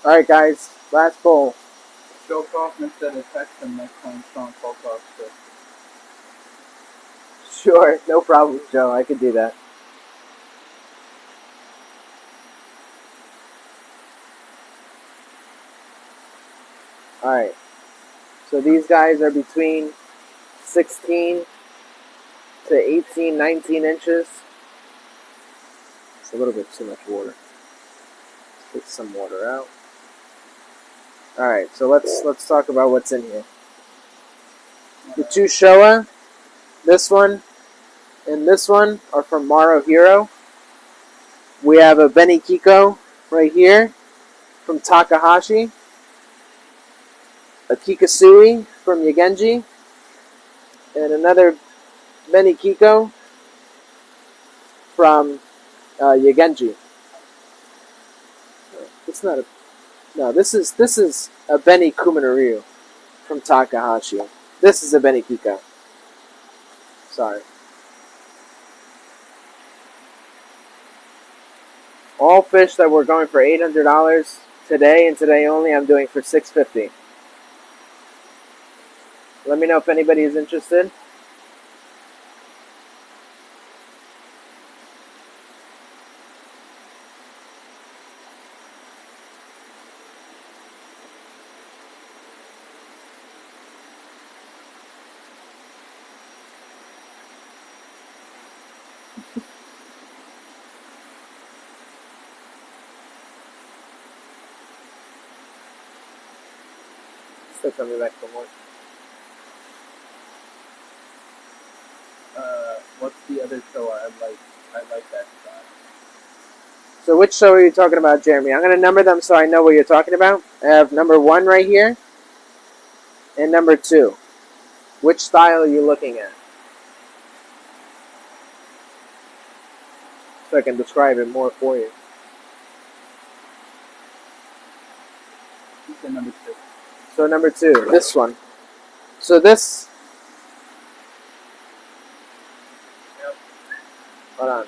Alright, guys. Last bowl. Joe Kaufman said to text him next time Sean Paul talks to. Sure, no problem, Joe. I can do that. Alright. So these guys are between 16 to 18, 19 inches. It's a little bit too much water. Let's take some water out. All right, so let's talk about what's in here. The two Showa, this one and this one are from Maro Hero. We have a Benikiko right here from Takahashi, a Kikasui from Yagenji, and another Benikiko from Yagenji. It's not a no. This is a Beni Kuminaryu from Takahashi. This is a Benikiko. Sorry. All fish that were going for $800 today and today only, I'm doing for $650. Let me know if anybody is interested. Still coming back for more. What's the other show I like that style. So which show are you talking about, Jeremy? I'm going to number them so I know what you're talking about. I have number 1 right here and number 2. Which style are you looking at? So I can describe it more for you. You said number 2. So number 2, this one. So this... Yep. Hold on.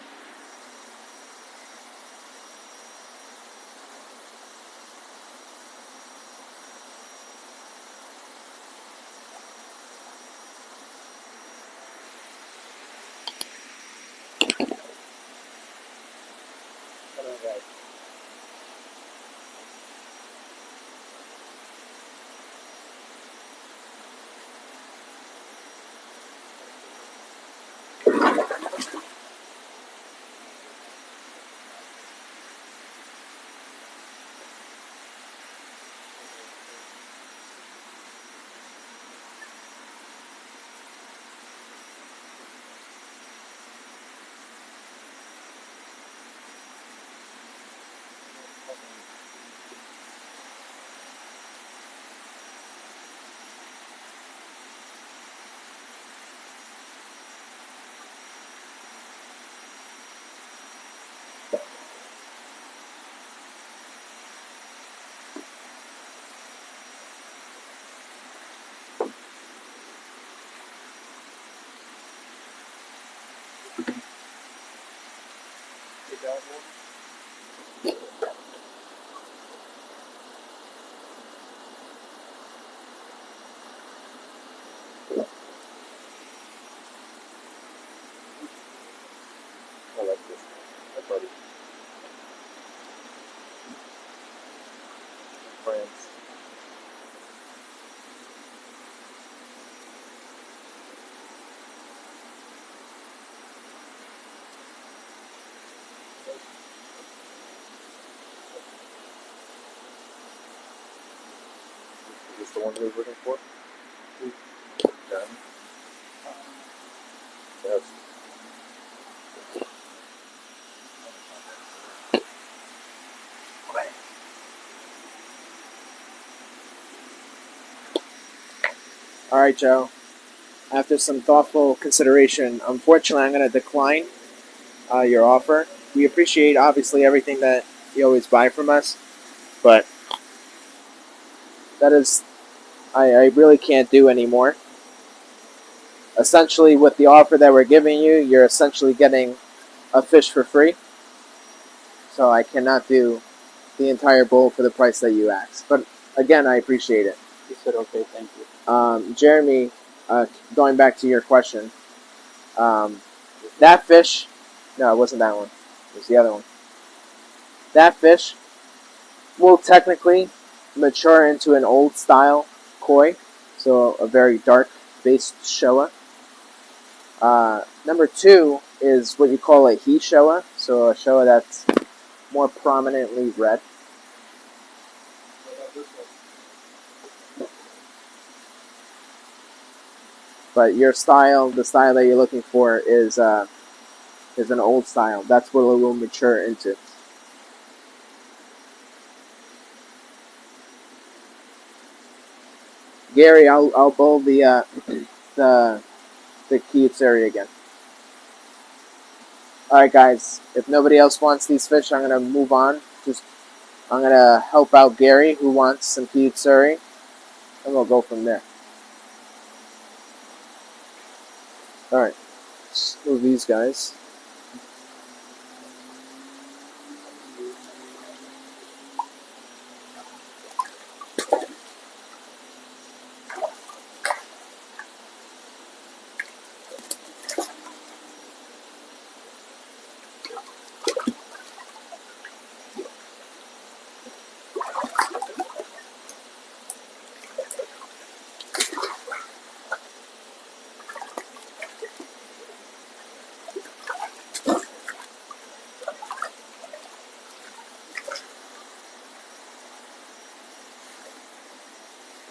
I like this. My buddy. France. Is this the one we were looking for? Done. Yes. All right, Joe. After some thoughtful consideration, unfortunately, I'm going to decline your offer. We appreciate, obviously, everything that you always buy from us, but that is, I really can't do anymore. Essentially, with the offer that we're giving you, you're essentially getting a fish for free. So I cannot do the entire bowl for the price that you asked. But again, I appreciate it. You said okay, thank you. Jeremy, going back to your question, that fish, no, it wasn't that one. It was the other one. That fish will technically mature into an old style koi, so a very dark based showa. Number 2 is what you call a he showa, so a showa that's more prominently red. What about this one? But your style, the style that you're looking for, is an old style. That's what it will mature into. Gary, I'll bowl the the Kyutsuri again. All right, guys. If nobody else wants these fish, I'm gonna move on. I'm gonna help out Gary, who wants some Kyutsuri, and we'll go from there. All right. Let's move these guys.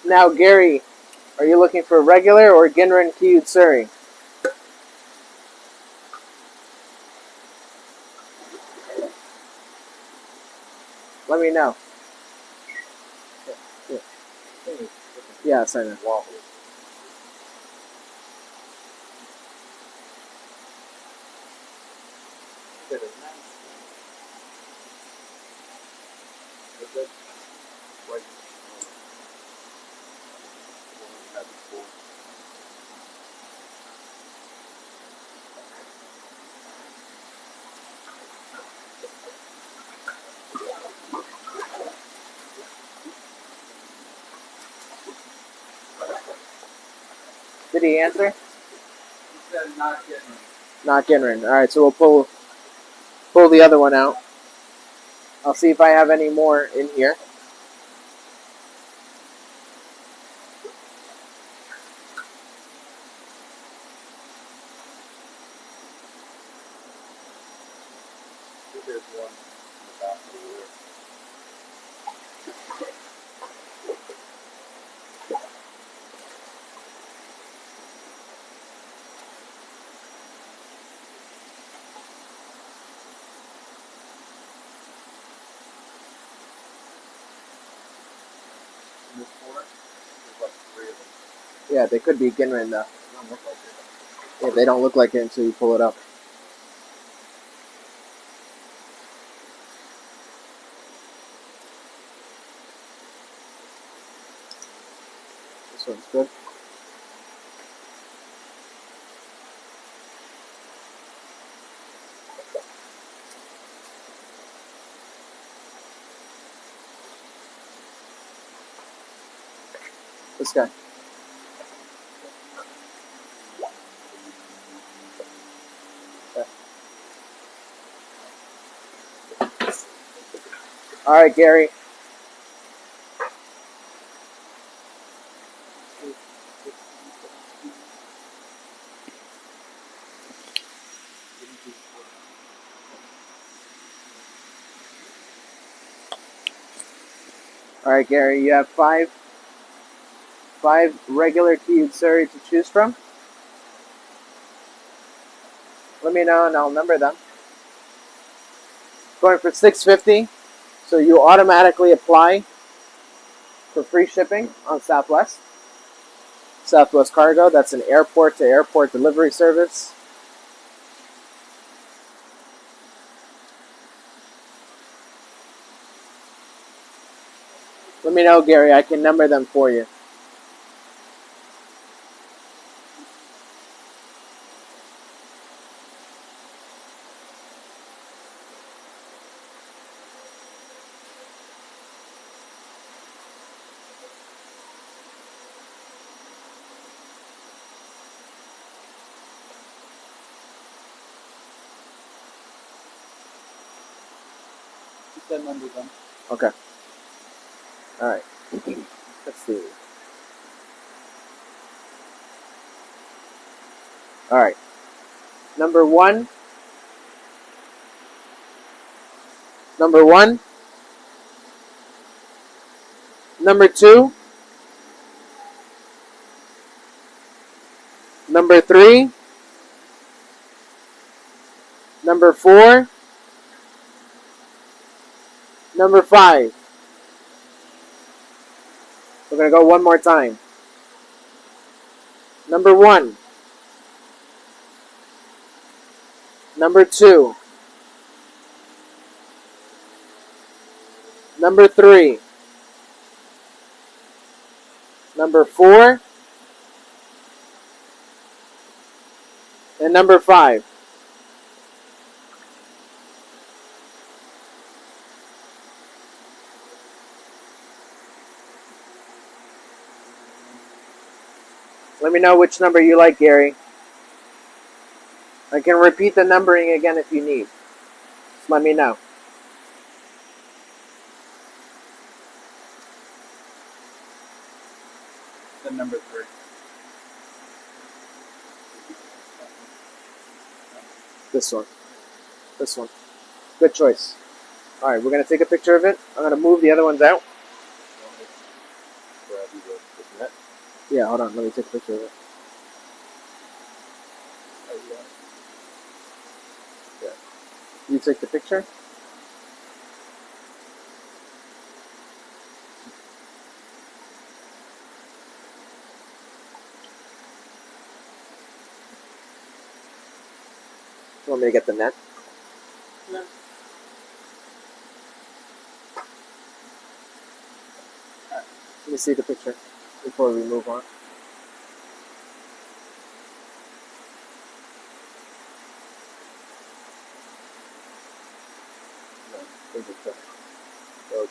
Now, Gary, are you looking for regular or Ginrin Kyutsuri? Let me know. Yes, I know. Did he answer? He said not Ginrin. Not Ginrin. All right, so we'll pull the other one out. I'll see if I have any more in here. There's one in the back over there. In this corner, there's like 3 of them. Yeah, they could be Ginrin though. They don't look like it. Yeah, they don't look like it until you pull it up. This one's good. This guy. Okay. All right, Gary. All right, Gary. You have five regular Kyutsuri to choose from. Let me know and I'll number them. Going for $6.50, so you automatically apply for free shipping on Southwest Cargo. That's an airport-to-airport delivery service. Let me know, Gary. I can number them for you. He said number them. Okay. All right. Let's see. All right. Number one. Number two. Number 3. Number 4. Number 5. We're going to go one more time. Number 1. Number 2. Number 3. Number 4. And number 5. Let me know which number you like, Gary. I can repeat the numbering again if you need. Just let me know. The number 3. This one. This one. Good choice. Alright, we're going to take a picture of it. I'm going to move the other ones out. Grab you the net. Yeah, hold on. Let me take a picture of it. Yeah. You take the picture? You want me to get the net? No. Let me see the picture before we move on.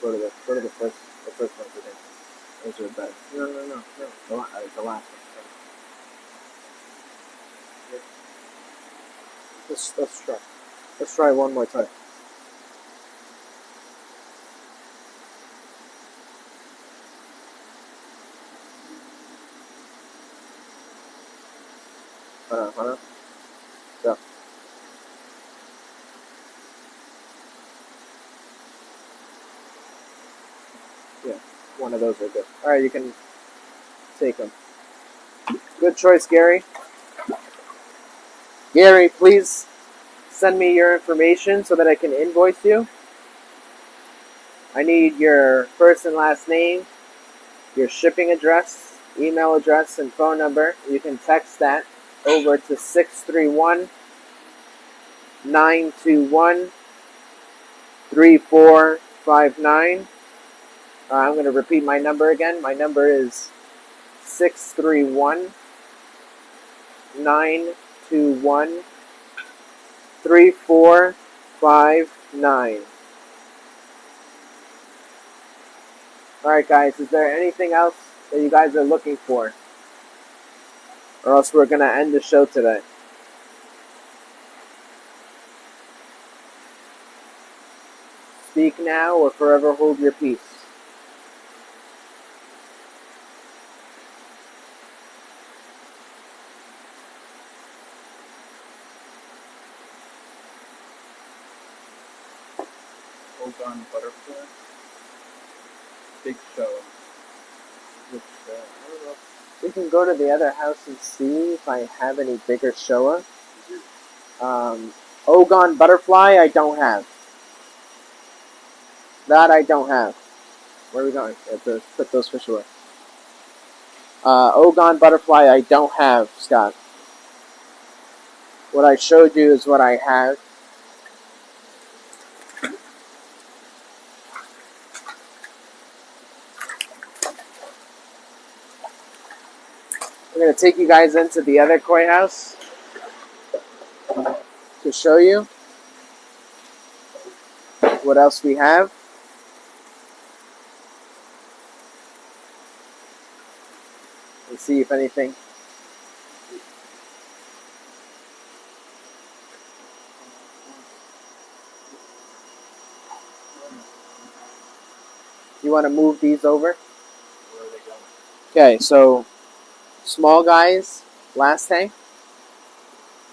Go to the first one today. Those are better. No. The last one. Let's try. Let's try one more time. Hold on. Go. Yeah, one of those are good. Alright, you can take them. Good choice, Gary. Gary, please send me your information so that I can invoice you. I need your first and last name, your shipping address, email address, and phone number. You can text that over to 631-921-3459. I'm going to repeat my number again. My number is 631-921-3459. Alright guys, is there anything else that you guys are looking for? Or else we're going to end the show today. Speak now or forever hold your peace. Ogon butterfly. Big show. Which, I don't know. We can go to the other house and see if I have any bigger Showa. Ogon butterfly, I don't have. That I don't have. Where are we going? We have to put those fish away. Ogon butterfly, I don't have, Scott. What I showed you is what I have. I'm going to take you guys into the other koi house to show you what else we have. And see if anything. You want to move these over? Where are they going? Okay, so small guys, last tank.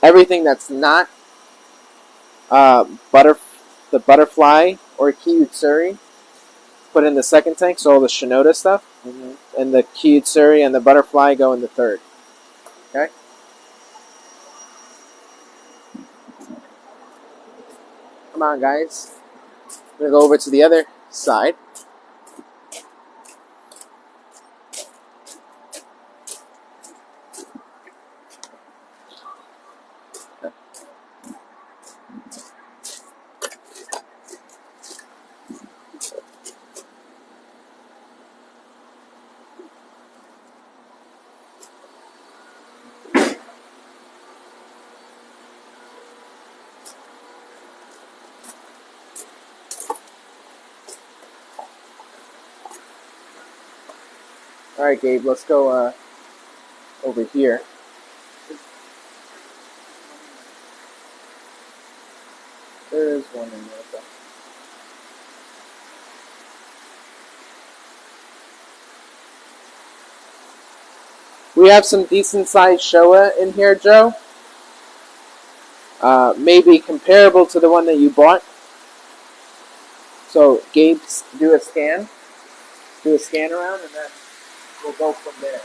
Everything that's not the butterfly or Kiyutsuri, put in the second tank, so all the Shinoda stuff. And the Kiyutsuri and the butterfly go in the third. Okay? Come on, guys. I'm going to go over to the other side. All right, Gabe, let's go over here. There is one in there, though. We have some decent-sized Showa in here, Joe. Maybe comparable to the one that you bought. So, Gabe, do a scan. Do a scan around, and then we'll go from there.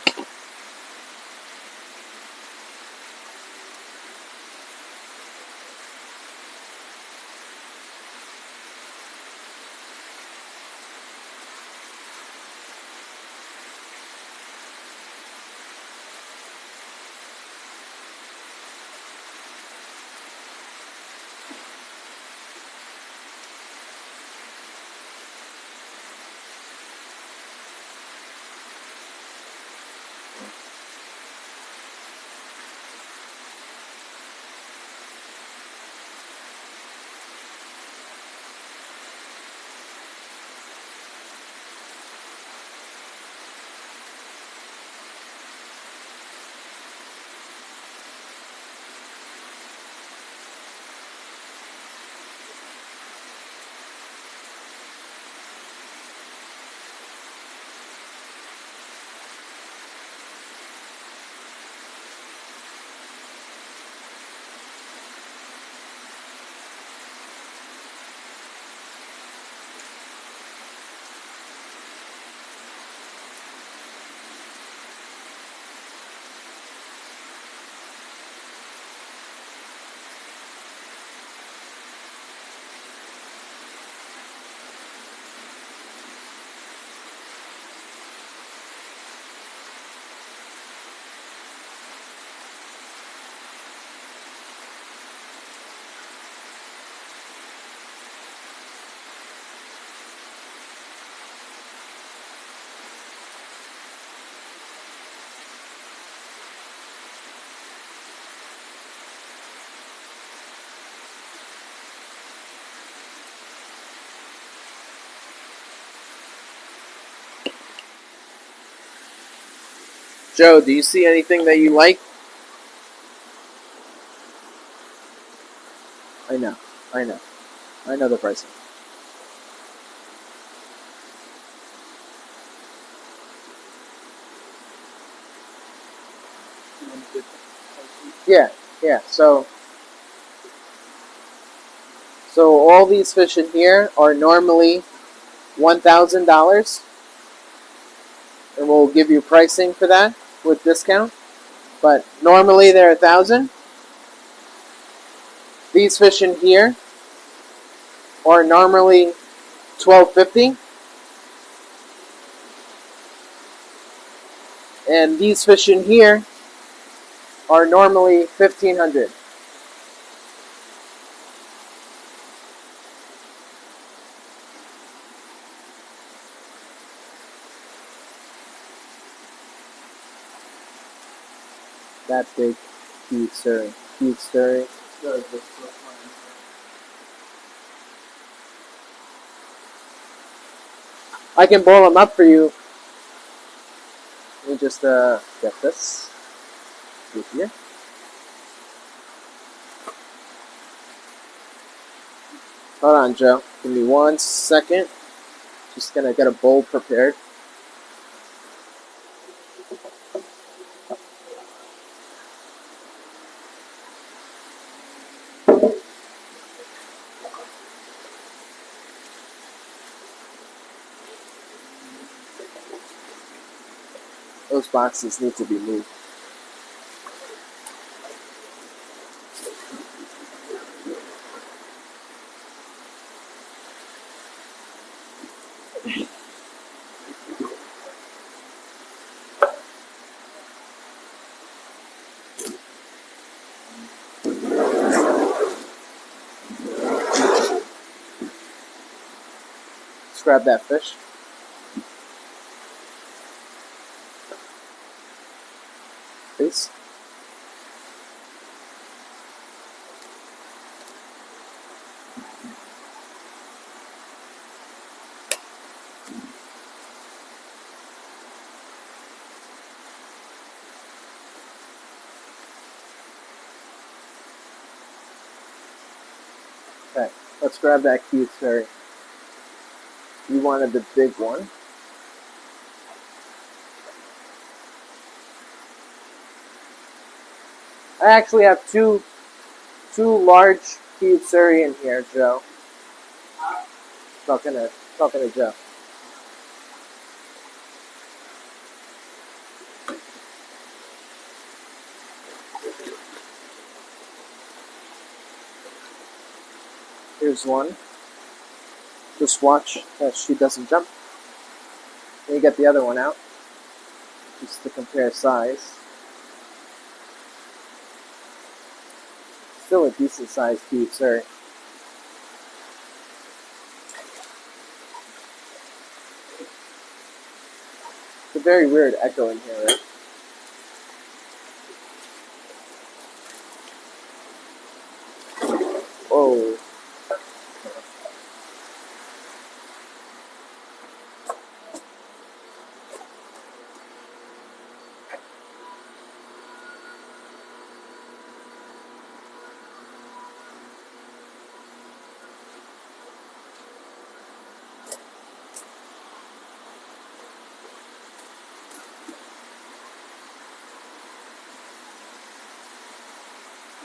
Joe, do you see anything that you like? I know. I know the pricing. Yeah. So all these fish in here are normally $1,000, and we'll give you pricing for that with discount. But normally they're $1,000. These fish in here are normally $1,250, and these fish in here are normally $1,500. That big, huge stirring. I can boil them up for you. Let me just get this through here. Hold on, Joe. Give me 1 second. Just gonna get a bowl prepared. Those boxes need to be moved. Let's grab that fish. Please. Okay, let's grab that cute fairy. You wanted the big one. I actually have two large Kyutsuri in here, Joe. Talking to Joe. Here's one. Just watch that she doesn't jump. Then you get the other one out, just to compare size. Still a decent sized Kyutsuri. It's a very weird echo in here, right? Oh.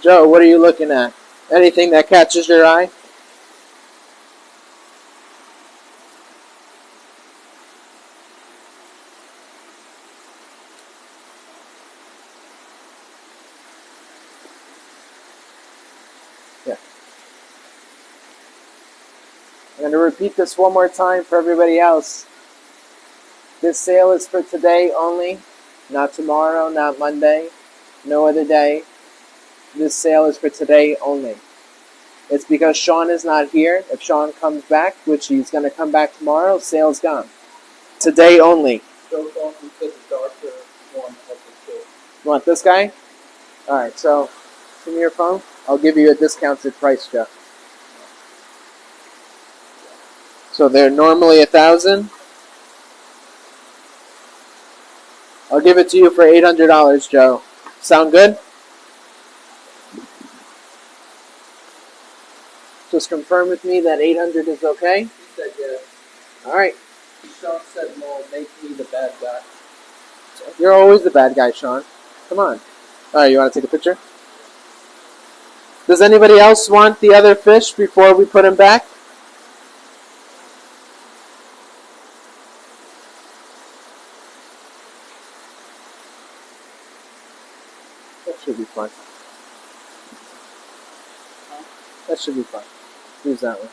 Joe, what are you looking at? Anything that catches your eye? Yeah. I'm going to repeat this one more time for everybody else. This sale is for today only, not tomorrow, not Monday, no other day. This sale is for today only. It's because Sean is not here. If Sean comes back, which he's going to come back tomorrow, sale's gone. Today only. Joe told me to the darker one of the two. You want this guy? Alright, so give me your phone. I'll give you a discounted price, Joe. So they're normally $1,000. I'll give it to you for $800, Joe. Sound good? Just confirm with me that 800 is okay. He said yes. All right. Sean said no, make me the bad guy. You're always the bad guy, Sean. Come on. All right, you want to take a picture? Does anybody else want the other fish before we put him back? That should be fun. That should be fun. Use that one.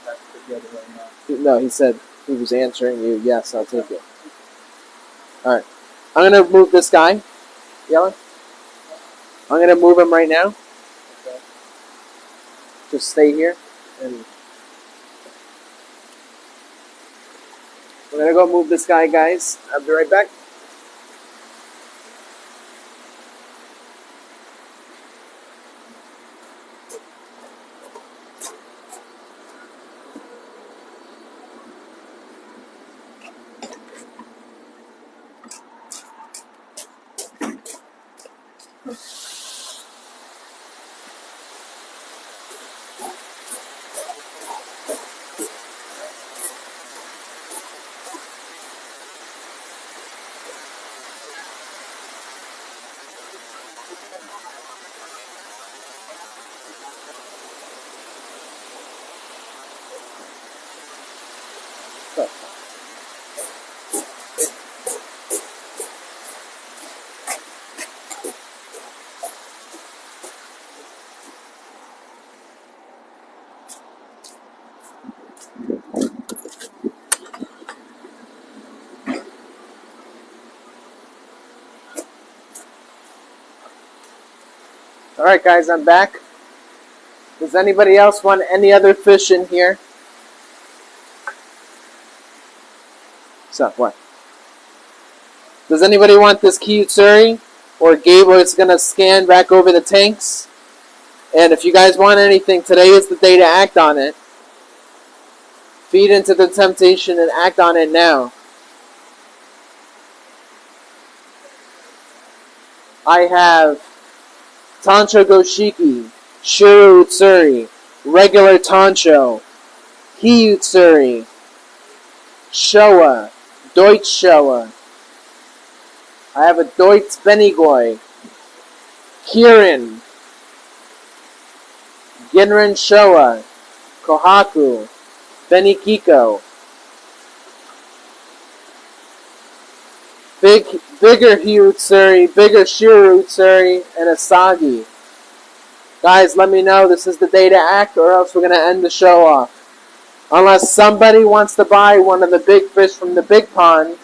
That's together right now. No, he said he was answering you. Yes, I'll take it. All right. I'm going to move this guy. Yellow? I'm going to move him right now. Okay. Just stay here. And we're going to go move this guy, guys. I'll be right back. So. All right, guys, I'm back. Does anybody else want any other fish in here? So, what? Does anybody want this Kyutsuri? Or Gabe is going to scan back over the tanks? And if you guys want anything, today is the day to act on it. Feed into the temptation and act on it now. I have Tancho Goshiki, Shiro Utsuri, regular Tancho, Hi-Utsuri, Showa, Deutsch Showa. I have a Deutsch Benigoi, Kirin, Ginrin Showa, Kohaku, Benikiko. Bigger Hi-Utsuri, bigger Shiro Utsuri, and Asagi. Guys, let me know this is the day to act, or else we're going to end the show off. Unless somebody wants to buy one of the big fish from the big pond.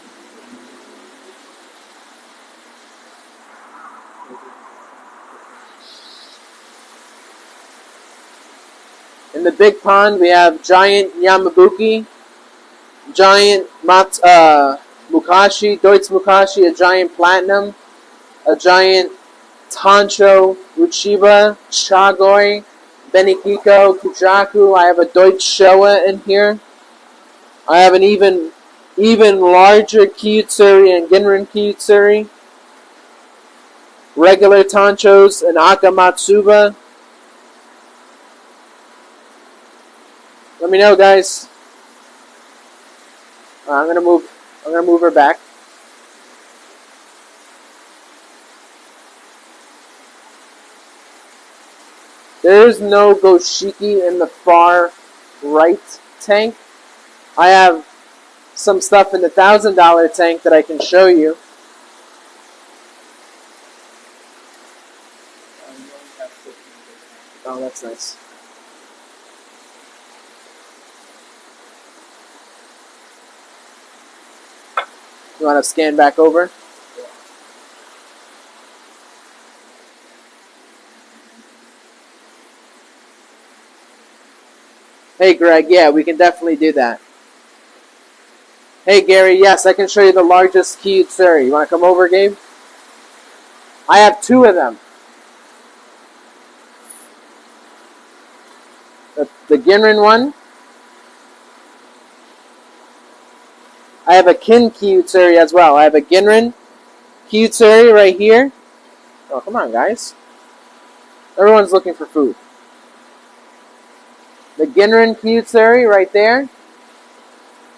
In the big pond, we have giant Yamabuki, giant Mukashi, Deutsch Mukashi, a giant platinum, a giant Tancho, Uchiba, Chagoi, Benikiko, Kujaku. I have a Deutsch Showa in here. I have an even larger Kyutsuri and Ginrin Kyutsuri. Regular Tanchos and Akamatsuba. Let me know, guys. I'm gonna move her back. There is no Goshiki in the far right tank. I have some stuff in the $1,000 tank that I can show you. Oh, that's nice. You want to scan back over? Hey, Greg, yeah, we can definitely do that. Hey, Gary, yes, I can show you the largest Kyutsuri. You want to come over, Gabe? I have 2 of them. The Ginrin one. I have a Kin Kyutsuri as well. I have a Ginrin Kyutsuri right here. Oh, come on, guys. Everyone's looking for food. The Ginrin Kyutsuri right there.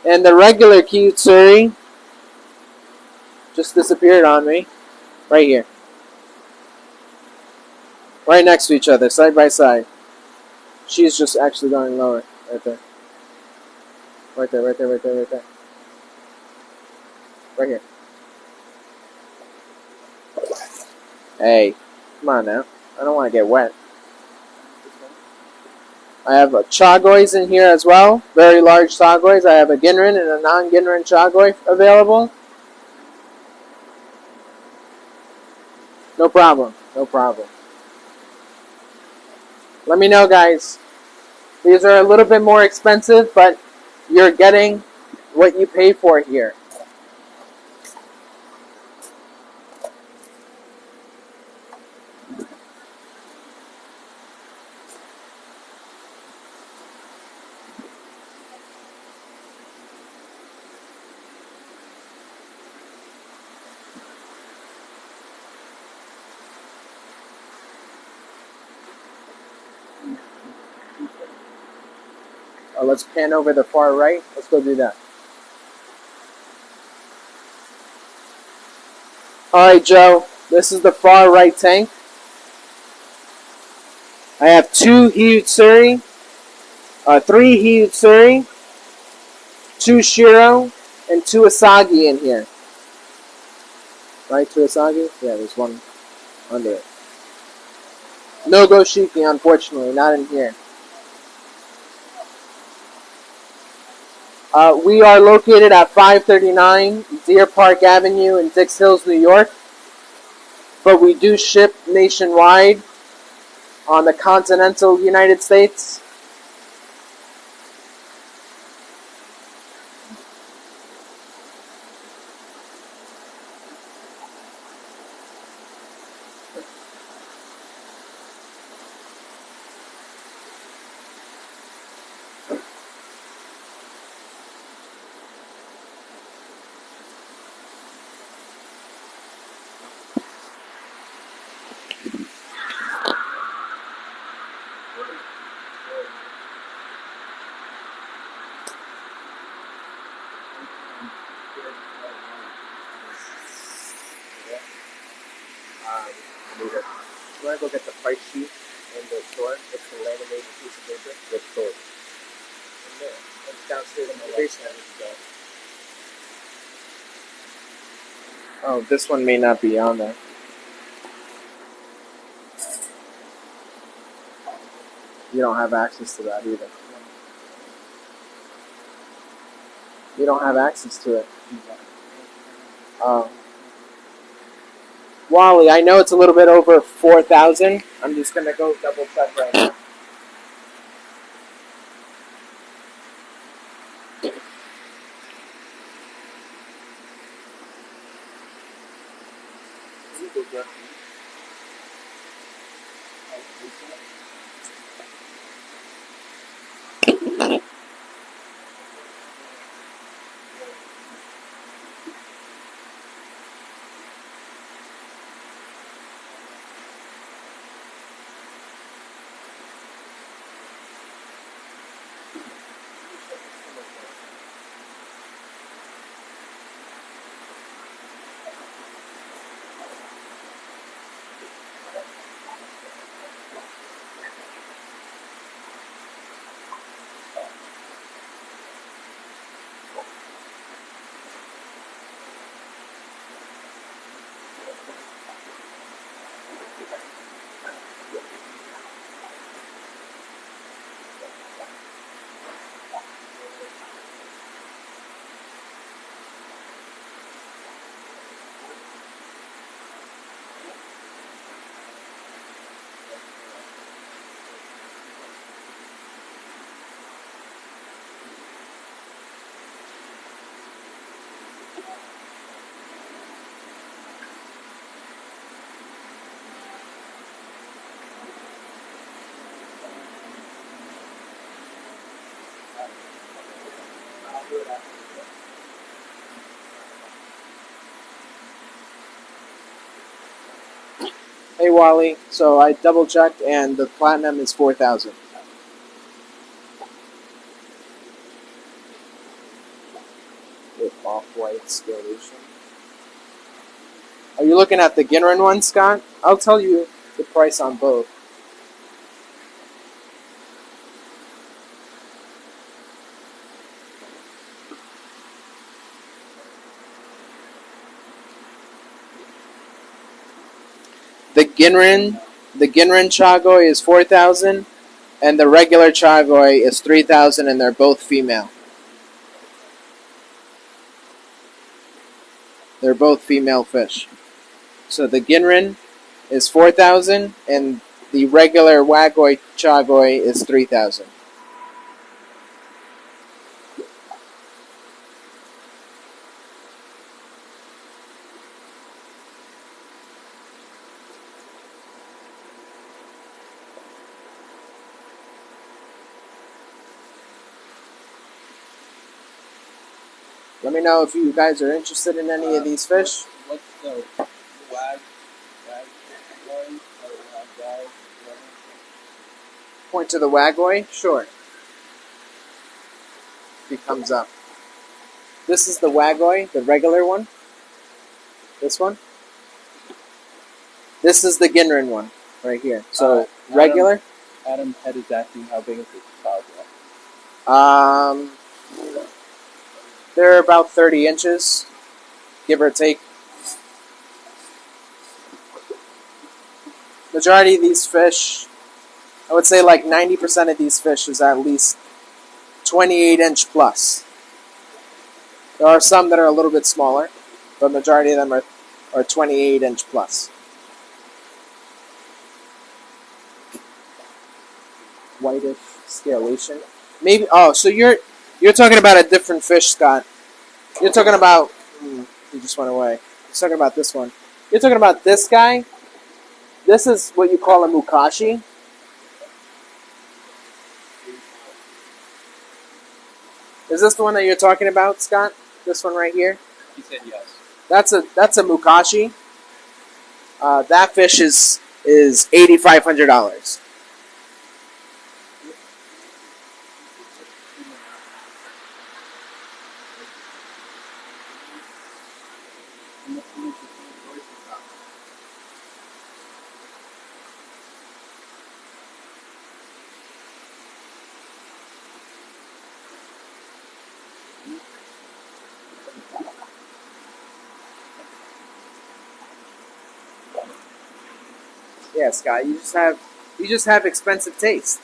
And the regular Kyutsuri just disappeared on me. Right here. Right next to each other, side by side. She's just actually going lower. Right there. Right there, right there, right there, right there. Right here. Hey, come on now. I don't want to get wet. I have a Chagois in here as well. Very large Chagois. I have a Ginrin and a non-Ginrin Chagoi available. No problem. No problem. Let me know, guys. These are a little bit more expensive, but you're getting what you pay for here. Let's pan over the far right. Let's go do that. Alright, Joe. This is the far right tank. I have 2 Hi-Utsuri, 3 Hi-Utsuri, 2 Shiro, and 2 Asagi in here. Right, 2 Asagi? Yeah, there's one under it. No Goshiki, unfortunately, not in here. We are located at 539 Deer Park Avenue in Dix Hills, New York. But we do ship nationwide. on the continental United States. You want to go get the price sheet in the store? It's the laminated piece of paper. What store? It's downstairs in the basement. Oh, this one may not be on there. You don't have access to that either. You don't have access to it. Wally, I know it's a little bit over 4,000. I'm just gonna go double check right now. Hey Wally, so I double checked and the platinum is 4,000. With off-white scalation. Are you looking at the Ginrin one, Scott? I'll tell you the price on both. The Ginrin Chagoi is 4,000, and the regular Chagoi is 3,000, and they're both female. They're both female fish. So the Ginrin is 4,000, and the regular Wagoi Chagoi is 3,000. Let me know if you guys are interested in any of these fish. What's the wag guy? Point to the Wagoi? Sure. He comes up. This is the Wagoi, the regular one. This one. This is the Ginrin one, right here. So, regular. Adam's head is asking how big is this Um, they're about 30 inches, give or take. Majority of these fish, I would say like 90% of these fish is at least 28 inch plus. There are some that are a little bit smaller, but majority of them are 28 inch plus. whitish scalation. Maybe. Oh, so you're talking about a different fish, Scott. You're talking about. He just went away. You're talking about this one. You're talking about this guy. This is what you call a mukashi. Is this the one that you're talking about, Scott? This one right here. He said yes. That's a mukashi. That fish is $8,500. Yeah, Scott, you just have expensive taste.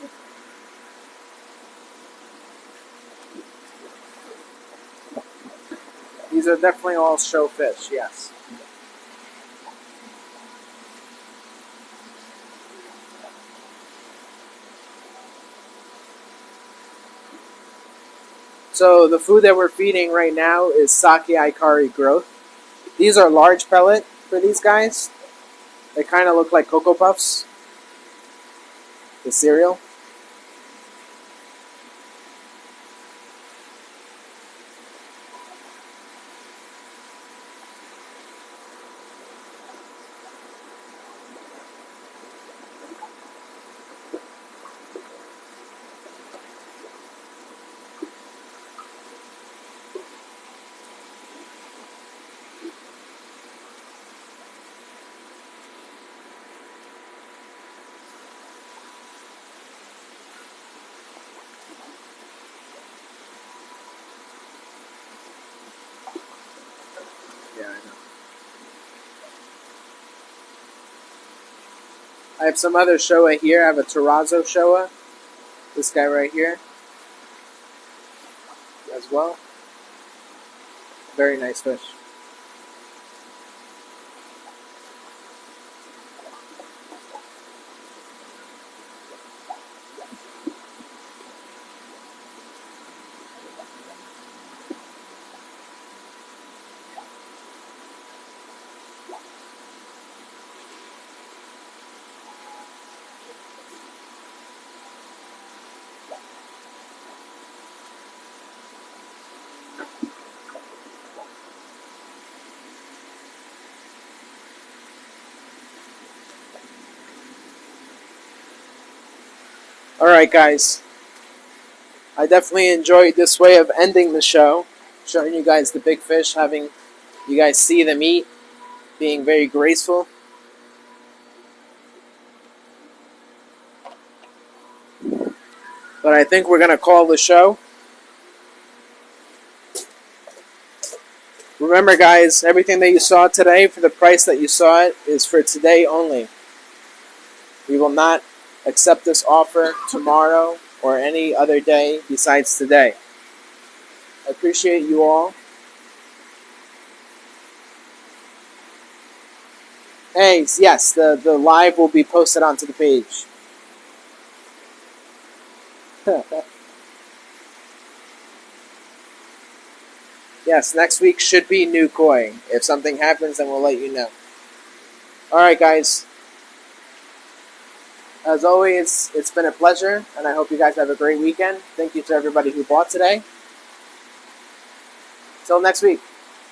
These are definitely all show fish, yes. So the food that we're feeding right now is sake aikari growth. These are large pellet for these guys. They kind of look like Cocoa Puffs, the cereal. Yeah, I know. I have some other showa here. I have a terrazzo showa. This guy right here as well. Very nice fish. Alright, guys. I definitely enjoyed this way of ending the show. Showing you guys the big fish, having you guys see them eat, being very graceful. But I think we're going to call the show. Remember, guys, everything that you saw today, for the price that you saw it, is for today only. We will not accept this offer tomorrow or any other day besides today. I appreciate you all. Hey, yes, the live will be posted onto the page. Yes, next week should be new koi. If something happens, then we'll let you know. Alright, guys. As always, it's been a pleasure, and I hope you guys have a great weekend. Thank you to everybody who bought today. Till next week.